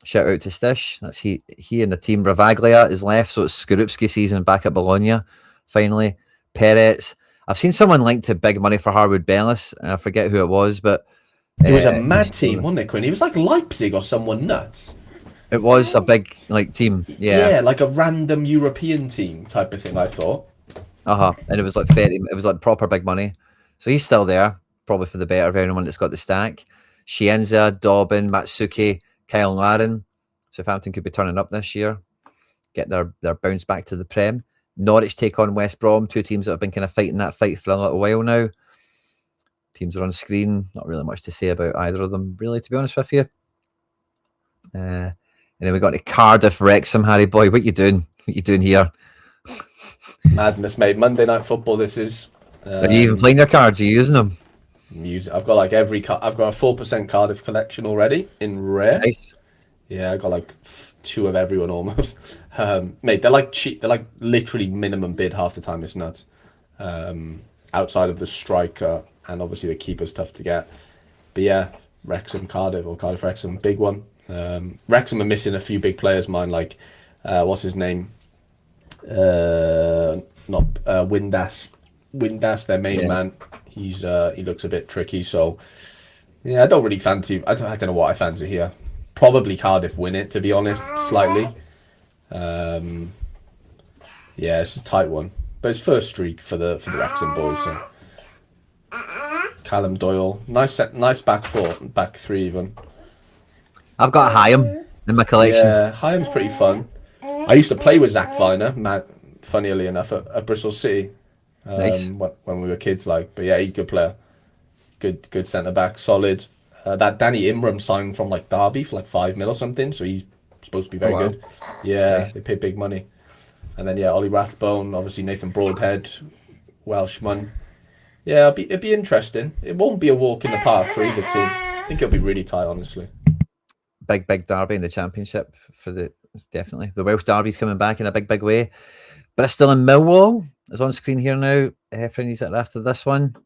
Shout out to Stish. That's he and the team. Ravaglia is left, so it's Skorupski season back at Bologna. Finally, Perez. I've seen someone linked to big money for Harwood Bellis, and I forget who it was, but it was a mad team, wasn't it, Quinn? It was like Leipzig or someone nuts. It was a big team, yeah, like a random European team type of thing. I thought. And it was like 30. It was like proper big money. So he's still there, probably for the better of anyone that's got the stack. Shienza, Dobbin, Matsuki, Kyle Larin. Southampton could be turning up this year, get their bounce back to the Prem. Norwich take on West Brom, 2 teams that have been kind of fighting that fight for a little while now. Teams are on screen. Not really much to say about either of them, really, to be honest with you. And then we got to Cardiff Wrexham. Harry boy, what you doing? What you doing here? Madness, mate. Monday Night Football. This is. Are you even playing your cards? Are you using them? I've got like every. I've got a 4% Cardiff collection already in rare. Nice. Yeah, I got like 2 of everyone almost. Mate, they're like cheap. They're like literally minimum bid half the time. It's nuts. Outside of the striker and obviously the keeper's tough to get. But yeah, Wrexham, Cardiff or Cardiff Wrexham, big one. Wrexham are missing a few big players. Mine like what's his name? Not Windass. Windass, their main man. He looks a bit tricky. So yeah, I don't really fancy. I don't know what I fancy here. Probably Cardiff win it, to be honest, slightly. Yeah, it's a tight one, but it's first streak for the Wrexham boys. So. Callum Doyle, nice back 4, back 3 even. I've got Hyam in my collection. Yeah, Hyam's pretty fun. I used to play with Zach Viner, funnily enough, at Bristol City. Nice. When we were kids, but yeah, he's a good player. Good centre back, solid. That Danny Imram signed from Derby for 5 mil or something, so he's supposed to be very good. Yeah, nice. They pay big money. And then Ollie Rathbone, obviously Nathan Broadhead, Welshman. Yeah, it'd be interesting. It won't be a walk in the park for either team. I think it'll be really tight, honestly. Big derby in the Championship definitely. The Welsh derby's coming back in a big way. But it's still in Millwall. It's on screen here now. Friendlies after this one.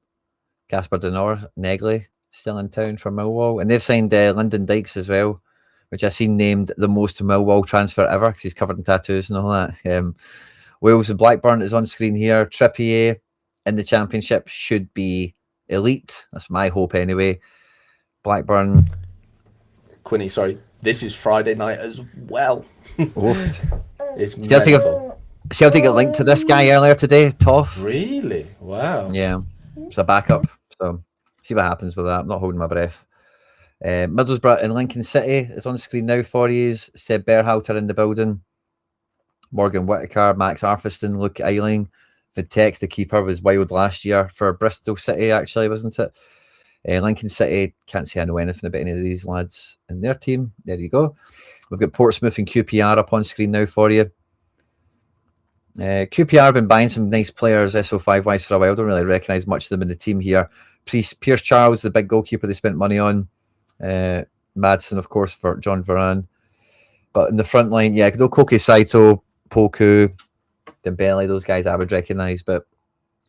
Casper Denor, Negley, still in town for Millwall. And they've signed Lyndon Dykes as well, which I've seen named the most Millwall transfer ever because he's covered in tattoos and all that. Wales and Blackburn is on screen here. Trippier in the Championship should be elite. That's my hope anyway. Blackburn, Quinny, sorry, this is Friday night as well. Oofed. It's Celtic mental. got linked to this guy earlier today, Toff. Really? Wow. Yeah, it's a backup. So see what happens with that. I'm not holding my breath. Middlesbrough and Lincoln City is on screen now for you. Seb Berhalter in the building. Morgan Whittaker, Max Arfiston, Luke Eiling. Vitek, the keeper, was wild last year for Bristol City, actually, wasn't it? Lincoln City, can't say I know anything about any of these lads in their team. There you go. We've got Portsmouth and QPR up on screen now for you. QPR have been buying some nice players SO5 wise for a while. Don't really recognise much of them in the team here. Pierce Charles, the big goalkeeper they spent money on. Madsen, of course, for John Varane. But in the front line, yeah, no Koke Saito, Poku, Dembele, those guys I would recognise. But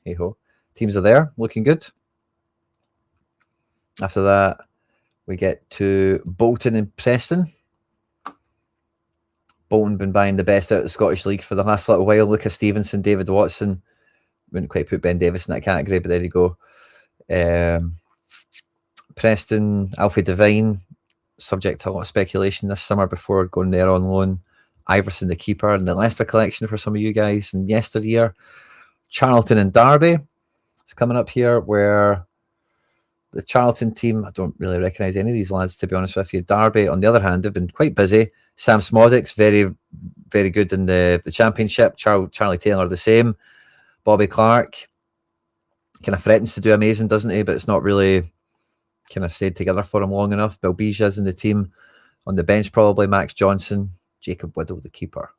hey ho, teams are there, looking good. After that, we get to Bolton and Preston. Bolton been buying the best out of the Scottish League for the last little while. Lucas Stevenson, David Watson. Wouldn't quite put Ben Davis in that category, but there you go. Preston, Alfie Devine, subject to a lot of speculation this summer before going there on loan. Iverson, the keeper, and the Leicester collection for some of you guys. And yesteryear, Charlton and Derby is coming up here, where the Charlton team, I don't really recognise any of these lads, to be honest with you. Derby, on the other hand, have been quite busy. Sam Smodick's very, very good in the Championship. Charlie Taylor, the same. Bobby Clark kind of threatens to do amazing, doesn't he? But it's not really kind of stayed together for him long enough. Belbija's in the team. On the bench, probably Max Johnson. Jacob Whittle, the keeper.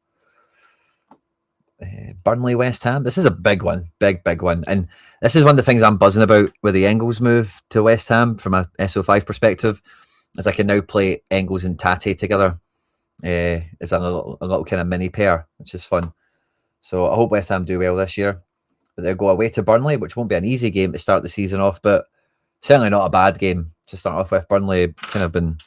Burnley, West Ham. This is a big one. Big one. And this is one of the things I'm buzzing about with the Engels move to West Ham from a SO5 perspective, is I can now play Engels and Tate together. It's a little kind of mini pair, which is fun. So I hope West Ham do well this year. But they'll go away to Burnley, which won't be an easy game to start the season off, but certainly not a bad game to start off with. Burnley kind of been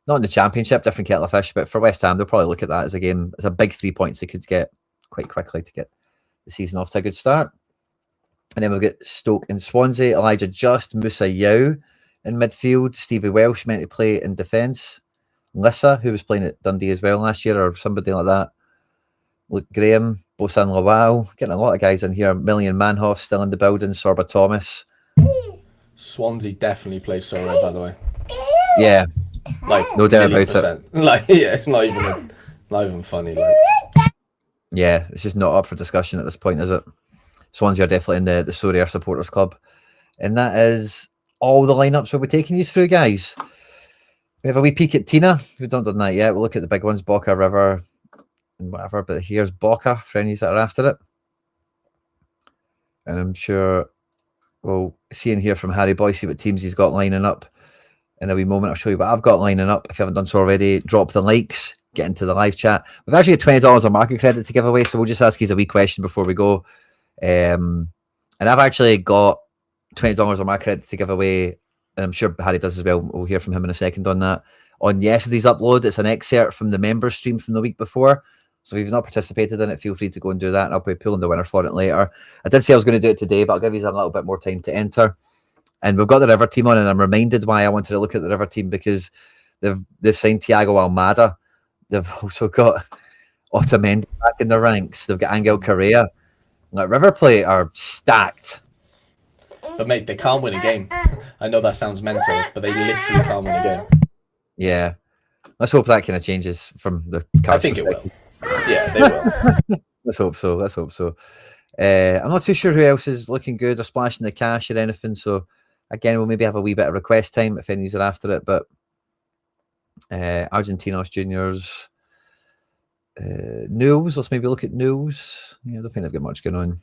not in the Championship, different kettle of fish, but for West Ham, they'll probably look at that as a game, as a big 3 points they could get quite quickly to get the season off to a good start. And then we've got Stoke and Swansea. Elijah Just, Musa Yao in midfield. Stevie Welsh meant to play in defence. Lissa, who was playing at Dundee as well last year, or somebody like that. Luke Graham, Bosan Lawal, getting a lot of guys in here. Million Manhoff still in the building. Sorba Thomas. Swansea definitely plays Sorare, by the way. Yeah, like no doubt about it. Like, yeah, it's not even funny. Like, yeah, it's just not up for discussion at this point, is it? Swansea are definitely in the Sorare supporters club, and that is all the lineups we'll be taking you through, guys. We have a wee peek at Tina. We've not done that yet. We'll look at the big ones, Boca, River, and whatever. But here's Boca for any that are after it. And I'm sure we'll see and hear from Harry Boy, see what teams he's got lining up in a wee moment. I'll show you what I've got lining up. If you haven't done so already, drop the likes, get into the live chat. We've actually got $20 of market credit to give away, so we'll just ask you a wee question before we go. And I've actually got $20 of market credit to give away, and I'm sure Harry does as well. We'll hear from him in a second on that. On yesterday's upload, it's an excerpt from the members stream from the week before. So if you've not participated in it, feel free to go and do that, and I'll be pulling the winner for it later. I did say I was going to do it today, but I'll give you a little bit more time to enter. And we've got the River team on, and I'm reminded why I wanted to look at the River team, because they've signed Thiago Almada. They've also got Otamendi back in the ranks. They've got Angel Correa. Like, River Plate are stacked. But mate, they can't win a game. I know that sounds mental, but they literally can't win a game. Yeah. Let's hope that kind of changes from the I think it will. Yeah, they will. Let's hope so. I'm not too sure who else is looking good or splashing the cash or anything. So again, we'll maybe have a wee bit of request time if any are after it. But Argentinos Juniors, Newells. Let's maybe look at Newells. Yeah, I don't think they've got much going on.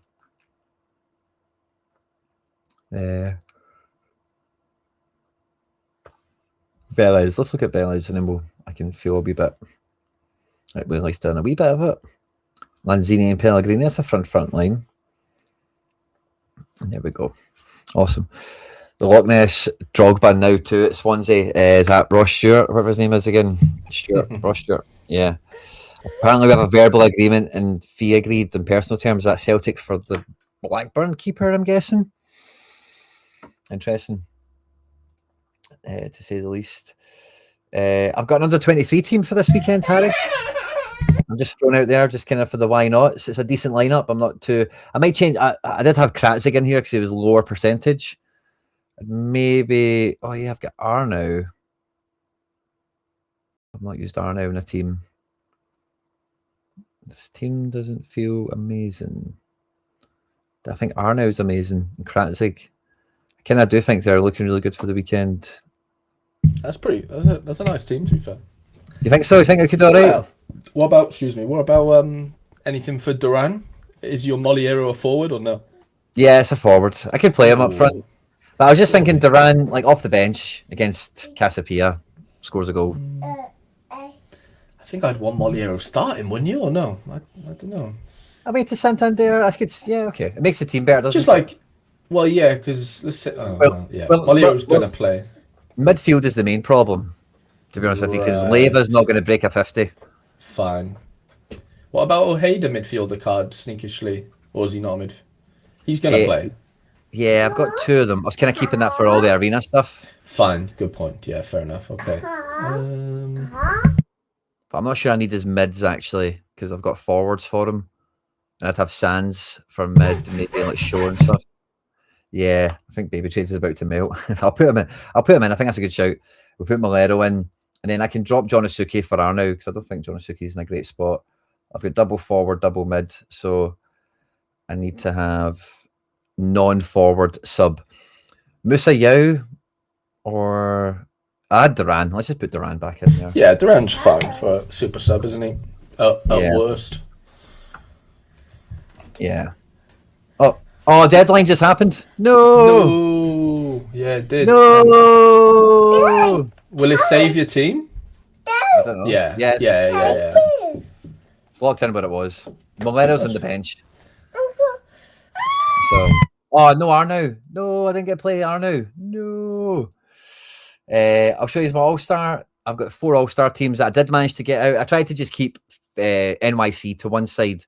Velez. Let's look at Velez, and then I can feel a wee bit. Right, we'll at least done a wee bit of it. Lanzini and Pellegrini. That's a front line. And there we go. Awesome. The Loch Ness Drogba now too at Swansea. Is that Ross Stewart, whatever his name is again? Ross Stewart. Yeah. Apparently we have a verbal agreement and fee agreed in personal terms. That's Celtic for the Blackburn keeper, I'm guessing. Interesting. To say the least. I've got an under-23 team for this weekend, Harry. I'm just throwing out there, just kind of for the why not. It's a decent lineup. I'm not too. I might change. I did have Kratzig in here because he was lower percentage. Maybe. Oh yeah, I've got Arnow. I've not used Arnow in a team. This team doesn't feel amazing. I think Arnow's amazing. And Kratzig. I kind of do think they're looking really good for the weekend. That's a nice team, to be fair. You think so? You think I could do all right? Well, what about anything for Duran? Is your Moliero a forward or no? Yeah, it's a forward. I could play him up front. But I was just thinking Duran, like off the bench against Casapia, scores a goal. I think I'd want Moliero starting, wouldn't you, or no? I don't know. I mean, to Santander, I could. Yeah, okay. It makes the team better, doesn't Just it? like, well, yeah, because let's say, Moliero's gonna play. Midfield is the main problem, to be honest with you, because Leiva's not going to break a 50. Fine. What about Ojeda midfielder card sneakishly, or is he not mid? He's gonna play. Yeah, I've got two of them. I was kind of keeping that for all the arena stuff. Fine, good point. Yeah, fair enough. Okay. But I'm not sure I need his mids actually, because I've got forwards for him, and I'd have Sands for mid, maybe like Shaw and stuff. Yeah, I think Baby Trades is about to melt. I'll put him in. I think that's a good shout. We'll put Molero in, and then I can drop Jonosuke for Arnow because I don't think Jonosuke is in a great spot. I've got double forward, double mid, so I need to have non-forward sub. Musa Yao or Duran. Let's just put Duran back in there. Yeah, Duran's fine for a super sub, isn't he? At worst. Yeah. Oh, deadline just happened. No. Yeah, it did. No. Will it save your team? I don't know. Yeah. It's locked in what it was. Molero's on the bench. So, no Arnow. No, I didn't get to play Arnow. No. I'll show you my All-Star. I've got 4 All-Star teams that I did manage to get out. I tried to just keep NYC to one side.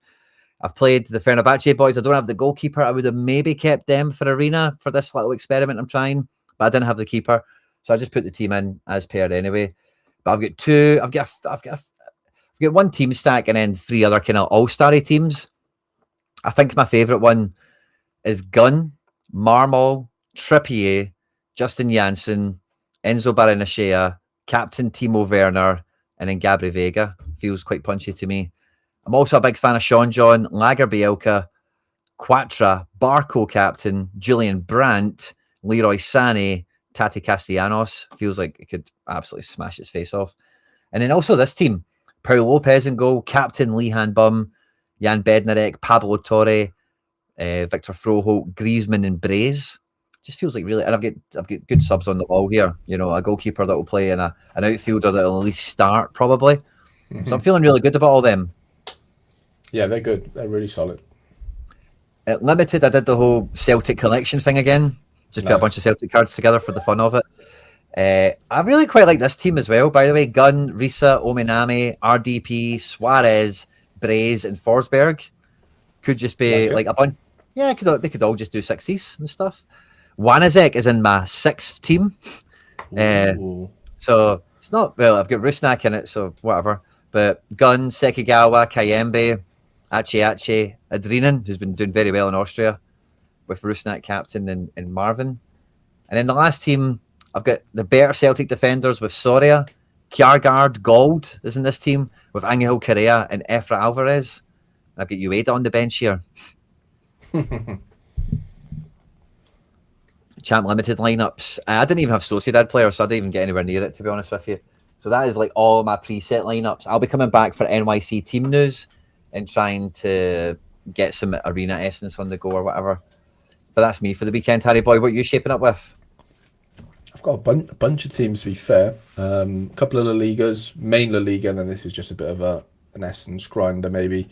I've played the Fenerbahce boys. I don't have the goalkeeper. I would have maybe kept them for Arena for this little experiment I'm trying, but I didn't have the keeper, so I just put the team in as paired anyway. But I've got two. I've got one team stack and then 3 other kind of all-starry teams. I think my favourite one is Gunn, Marmol, Trippier, Justin Janssen, Enzo Baranachea, Captain Timo Werner, and then Gabri Vega. Feels quite punchy to me. I'm also a big fan of Sean John, Lager Bielka, Quatra, Barco captain, Julian Brandt, Leroy Sané, Tati Castellanos. Feels like it could absolutely smash its face off. And then also this team, Paul Lopez in goal, captain Lehan Bum, Jan Bednarek, Pablo Torre, Victor Froholt, Griezmann and Braze. Just feels like really, and I've got good subs on the wall here. You know, a goalkeeper that will play and an outfielder that will at least start probably. Mm-hmm. So I'm feeling really good about all them. Yeah, they're good. They're really solid. At Limited, I did the whole Celtic collection thing again. Just put a bunch of Celtic cards together for the fun of it. I really quite like this team as well, by the way. Gunn, Risa, Ominami, RDP, Suarez, Braze, and Forsberg. Could just be like a bunch. Yeah, they could all just do 60s and stuff. Wanizek is in my 6th team. So it's not, well, I've got Rusnak in it, so whatever. But Gunn, Sekigawa, Kayembe, Ache, Adrinan, who's been doing very well in Austria, with Rusnak captain and Marvin. And then the last team, I've got the better Celtic defenders with Soria, Kjargaard, Gold is in this team, with Angel Correa and Efra Alvarez. And I've got Ueda on the bench here. Champ Limited lineups. I didn't even have Sociedad players, so I didn't even get anywhere near it, to be honest with you. So that is like all my preset lineups. I'll be coming back for NYC team news and trying to get some arena essence on the go or whatever. But that's me for the weekend, Harry boy. What are you shaping up with? I've got a bunch of teams, to be fair. A couple of La Ligas, main La Liga, and then this is just a bit of an essence grinder, maybe.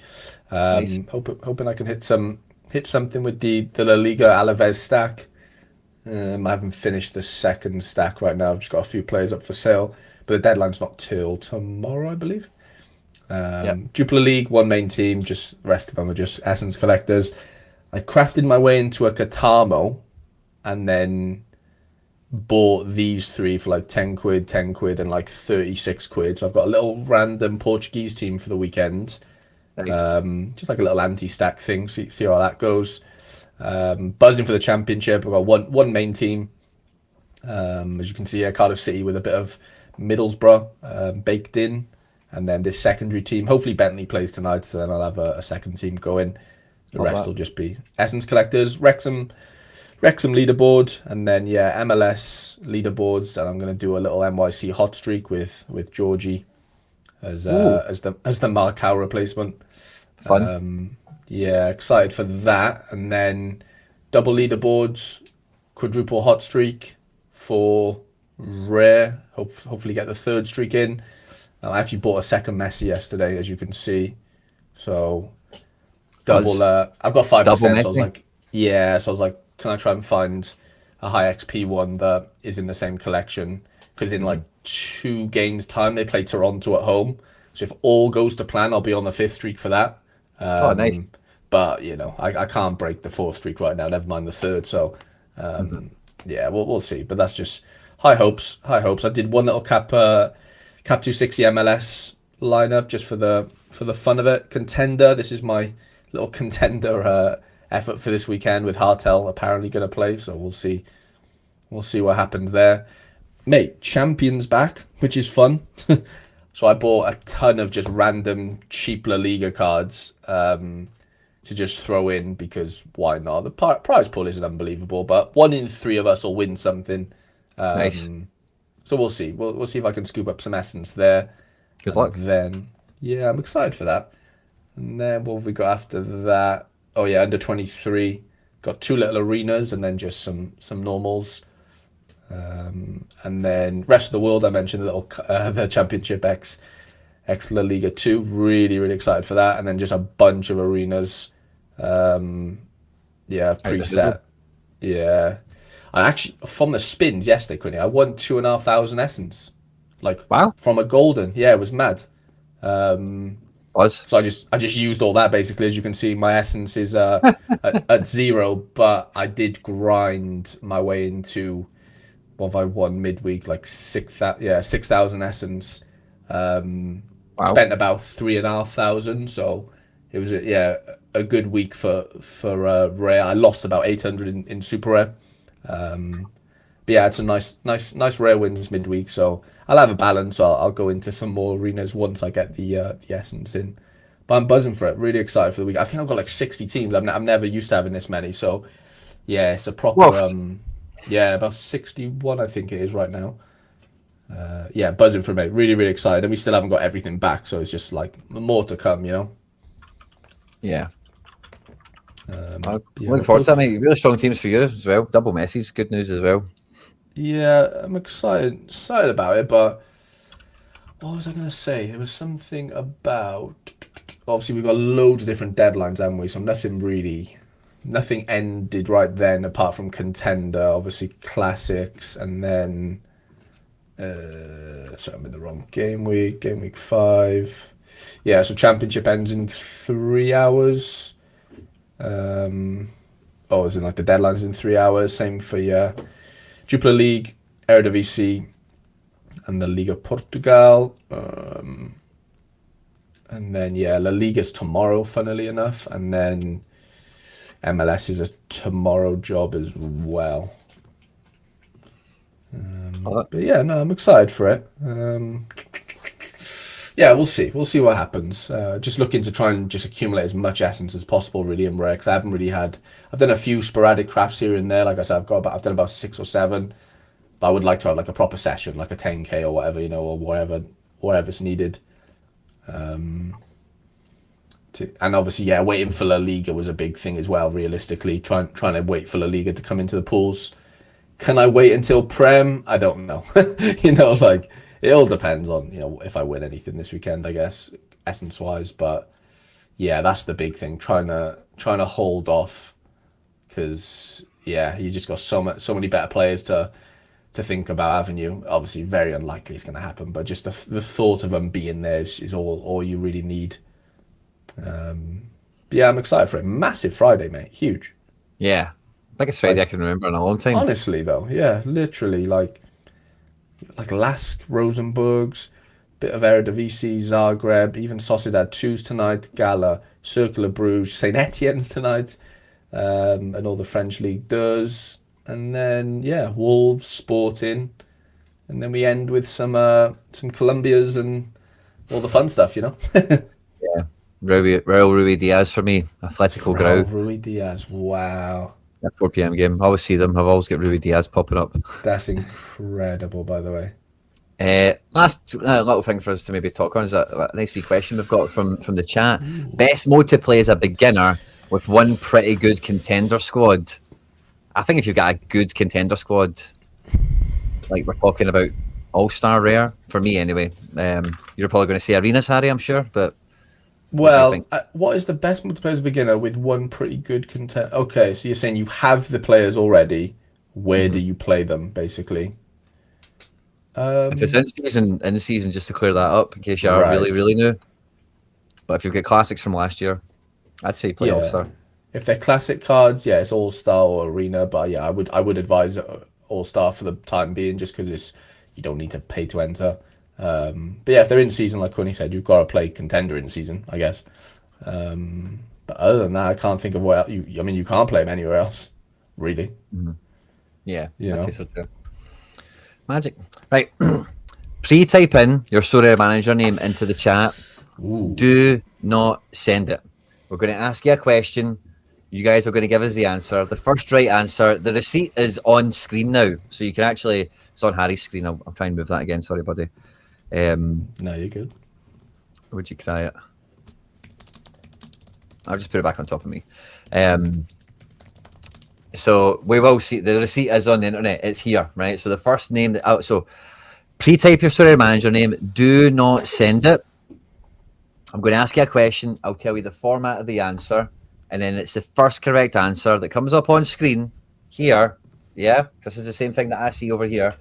Nice. Hoping I can hit something with the La Liga Alaves stack. I haven't finished the second stack right now. I've just got a few players up for sale, but the deadline's not till tomorrow, I believe. Jupiler League, one main team, just the rest of them are just essence collectors. I crafted my way into a Katamo, and then bought these three for like 10 quid, 10 quid, and like 36 quid. So I've got a little random Portuguese team for the weekend. Nice. Just like a little anti-stack thing. See how that goes. Buzzing for the championship. I've got one main team. As you can see here, Cardiff City with a bit of Middlesbrough baked in. And then this secondary team. Hopefully Bentley plays tonight, so then I'll have a second team going. The Love rest that. will just be Essence Collectors, Wrexham leaderboard, and then yeah, MLS leaderboards, and I'm gonna do a little NYC hot streak with Georgie as Ooh, the Markow replacement. fun. Yeah, excited for that, and then double leaderboards, quadruple hot streak for rare. Hopefully get the third streak in. I actually bought a second Messi yesterday, as you can see. So double. Us. I've got Double 5%. So I was Messi. like, yeah. So I was like, can I try and find a high XP one that is in the same collection? Because in like 2 games time, they play Toronto at home. So if all goes to plan, I'll be on the fifth streak for that. Oh, nice. But you know, I can't break the fourth streak right now. Never mind the third. So Mhm. yeah, we'll see. But that's just high hopes. High hopes. I did one little cap 260 MLS lineup just for the fun of it. Contender. This is my little contender effort for this weekend with Hartel apparently going to play. So we'll see. We'll see what happens there. Mate, Champions back, which is fun. So I bought a ton of just random cheap La Liga cards to just throw in because why not? The prize pool isn't unbelievable, but 1 in 3 of us will win something. Nice. So we'll see. We'll see if I can scoop up some essence there. Good And luck. then, yeah, I'm excited for that. And then what have we got after that? Oh yeah, under 23. Got 2 little arenas and then just some normals. And then rest of the world, I mentioned the little the Championship X La Liga 2. Really excited for that. And then just a bunch of arenas. Yeah, I've Out the hoodoo. preset. Yeah. I actually, from the spins yesterday, Quinny, I won 2,500 essence. Like, Wow. from a golden. Yeah, it was mad. Us. So I just used all that basically. As you can see, my essence is at 0, but I did grind my way into what have I won midweek, like 6,000 essence. Wow. Spent about 3,500, so it was a good week for rare. I lost about 800 in super rare. But yeah, I had some nice rare wins midweek, so I'll have a balance. I'll go into some more arenas once I get the essence in. But I'm buzzing for it. Really excited for the week. I think I've got like 60 teams. I'm never used to having this many, so yeah, it's a proper What? yeah, about 61 I think it is right now. Yeah, buzzing for me. Really excited, and we still haven't got everything back, so it's just like more to come, you know. Yeah. I'm Yeah, looking forward to that, mate. Really strong teams for you as well. Double Messi's good news as well. yeah, I'm excited about it, but what was I gonna say? There was something about obviously we've got loads of different deadlines, haven't we? So nothing ended right then apart from Contender, obviously classics, and then sorry, I'm in the wrong game week 5. Yeah, so championship ends in 3 hours. Oh, as in like the deadline's in 3 hours. Same for your Jupiler League, Eredivisie, and the Liga Portugal. And then yeah, La Liga's tomorrow, funnily enough, and then MLS is a tomorrow job as well. Oh, But yeah, no, I'm excited for it. Yeah, we'll see. We'll see what happens. Just looking to try and just accumulate as much essence as possible, really, in rare. 'Cause I haven't really had. I've done a few sporadic crafts here and there. Like I said, I've done about 6 or 7. But I would like to have like a proper session, like a 10K or whatever, you know, or whatever's needed. And obviously, yeah, waiting for La Liga was a big thing as well. Realistically, trying to wait for La Liga to come into the pools. Can I wait until Prem? I don't know. You know, like it all depends on if I win anything this weekend, I guess, essence wise. But yeah, that's the big thing. Trying to hold off because yeah, you just got so many better players to think about, haven't you? Obviously, very unlikely it's going to happen, but just the thought of them being there is all you really need. But yeah, I'm excited for it. Massive Friday, mate. Huge. yeah. Biggest Friday I Like can remember in a long time. honestly though, yeah, literally like Lask, Rosenborgs, bit of Eredivisie, Zagreb, even Sociedad 2's tonight, Gala, Circle of Bruges, Saint Etienne's tonight, and all the French League does. And then yeah, Wolves, Sporting, and then we end with some Colombias and all the fun stuff, you know. Yeah. Raul Rui Diaz for me. Atletico Grau. Raul Rui Diaz, wow, That 4 p.m. game. I always see them. I've always got Rui Diaz popping up. that's incredible, by the way. Last little thing for us to maybe talk on is a nice wee question we've got from the chat. Best mode to play as a beginner with one pretty good contender squad. I think if you've got a good contender squad, like we're talking about all-star rare, for me anyway, you're probably going to say Arenas, Harry, I'm sure, but what do you Well, think? what is the best multiplayer as a beginner with one pretty good content? Okay, so you're saying you have the players already. Where do you play them, basically? If it's in season, just to clear that up, in case you are really, Right. really new. But if you've got classics from last year, I'd say play Yeah. all-star. If they're classic cards, yeah, it's All Star or Arena. But yeah, I would advise All Star for the time being, just because it's you don't need to pay to enter. But yeah, if they're in season, like Quinny said, you've got to play Contender in season, I guess. But other than that, I can't think of where you. I mean, you can't play them anywhere else, really. Yeah, You I'd say know. so too. Magic. Right. Pre-type in your Sorare manager name into the chat. Ooh. Do not send it. We're going to ask you a question. You guys are going to give us the answer. The first right answer, the receipt is on screen now. So you can actually, it's on Harry's screen. I'll try and move that again. Sorry, buddy. No, you're good. Would you cry it? I'll just put it back on top of me. So we will see the receipt is on the internet. It's here, right? So the first name that out. So pre-type your Sorare manager name. Do not send it. I'm going to ask you a question. I'll tell you the format of the answer, and then it's the first correct answer that comes up on screen here. Yeah, this is the same thing that I see over here.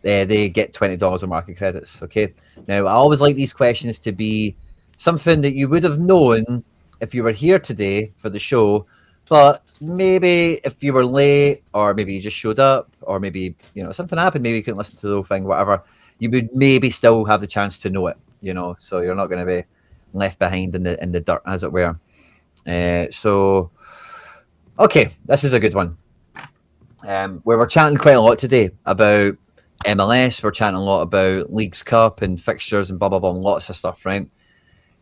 They get $20 of market credits. Okay. Now I always like these questions to be something that you would have known if you were here today for the show, but maybe if you were late, or maybe you just showed up, or maybe something happened, maybe you couldn't listen to the whole thing, whatever, you would maybe still have the chance to know it, so you're not going to be left behind in the dirt, as it were. So okay, this is a good one. We were chatting quite a lot today about MLS. We're chatting a lot about Leagues Cup and fixtures and blah blah blah, and lots of stuff, right?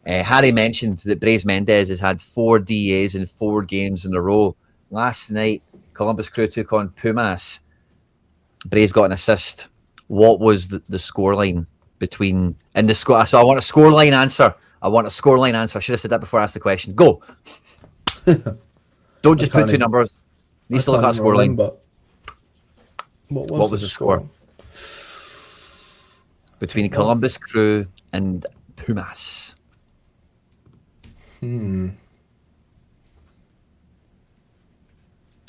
Harry mentioned that Brais Mendes has had 4 DAs in 4 games in a row. Last night, Columbus Crew took on Pumas. Brais got an assist. What was the scoreline between in the score? So I want a scoreline answer. I should have said that before I asked the question. Go. Don't just put 2 numbers. Needs to look at scoreline. What was the score? Between Columbus Crew and Pumas.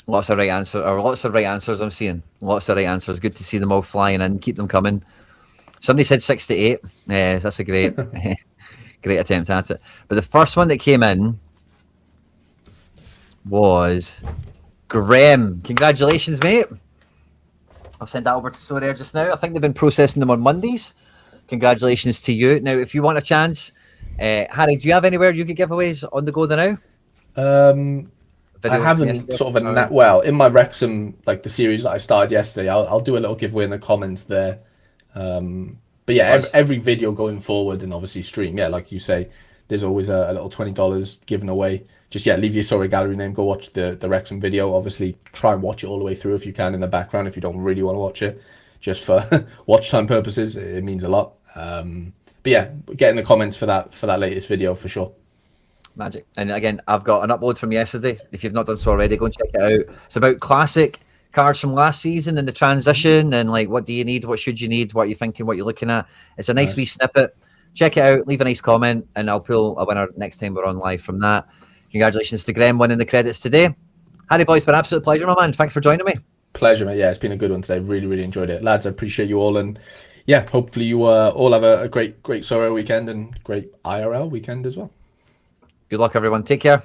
Lots of right answers I'm seeing. Lots of right answers. Good to see them all flying in. Keep them coming. Somebody said 6-8. That's a great great attempt at it. But the first one that came in was Graham. Congratulations, mate. I'll send that over to Sorare just now. I think they've been processing them on Mondays. Congratulations to you. Now, if you want a chance, Harry, do you have anywhere you could giveaways on the go now? I haven't sort of in my Wrexham, like the series that I started yesterday, I'll do a little giveaway in the comments there. But yeah, Nice. every video going forward and obviously stream, yeah, like you say, there's always a little $20 given away. Just leave your Sorare gallery name, go watch the Wrexham video. Obviously, try and watch it all the way through if you can in the background. If you don't really want to watch it, just for watch time purposes, it means a lot. But yeah, get in the comments for that latest video for sure. Magic. And again, I've got an upload from yesterday. If you've not done so already, go and check it out. It's about classic cards from last season and the transition and like what do you need, what should you need, what are you thinking, what you're looking at. It's a nice wee snippet. Check it out, leave a nice comment, and I'll pull a winner next time we're on live from that. Congratulations to Graham winning the credits today. Harry boy, it's been an absolute pleasure, my man. Thanks for joining me. Pleasure, mate. Yeah, it's been a good one today. Really, really enjoyed it. Lads, I appreciate you all. And yeah, hopefully you all have a great Sorare weekend and great IRL weekend as well. Good luck, everyone. Take care.